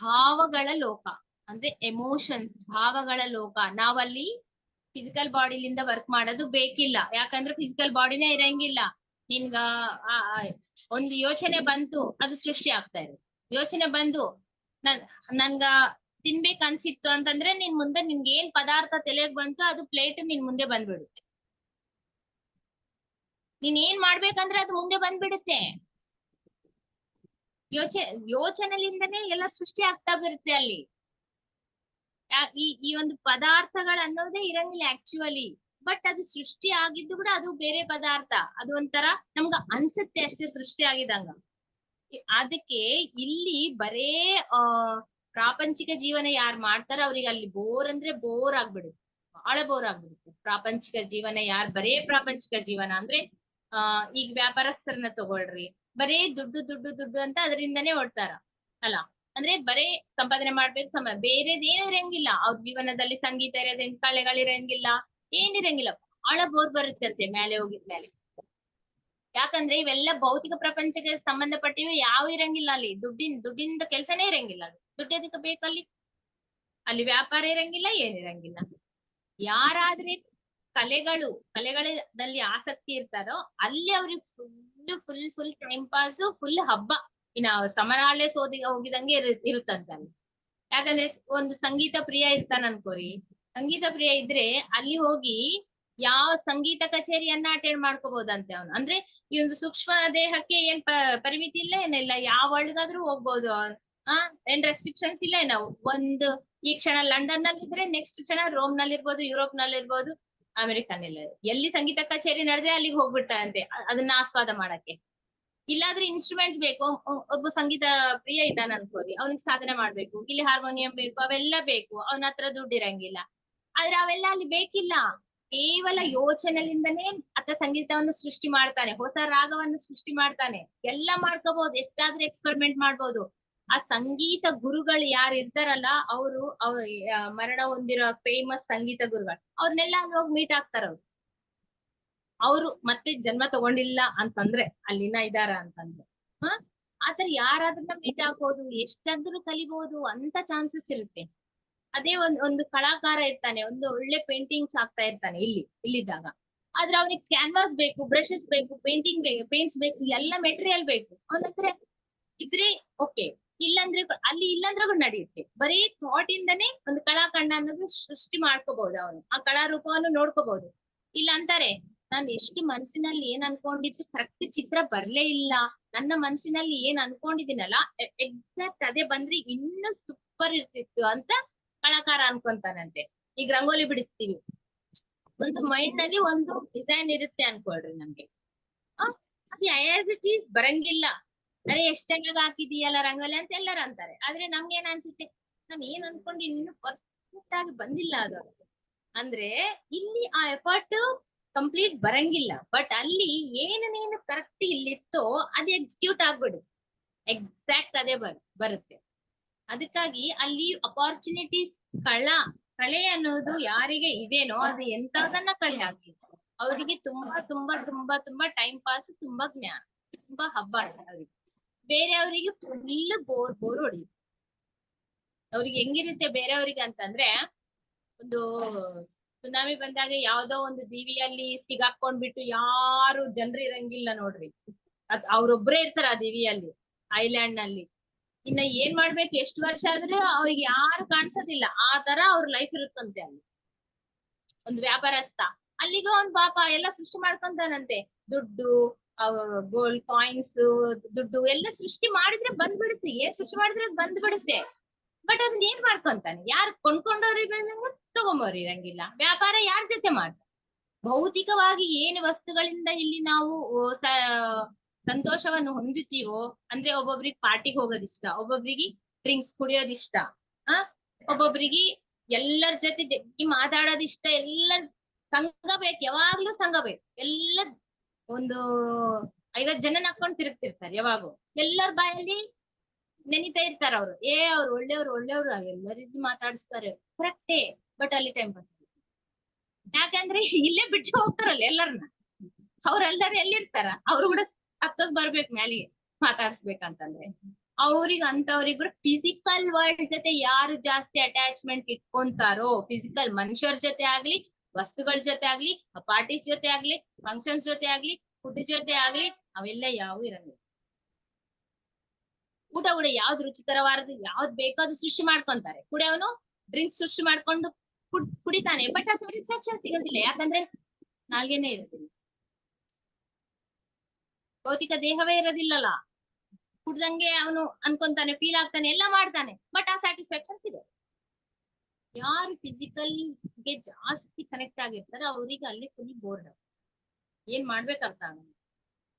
ಭಾವಗಳ ಲೋಕ, ಅಂದ್ರೆ ಎಮೋಷನ್ಸ್, ಭಾವಗಳ ಲೋಕ. ನಾವಲ್ಲಿ ಫಿಸಿಕಲ್ ಬಾಡಿಲಿಂದ ವರ್ಕ್ ಮಾಡೋದು ಬೇಕಿಲ್ಲ, ಯಾಕಂದ್ರೆ ಫಿಸಿಕಲ್ ಬಾಡಿನೇ ಇರಂಗಿಲ್ಲ. ನಿನ್ಗ ಒಂದು ಯೋಚನೆ ಬಂತು, ಅದು ಸೃಷ್ಟಿ ಆಗ್ತಾ ಇರೋದು. ಯೋಚನೆ ಬಂದು ನನ್ಗ ತಿನ್ಬೇಕ್ ಅನ್ಸಿತ್ತು ಅಂತಂದ್ರೆ ನಿನ್ ಮುಂದೆ ನಿನ್ಗೆ ಏನ್ ಪದಾರ್ಥ ತಲೆಗ್ ಬಂತು ಅದು ಪ್ಲೇಟ್ ನಿನ್ ಮುಂದೆ ಬಂದ್ಬಿಡುತ್ತೆ. ನೀನ್ ಏನ್ ಮಾಡ್ಬೇಕಂದ್ರೆ ಅದು ಮುಂದೆ ಬಂದ್ಬಿಡುತ್ತೆ. ಯೋಚನೆಲಿಂದನೇ ಎಲ್ಲ ಸೃಷ್ಟಿ ಆಗ್ತಾ ಬರುತ್ತೆ ಅಲ್ಲಿ. ಈ ಒಂದು ಪದಾರ್ಥಗಳು ಅನ್ನೋದೇ ಇರಂಗಿಲ್ಲ ಆಕ್ಚುಲಿ, ಬಟ್ ಅದು ಸೃಷ್ಟಿ ಆಗಿದ್ದು ಕೂಡ ಅದು ಬೇರೆ ಪದಾರ್ಥ. ಅದು ಒಂಥರ ನಮ್ಗ ಅನ್ಸುತ್ತೆ ಅಷ್ಟೇ ಸೃಷ್ಟಿ ಆಗಿದಂಗ. ಅದಕ್ಕೆ ಇಲ್ಲಿ ಬರೇ ಪ್ರಾಪಂಚಿಕ ಜೀವನ ಯಾರು ಮಾಡ್ತಾರ ಅವ್ರಿಗೆ ಅಲ್ಲಿ ಬೋರ್ ಅಂದ್ರೆ ಬೋರ್ ಆಗ್ಬಿಡುತ್ತೆ, ಬಹಳ ಬೋರ್ ಆಗ್ಬಿಡುತ್ತೆ. ಪ್ರಾಪಂಚಿಕ ಜೀವನ ಯಾರು ಬರೇ ಪ್ರಾಪಂಚಿಕ ಜೀವನ ಅಂದ್ರೆ ಈಗ ವ್ಯಾಪಾರಸ್ಥರನ್ನ ತಗೊಳ್ರಿ, ಬರೇ ದುಡ್ಡು ದುಡ್ಡು ದುಡ್ಡು ಅಂತ ಅದರಿಂದನೇ ಓಡ್ತಾರ ಅಲ್ಲ. ಅಂದ್ರೆ ಬರೇ ಸಂಪಾದನೆ ಮಾಡ್ಬೇಕು, ಬೇರೆದೇನು ಇರಂಗಿಲ್ಲ ಅವ್ರ ಜೀವನದಲ್ಲಿ. ಸಂಗೀತ ಇರೋದೇನ್, ಕಳೆಗಳಿರಂಗಿಲ್ಲ, ಏನಿರಂಗಿಲ್ಲ. ಬಹಳ ಬೋರ್ ಬರುತ್ತೆ ಮೇಲೆ ಹೋಗಿದ್ಮೇಲೆ. ಯಾಕಂದ್ರೆ ಇವೆಲ್ಲ ಭೌತಿಕ ಪ್ರಪಂಚಕ್ಕೆ ಸಂಬಂಧಪಟ್ಟಿವೆ, ಯಾವ ಇರಂಗಿಲ್ಲ ಅಲ್ಲಿ. ದುಡ್ಡಿಂದ ಕೆಲ್ಸನೇ ಇರಂಗಿಲ್ಲ ಅಲ್ಲಿ. ದುಡ್ಡು ಎದಕ್ಕೆ ಬೇಕಲ್ಲಿ? ಅಲ್ಲಿ ವ್ಯಾಪಾರ ಇರಂಗಿಲ್ಲ, ಏನಿರಂಗಿಲ್ಲ. ಯಾರಾದ್ರೆ ಕಲೆಗಳಲ್ಲಿ ಆಸಕ್ತಿ ಇರ್ತಾರೋ ಅಲ್ಲಿ ಅವ್ರಿಗೆ ಫುಲ್ ಟೈಮ್ ಪಾಸ್, ಫುಲ್ ಹಬ್ಬ. ಇನ್ನ ಸಮರಾಳೆ ಹೋಗಿದಂಗೆ ಇರುತ್ತಂತಲ್ಲಿ. ಯಾಕಂದ್ರೆ ಒಂದು ಸಂಗೀತ ಪ್ರಿಯ ಇರ್ತಾನ ಅನ್ಕೋರಿ, ಸಂಗೀತ ಪ್ರಿಯ ಇದ್ರೆ ಅಲ್ಲಿ ಹೋಗಿ ಯಾವ ಸಂಗೀತ ಕಚೇರಿಯನ್ನ ಅಟೆಂಡ್ ಮಾಡ್ಕೋಬಹುದಂತೆ ಅವನು. ಅಂದ್ರೆ ಈ ಒಂದು ಸೂಕ್ಷ್ಮ ದೇಹಕ್ಕೆ ಏನ್ ಪರಿಮಿತಿ ಇಲ್ಲ, ಏನಿಲ್ಲ, ಯಾವ ಒಳಗಾದ್ರೂ ಹೋಗ್ಬೋದು. ಏನ್ ರೆಸ್ಟ್ರಿಕ್ಷನ್ಸ್ ಇಲ್ಲ ನಾವು. ಒಂದು ಈ ಕ್ಷಣ ಲಂಡನ್ ನಲ್ಲಿ ಇದ್ರೆ ನೆಕ್ಸ್ಟ್ ಕ್ಷಣ ರೋಮ್ ನಲ್ಲಿ ಇರ್ಬೋದು, ಯುರೋಪ್ ನಲ್ಲಿ ಇರ್ಬೋದು, ಅಮೆರಿಕನ್ ಇಲ್ಲ. ಎಲ್ಲಿ ಸಂಗೀತ ಕಚೇರಿ ನಡೆದ್ರೆ ಅಲ್ಲಿಗೆ ಹೋಗ್ಬಿಡ್ತಾರಂತೆ ಅದನ್ನ ಆಸ್ವಾದ ಮಾಡಕ್ಕೆ. ಇಲ್ಲಾದ್ರೆ ಇನ್ಸ್ಟ್ರೂಮೆಂಟ್ಸ್ ಬೇಕು. ಒಬ್ಬ ಸಂಗೀತ ಪ್ರಿಯ ಇದ್ದಾನ ಅನ್ಕೋರಿ, ಅವ್ನಿಗೆ ಸಾಧನೆ ಮಾಡ್ಬೇಕು, ಇಲ್ಲಿ ಹಾರ್ಮೋನಿಯಂ ಬೇಕು, ಅವೆಲ್ಲ ಬೇಕು. ಅವನ ಹತ್ರ ದುಡ್ಡು ಇರಂಗಿಲ್ಲ. ಆದ್ರೆ ಅವೆಲ್ಲ ಅಲ್ಲಿ ಬೇಕಿಲ್ಲ. ಕೇವಲ ಯೋಚನೆಯಿಂದನೇ ಆತ ಸಂಗೀತವನ್ನು ಸೃಷ್ಟಿ ಮಾಡ್ತಾನೆ, ಹೊಸ ರಾಗವನ್ನು ಸೃಷ್ಟಿ ಮಾಡ್ತಾನೆ, ಎಲ್ಲ ಮಾಡ್ಕೋಬಹುದು, ಎಷ್ಟಾದ್ರೂ ಎಕ್ಸ್ಪೆರಿಮೆಂಟ್ ಮಾಡ್ಬೋದು. ಆ ಸಂಗೀತ ಗುರುಗಳು ಯಾರು ಇರ್ತಾರಲ್ಲ, ಅವ್ರು ಮರಣ ಹೊಂದಿರೋ ಫೇಮಸ್ ಸಂಗೀತ ಗುರುಗಳು, ಅವ್ರನ್ನೆಲ್ಲ ಹೋಗಿ ಮೀಟ್ ಆಗ್ತಾರ. ಅವ್ರು ಮತ್ತೆ ಜನ್ಮ ತಗೊಂಡಿಲ್ಲ ಅಂತಂದ್ರೆ ಅಲ್ಲಿನ ಇದಾರ ಅಂತಂದ್ರೆ ಆತರ ಯಾರಾದ್ರನ್ನ ಮೀಟ್ ಹಾಕೋದು, ಎಷ್ಟಾದ್ರೂ ಕಲಿಬಹುದು ಅಂತ ಚಾನ್ಸಸ್ ಇರುತ್ತೆ. ಅದೇ ಒಂದು ಕಲಾಕಾರ ಇರ್ತಾನೆ, ಒಂದು ಒಳ್ಳೆ ಪೇಂಟಿಂಗ್ಸ್ ಆಗ್ತಾ ಇರ್ತಾನೆ ಇಲ್ಲಿದ್ದಾಗ. ಆದ್ರೆ ಅವ್ನಿಗೆ ಕ್ಯಾನ್ವಾಸ್ ಬೇಕು, ಬ್ರಷಸ್ ಬೇಕು, ಪೇಂಟ್ಸ್ ಬೇಕು, ಎಲ್ಲ ಮೆಟೀರಿಯಲ್ ಬೇಕು. ಅವನ ಹತ್ರ ಇದ್ರೆ ಓಕೆ, ಇಲ್ಲಂದ್ರೆ ನಡೆಯುತ್ತೆ. ಬರೀ ಥಾಟ್ ಇಂದನೇ ಒಂದು ಕಲಾಖಂಡ ಅನ್ನೋದು ಸೃಷ್ಟಿ ಮಾಡ್ಕೋಬಹುದು. ಅವನು ಆ ಕಲಾರೂಪವನ್ನು ನೋಡ್ಕೋಬಹುದು. ಇಲ್ಲ ಅಂತಾರೆ, ನಾನು ಎಷ್ಟು ಮನಸ್ಸಿನಲ್ಲಿ ಏನ್ ಅನ್ಕೊಂಡಿದ್ದು ಕರೆಕ್ಟ್ ಚಿತ್ರ ಬರ್ಲೇ ಇಲ್ಲ, ನನ್ನ ಮನಸ್ಸಿನಲ್ಲಿ ಏನ್ ಅನ್ಕೊಂಡಿದ್ದೀನಲ್ಲ ಎಕ್ಸಾಕ್ಟ್ ಅದೇ ಬಂದ್ರೆ ಇನ್ನೂ ಸೂಪರ್ ಇರ್ತಿತ್ತು ಅಂತ ಕಲಾಕಾರ ಅನ್ಕೊಂತಾನಂತೆ. ಈಗ ರಂಗೋಲಿ ಬಿಡಿಸ್ತೀವಿ, ಒಂದು ಮೈಂಡ್ ನಲ್ಲಿ ಒಂದು ಡಿಸೈನ್ ಇರುತ್ತೆ ಅನ್ಕೊಳ್ರಿ ನಮ್ಗೆ. ಅದು ಆಸ್ ಇಟ್ ಈಸ್ ಬರಂಗಿಲ್ಲ. ಅರೆ ಎಷ್ಟ್ ಚೆನ್ನಾಗ್ ಹಾಕಿದೀಯಲ್ಲ ರಂಗೋಲಿ ಅಂತ ಎಲ್ಲರೂ ಅಂತಾರೆ. ಆದ್ರೆ ನಮ್ಗೆ ಏನ್ ಅನ್ಸುತ್ತೆ, ನಾವ್ ಏನ್ ಅನ್ಕೊಂಡು ಇನ್ನು ಪರ್ಫೆಕ್ಟ್ ಆಗಿ ಬಂದಿಲ್ಲ ಅದು. ಅಂದ್ರೆ ಇಲ್ಲಿ ಆ ಎಫರ್ಟ್ ಕಂಪ್ಲೀಟ್ ಬರಂಗಿಲ್ಲ. ಬಟ್ ಅಲ್ಲಿ ಏನೇನು ಕರೆಕ್ಟ್ ಇಲ್ಲಿತ್ತೋ ಅದು ಎಕ್ಸಿಕ್ಯೂಟ್ ಆಗ್ಬಿಡುತ್ತೆ, ಎಕ್ಸಾಕ್ಟ್ ಅದೇ ಬರುತ್ತೆ. ಅದಕ್ಕಾಗಿ ಅಲ್ಲಿ ಅಪಾರ್ಚುನಿಟೀಸ್ ಕಳೆ ಅನ್ನೋದು ಯಾರಿಗೆ ಇದೇನೋ ಅದು ಎಂತದನ್ನ ಕಳೆ ಹಾಕಿ ಅವರಿಗೆ ತುಂಬಾ ತುಂಬಾ ತುಂಬಾ ತುಂಬಾ ಟೈಮ್ ಪಾಸ್, ತುಂಬಾ ಜ್ಞಾನ, ತುಂಬಾ ಹಬ್ಬ ಅವ್ರಿಗೆ. ಬೇರೆಯವರಿಗೆ ಫುಲ್ ಬೋರ್ ಹೊಡಿ. ಅವ್ರಿಗೆ ಹೆಂಗಿರುತ್ತೆ ಬೇರೆಯವ್ರಿಗೆ ಅಂತಂದ್ರೆ, ಒಂದು ಸುನಾಮಿ ಬಂದಾಗ ಯಾವ್ದೋ ಒಂದು ದೀವಿಯಲ್ಲಿ ಸಿಗಾಕೊಂಡ್ಬಿಟ್ಟು ಯಾರು ಜನರು ಇರಂಗಿಲ್ಲ ನೋಡ್ರಿ, ಅವ್ರೊಬ್ರೇ ಇರ್ತಾರ ಆ ದೀವಿಯಲ್ಲಿ, ಐಲ್ಯಾಂಡ್ ನಲ್ಲಿ. ಇನ್ನ ಏನ್ ಮಾಡ್ಬೇಕು, ಎಷ್ಟು ವರ್ಷ ಆದ್ರೆ ಅವ್ರಿಗೆ ಯಾರು ಕಾಣಿಸೋದಿಲ್ಲ. ಆ ತರ ಅವ್ರ ಲೈಫ್ ಇರುತ್ತಂತೆ ಅಲ್ಲಿ. ಒಂದು ವ್ಯಾಪಾರಸ್ಥ ಅಲ್ಲಿಗೆ ಅವ್ನ್ ಪಾಪ ಎಲ್ಲ ಸೃಷ್ಟಿ ಮಾಡ್ಕೊಂತಾನಂತೆ. ದುಡ್ಡು, ಗೋಲ್ಡ್ ಕಾಯಿನ್ಸ್, ದುಡ್ಡು ಎಲ್ಲ ಸೃಷ್ಟಿ ಮಾಡಿದ್ರೆ ಬಂದ್ಬಿಡುತ್ತೆ. ಏನ್ ಸೃಷ್ಟಿ ಮಾಡಿದ್ರೆ ಅದು ಬಂದ್ಬಿಡುತ್ತೆ. ಬಟ್ ಅದನ್ನ ಏನ್ ಮಾಡ್ಕೊಂತಾನೆ, ಯಾರು ಕೊಂಡ್ಕೊಂಡವ್ರಿ ತಗೊಂಬೋರಿ ಇರಂಗಿಲ್ಲ. ವ್ಯಾಪಾರ ಯಾರ ಜೊತೆ ಮಾಡ್ತಾರೆ? ಭೌತಿಕವಾಗಿ ಏನು ವಸ್ತುಗಳಿಂದ ಇಲ್ಲಿ ನಾವು ಸಂತೋಷವನ್ನು ಹೊಂದುತ್ತೀವೋ, ಅಂದ್ರೆ ಒಬ್ಬೊಬ್ರಿಗೆ ಪಾರ್ಟಿಗೆ ಹೋಗೋದಿಷ್ಟ, ಒಬ್ಬೊಬ್ರಿಗೆ ಡ್ರಿಂಕ್ಸ್ ಕುಡಿಯೋದಿಷ್ಟ, ಆ ಒಬ್ಬೊಬ್ರಿಗೆ ಎಲ್ಲರ ಜೊತೆ ಜಗ್ಗಿ ಮಾತಾಡೋದಿಷ್ಟ, ಎಲ್ಲರ ಸಂಘ ಬೇಕು, ಯಾವಾಗ್ಲೂ ಸಂಘ ಬೇಕು. ಎಲ್ಲ ಒಂದು 50 ಜನ ಹಾಕೊಂಡ್ ತಿರುಗ್ತಿರ್ತಾರೆ ಯಾವಾಗೂ. ಎಲ್ಲರ ಬಾಯಲ್ಲಿ ನೆನಿತಾ ಇರ್ತಾರ ಅವ್ರು. ಅವ್ರು ಒಳ್ಳೆಯವ್ರು ಒಳ್ಳೆಯವ್ರು ಎಲ್ಲರಿಗೂ ಮಾತಾಡಿಸ್ತಾರೆ, ಕರೆಕ್ಟೇ. ಬಟ್ ಅಲ್ಲಿ ಟೈಮ್ ಪಾಸ್, ಯಾಕಂದ್ರೆ ಇಲ್ಲೇ ಬಿಟ್ಟು ಹೋಗ್ತಾರಲ್ಲ ಎಲ್ಲರನ್ನ. ಅವ್ರೆಲ್ಲರೂ ಎಲ್ಲಿರ್ತಾರ, ಅವ್ರು ಕೂಡ ಹತ್ತೋಗ್ ಬರ್ಬೇಕು ಮ್ಯಾಲಿಗೆ ಮಾತಾಡ್ಸ್ಬೇಕಂತಂದ್ರೆ. ಅಂತವ್ರಿಬ್ರು ಫಿಸಿಕಲ್ ವರ್ಲ್ಡ್ ಜೊತೆ ಯಾರು ಜಾಸ್ತಿ ಅಟ್ಯಾಚ್ಮೆಂಟ್ ಇಟ್ಕೊಂತಾರೋ, ಫಿಸಿಕಲ್ ಮನುಷ್ಯರ ಜೊತೆ ಆಗ್ಲಿ, ವಸ್ತುಗಳ ಜೊತೆ ಆಗ್ಲಿ, ಪಾರ್ಟೀಸ್ ಜೊತೆ ಆಗ್ಲಿ, ಫಂಕ್ಷನ್ಸ್ ಜೊತೆ ಆಗ್ಲಿ, ಫುಡ್ ಜೊತೆ ಆಗ್ಲಿ, ಅವೆಲ್ಲ ಯಾವ ಇರಂಗಿಲ್ಲ. ಊಟ ಯಾವ್ದು ರುಚಿಕರವಾದ ಯಾವ್ದು ಬೇಕಾದ್ರೂ ಸೃಷ್ಟಿ ಮಾಡ್ಕೊಂತಾರೆ. ಕುಡಿಯವನು ಡ್ರಿಂಕ್ಸ್ ಸೃಷ್ಟಿ ಮಾಡ್ಕೊಂಡು ಕುಡಿತಾನೆ, ಬಟ್ ಆ ಸ್ಯಾಟಿಸ್ಫ್ಯಾಕ್ಷನ್ ಸಿಗೋದಿಲ್ಲ. ಯಾಕಂದ್ರೆ ನಾಲ್ಗೆನೇ ಇರೋದಿಲ್ಲ, ಭೌತಿಕ ದೇಹವೇ ಇರೋದಿಲ್ಲಲ್ಲ. ಕುಡ್ದಂಗೆ ಅವನು ಅನ್ಕೊಂತಾನೆ, ಫೀಲ್ ಆಗ್ತಾನೆ, ಎಲ್ಲ ಮಾಡ್ತಾನೆ, ಬಟ್ ಆ ಸ್ಯಾಟಿಸ್ಫ್ಯಾಕ್ಷನ್ ಸಿಗೋದು. ಯಾರು ಫಿಸಿಕಲ್ ಗೆ ಜಾಸ್ತಿ ಕನೆಕ್ಟ್ ಆಗಿರ್ತಾರೆ ಅವ್ರಿಗೆ ಅಲ್ಲಿ ಫುಲ್ ಬೋರ್ಡ್, ಏನ್ ಮಾಡ್ಬೇಕಂತ ಆಗಲ್ಲ.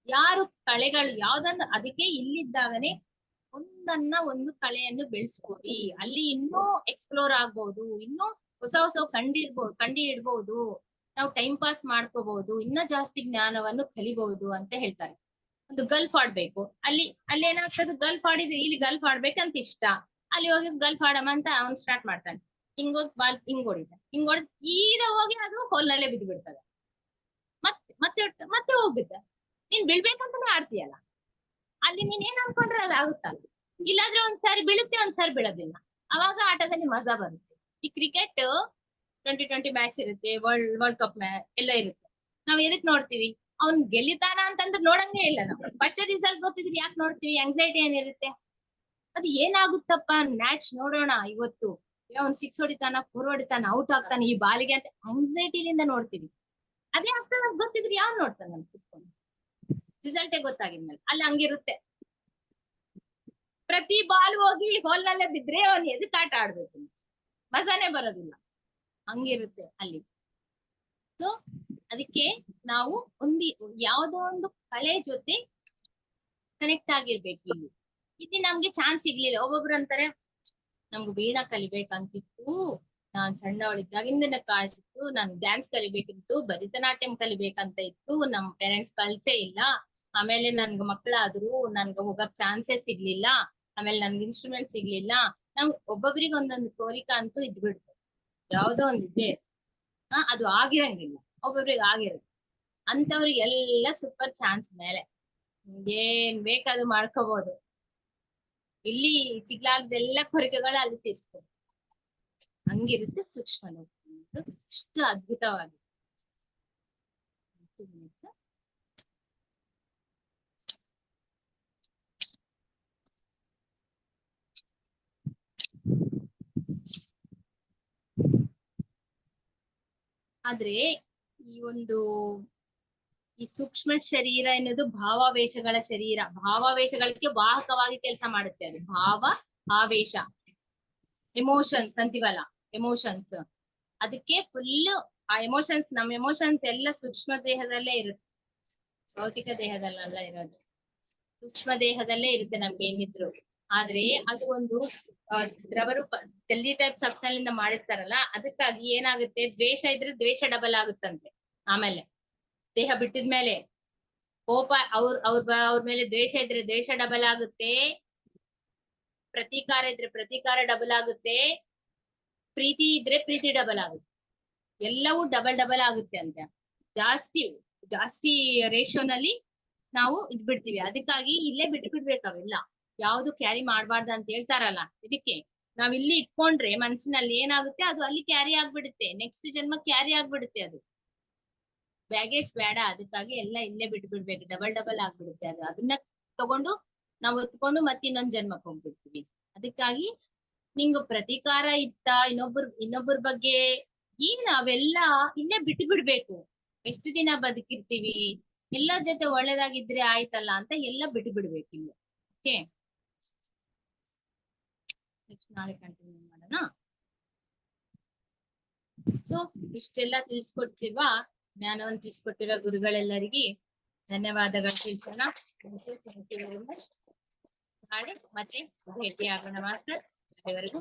ಯಾರು ಕಳೆಗಳು ಯಾವ್ದನ್ನ, ಅದಕ್ಕೆ ಇಲ್ಲಿದ್ದಾಗನೆ ಒಂದು ಕಲೆಯನ್ನು ಬೆಳೆಸ್ಕೊಡಿ. ಅಲ್ಲಿ ಇನ್ನೂ ಎಕ್ಸ್ಪ್ಲೋರ್ ಆಗ್ಬಹುದು, ಇನ್ನೂ ಹೊಸ ಕಂಡು ಇಡ್ಬಹುದು, ನಾವು ಟೈಮ್ ಪಾಸ್ ಮಾಡ್ಕೋಬಹುದು, ಇನ್ನ ಜಾಸ್ತಿ ಜ್ಞಾನವನ್ನು ಕಲಿಬಹುದು ಅಂತ ಹೇಳ್ತಾರೆ. ಒಂದು ಗಲ್ಫ್ ಆಡ್ಬೇಕು, ಅಲ್ಲಿ ಏನಾಗ್ತದೆ, ಗಲ್ಫ್ ಆಡಿದ್ರೆ ಇಲ್ಲಿ ಗಲ್ಫ್ ಆಡ್ಬೇಕಂತ ಇಷ್ಟ, ಅಲ್ಲಿ ಹೋಗಿ ಗಲ್ಫ್ ಆಡಮ ಅಂತ ಅವ್ನು ಸ್ಟಾರ್ಟ್ ಮಾಡ್ತಾನೆ. ಹಿಂಗೋಗಿ ಬಾಲ್ ಹಿಂಗ್ ಹೊಡಿತಾನೆ, ಹಿಂಗ್ ಹೊಡೆದ್ ಈಗ ಹೋಗಿ ಅದು ಹೋಲ್ನಲ್ಲೇ ಬಿದ್ದು ಬಿಡ್ತದೆ. ಮತ್ತೆ ಹೋಗ್ಬಿಟ್ಟ, ನೀನ್ ಬೀಳ್ಬೇಕಂತಾನೆ ಆಡ್ತೀಯಲ್ಲ, ಅಲ್ಲಿ ನೀನ್ ಏನ್ ಅನ್ಕೊಂಡ್ರೆ ಅದು ಆಗುತ್ತಲ್ಲ. ಇಲ್ಲಾದ್ರೆ ಒಂದ್ಸಾರಿ ಬೀಳುತ್ತೆ, ಒಂದ್ಸಾರಿ ಬೀಳೋದಿಲ್ಲ. ಅವಾಗ ಆಟದಲ್ಲಿ ಮಜಾ ಬರುತ್ತೆ. ಈ ಕ್ರಿಕೆಟ್ 2020 ಮ್ಯಾಚ್ ಇರುತ್ತೆ, ವರ್ಲ್ಡ್ ಕಪ್ ಎಲ್ಲ ಇರುತ್ತೆ. ನಾವ್ ಎದಕ್ ನೋಡ್ತೀವಿ? ಅವ್ನ್ ಗೆಲ್ಲಿತಾನ ಅಂತಂದ್ರೆ ನೋಡಂಗೇ ಇಲ್ಲ ನಾವು. ಫಸ್ಟ್ ರಿಸಲ್ಟ್ ಗೊತ್ತಿದ್ರೆ ಯಾಕೆ ನೋಡ್ತೀವಿ? ಆಂಗ್ಸೈಟಿ ಏನಿರುತ್ತೆ, ಅದು ಏನಾಗುತ್ತಪ್ಪ ಮ್ಯಾಚ್ ನೋಡೋಣ ಇವತ್ತು, ಅವ್ನ್ 6 ಹೊಡಿತಾನ, 4 ಹೊಡಿತಾನ, ಔಟ್ ಆಗ್ತಾನೆ ಈ ಬಾಲಿಗೆ ಅಂತ ಆಂಗ್ಸೈಟಿಲಿಂದ ನೋಡ್ತೀವಿ. ಅದೇ ಆಗ್ತಾನ ಗೊತ್ತಿದ್ರೆ ಯಾವ್ ನೋಡ್ತಾನ ಕುತ್ಕೊಂಡು? ರಿಸಲ್ಟೇ ಗೊತ್ತಾಗಿದ್ಮೇಲೆ ಅಲ್ಲಿ ಹಂಗಿರುತ್ತೆ. ಪ್ರತಿ ಬಾಲ್ ಹೋಗಿ ಹೋಲ್ನಲ್ಲೇ ಬಿದ್ರೆ ಅವ್ನು ಎದಕ್ ಆಟ ಆಡ್ಬೇಕು, ಮಜಾನೇ ಬರೋದಿಲ್ಲ, ಹಂಗಿರುತ್ತೆ ಅಲ್ಲಿ. ಸೊ ಅದಕ್ಕೆ ನಾವು ಯಾವ್ದೋ ಒಂದು ಕಲೆ ಜೊತೆ ಕನೆಕ್ಟ್ ಆಗಿರ್ಬೇಕು. ಇಲ್ಲಿ ನಮ್ಗೆ ಚಾನ್ಸ್ ಸಿಗ್ಲಿಲ್ಲ. ಒಬ್ಬೊಬ್ರು ಅಂತಾರೆ, ನಮ್ಗೆ ವೀಣಾ ಕಲಿಬೇಕಂತಿತ್ತು, ನಾನ್ ಸಣ್ಣವಳಿದ್ದಾಗಿಂದ ಕಾಣಿಸಿತ್ತು, ನಾನ್ ಡ್ಯಾನ್ಸ್ ಕಲಿಬೇಕಿತ್ತು, ಭರತನಾಟ್ಯಂ ಕಲಿಬೇಕಂತ ಇತ್ತು, ನಮ್ ಪೇರೆಂಟ್ಸ್ ಕಲ್ಸೇ ಇಲ್ಲ, ಆಮೇಲೆ ನನ್ಗ ಮಕ್ಳಾದ್ರು, ನನ್ಗ ಹೋಗಕ್ ಚಾನ್ಸಸ್ ಸಿಗ್ಲಿಲ್ಲ, ಆಮೇಲೆ ನನ್ಗೆ ಇನ್ಸ್ಟ್ರೂಮೆಂಟ್ ಸಿಗ್ಲಿಲ್ಲ. ಒಬ್ಬೊಬ್ರಿಗೆ ಒಂದೊಂದು ಕೋರಿಕ ಅಂತೂ ಇದ್ಬಿಡ್ತು, ಯಾವ್ದೋ ಒಂದಿದೆ, ಅದು ಆಗಿರಂಗಿಲ್ಲ, ಒಬ್ಬೊಬ್ರಿಗೆ ಆಗಿರುತ್ತೆ. ಅಂತವ್ರಿಗೆಲ್ಲ ಸೂಪರ್ ಚಾನ್ಸ್ ಮೇಲೆ ಏನ್ ಬೇಕಾದ್ರೂ ಮಾಡ್ಕೋಬಹುದು. ಇಲ್ಲಿ ಸಿಗ್ಲಾರ್ದೆಲ್ಲ ಕೋರಿಕೆಗಳು ಅಲ್ಲಿ ತೀರ್ಸ್ಕೊಂಡು ಹಂಗಿರುತ್ತೆ ಸೂಕ್ಷ್ಮ ಲೋಕ, ಅಷ್ಟು ಅದ್ಭುತವಾಗಿದೆ. ಆದ್ರೆ ಈ ಸೂಕ್ಷ್ಮ ಶರೀರ ಎನ್ನುವುದು ಭಾವಾವೇಶಗಳ ಶರೀರ, ಭಾವಾವೇಶಗಳಿಗೆ ವಾಹಕವಾಗಿ ಕೆಲಸ ಮಾಡುತ್ತೆ. ಅದು ಭಾವ ಆವೇಶ, ಎಮೋಷನ್ಸ್ ಅಂತೀವಲ್ಲ, ಎಮೋಷನ್ಸ್, ಅದಕ್ಕೆ ಫುಲ್ ಆ ಎಮೋಷನ್ಸ್, ನಮ್ ಎಮೋಷನ್ಸ್ ಎಲ್ಲ ಸೂಕ್ಷ್ಮ ದೇಹದಲ್ಲೇ ಇರುತ್ತೆ, ಭೌತಿಕ ದೇಹದಲ್ಲೆಲ್ಲ ಇರೋದು ಸೂಕ್ಷ್ಮ ದೇಹದಲ್ಲೇ ಇರುತ್ತೆ ನಮ್ಗೆ ಏನಿದ್ರು. ಆದ್ರೆ ಅದು ಒಂದು ದ್ರವರೂಪ ಜಲ್ಲಿ ಟೈಪ್ ಸಬ್ಸ್ಟನ್ಸ್ ಮಾಡಿರ್ತಾರಲ್ಲ, ಅದಕ್ಕಾಗಿ ಏನಾಗುತ್ತೆ, ದ್ವೇಷ ಇದ್ರೆ ದ್ವೇಷ ಡಬಲ್ ಆಗುತ್ತಂತೆ. ಆಮೇಲೆ ದೇಹ ಬಿಟ್ಟಿದ್ಮೇಲೆ ಕೋಪ, ಅವ್ರ ಮೇಲೆ ದ್ವೇಷ ಇದ್ರೆ ದ್ವೇಷ ಡಬಲ್ ಆಗುತ್ತೆ, ಪ್ರತೀಕಾರ ಇದ್ರೆ ಪ್ರತೀಕಾರ ಡಬಲ್ ಆಗುತ್ತೆ, ಪ್ರೀತಿ ಇದ್ರೆ ಪ್ರೀತಿ ಡಬಲ್ ಆಗುತ್ತೆ, ಎಲ್ಲವೂ ಡಬಲ್ ಆಗುತ್ತೆ ಅಂತ. ಜಾಸ್ತಿ ರೇಷಿಯೋನಲ್ಲಿ ನಾವು ಬಿಡ್ತೀವಿ. ಅದಕ್ಕಾಗಿ ಇಲ್ಲೇ ಬಿಡ್ಬೇಕು, ಅವೆಲ್ಲ ಯಾವ್ದು ಕ್ಯಾರಿ ಮಾಡ್ಬಾರ್ದು ಅಂತ ಹೇಳ್ತಾರಲ್ಲ. ಇದಕ್ಕೆ ನಾವ್ ಇಲ್ಲಿ ಇಟ್ಕೊಂಡ್ರೆ ಮನ್ಸಿನಲ್ಲಿ ಏನಾಗುತ್ತೆ, ಅದು ಅಲ್ಲಿ ಕ್ಯಾರಿ ಆಗ್ಬಿಡುತ್ತೆ, ನೆಕ್ಸ್ಟ್ ಜನ್ಮ ಕ್ಯಾರಿ ಆಗ್ಬಿಡುತ್ತೆ. ಅದು ಬ್ಯಾಗೇಜ್ ಬೇಡ, ಅದಕ್ಕಾಗಿ ಎಲ್ಲ ಇಲ್ಲೇ ಬಿಡ್ಬೇಕು, ಡಬಲ್ ಆಗ್ಬಿಡುತ್ತೆ. ಅದನ್ನ ತಗೊಂಡು ನಾವು ಹೊತ್ಕೊಂಡು ಮತ್ತೆ ಇನ್ನೊಂದ್ ಜನ್ಮಕ್ಕೆ ಹೋಗ್ಬಿಡ್ತೀವಿ. ಅದಕ್ಕಾಗಿ ನಿಂಗ ಪ್ರತೀಕಾರ ಇತ್ತ, ಇನ್ನೊಬ್ಬರ ಬಗ್ಗೆ ಅವೆಲ್ಲ ಇಲ್ಲೇ ಬಿಡ್ಬೇಕು. ಎಷ್ಟು ದಿನ ಬದುಕಿರ್ತೀವಿ, ಎಲ್ಲರ ಜೊತೆ ಒಳ್ಳೇದಾಗಿದ್ರೆ ಆಯ್ತಲ್ಲ ಅಂತ ಎಲ್ಲ ಬಿಡ್ಬೇಕು ಇಲ್ಲಿ. ಓಕೆ, ನಾಳೆ ಕಂಟಿನ್ಯೂ ಮಾಡೋಣ. ಸೊ ಇಷ್ಟೆಲ್ಲ ತಿಳಿಸ್ಕೊಡ್ತಿಲ್ವಾ, ಜ್ಞಾನವನ್ನು ತಿಳಿಸ್ಕೊಟ್ಟಿರೋ ಗುರುಗಳೆಲ್ಲರಿಗೆ ಧನ್ಯವಾದಗಳು ತಿಳಿಸೋಣ. ನಾಳೆ ಮತ್ತೆ ಭೇಟಿಯಾಗೋಣ ಮಾಸ್ಟರ್. ಅಲ್ಲಿವರೆಗೂ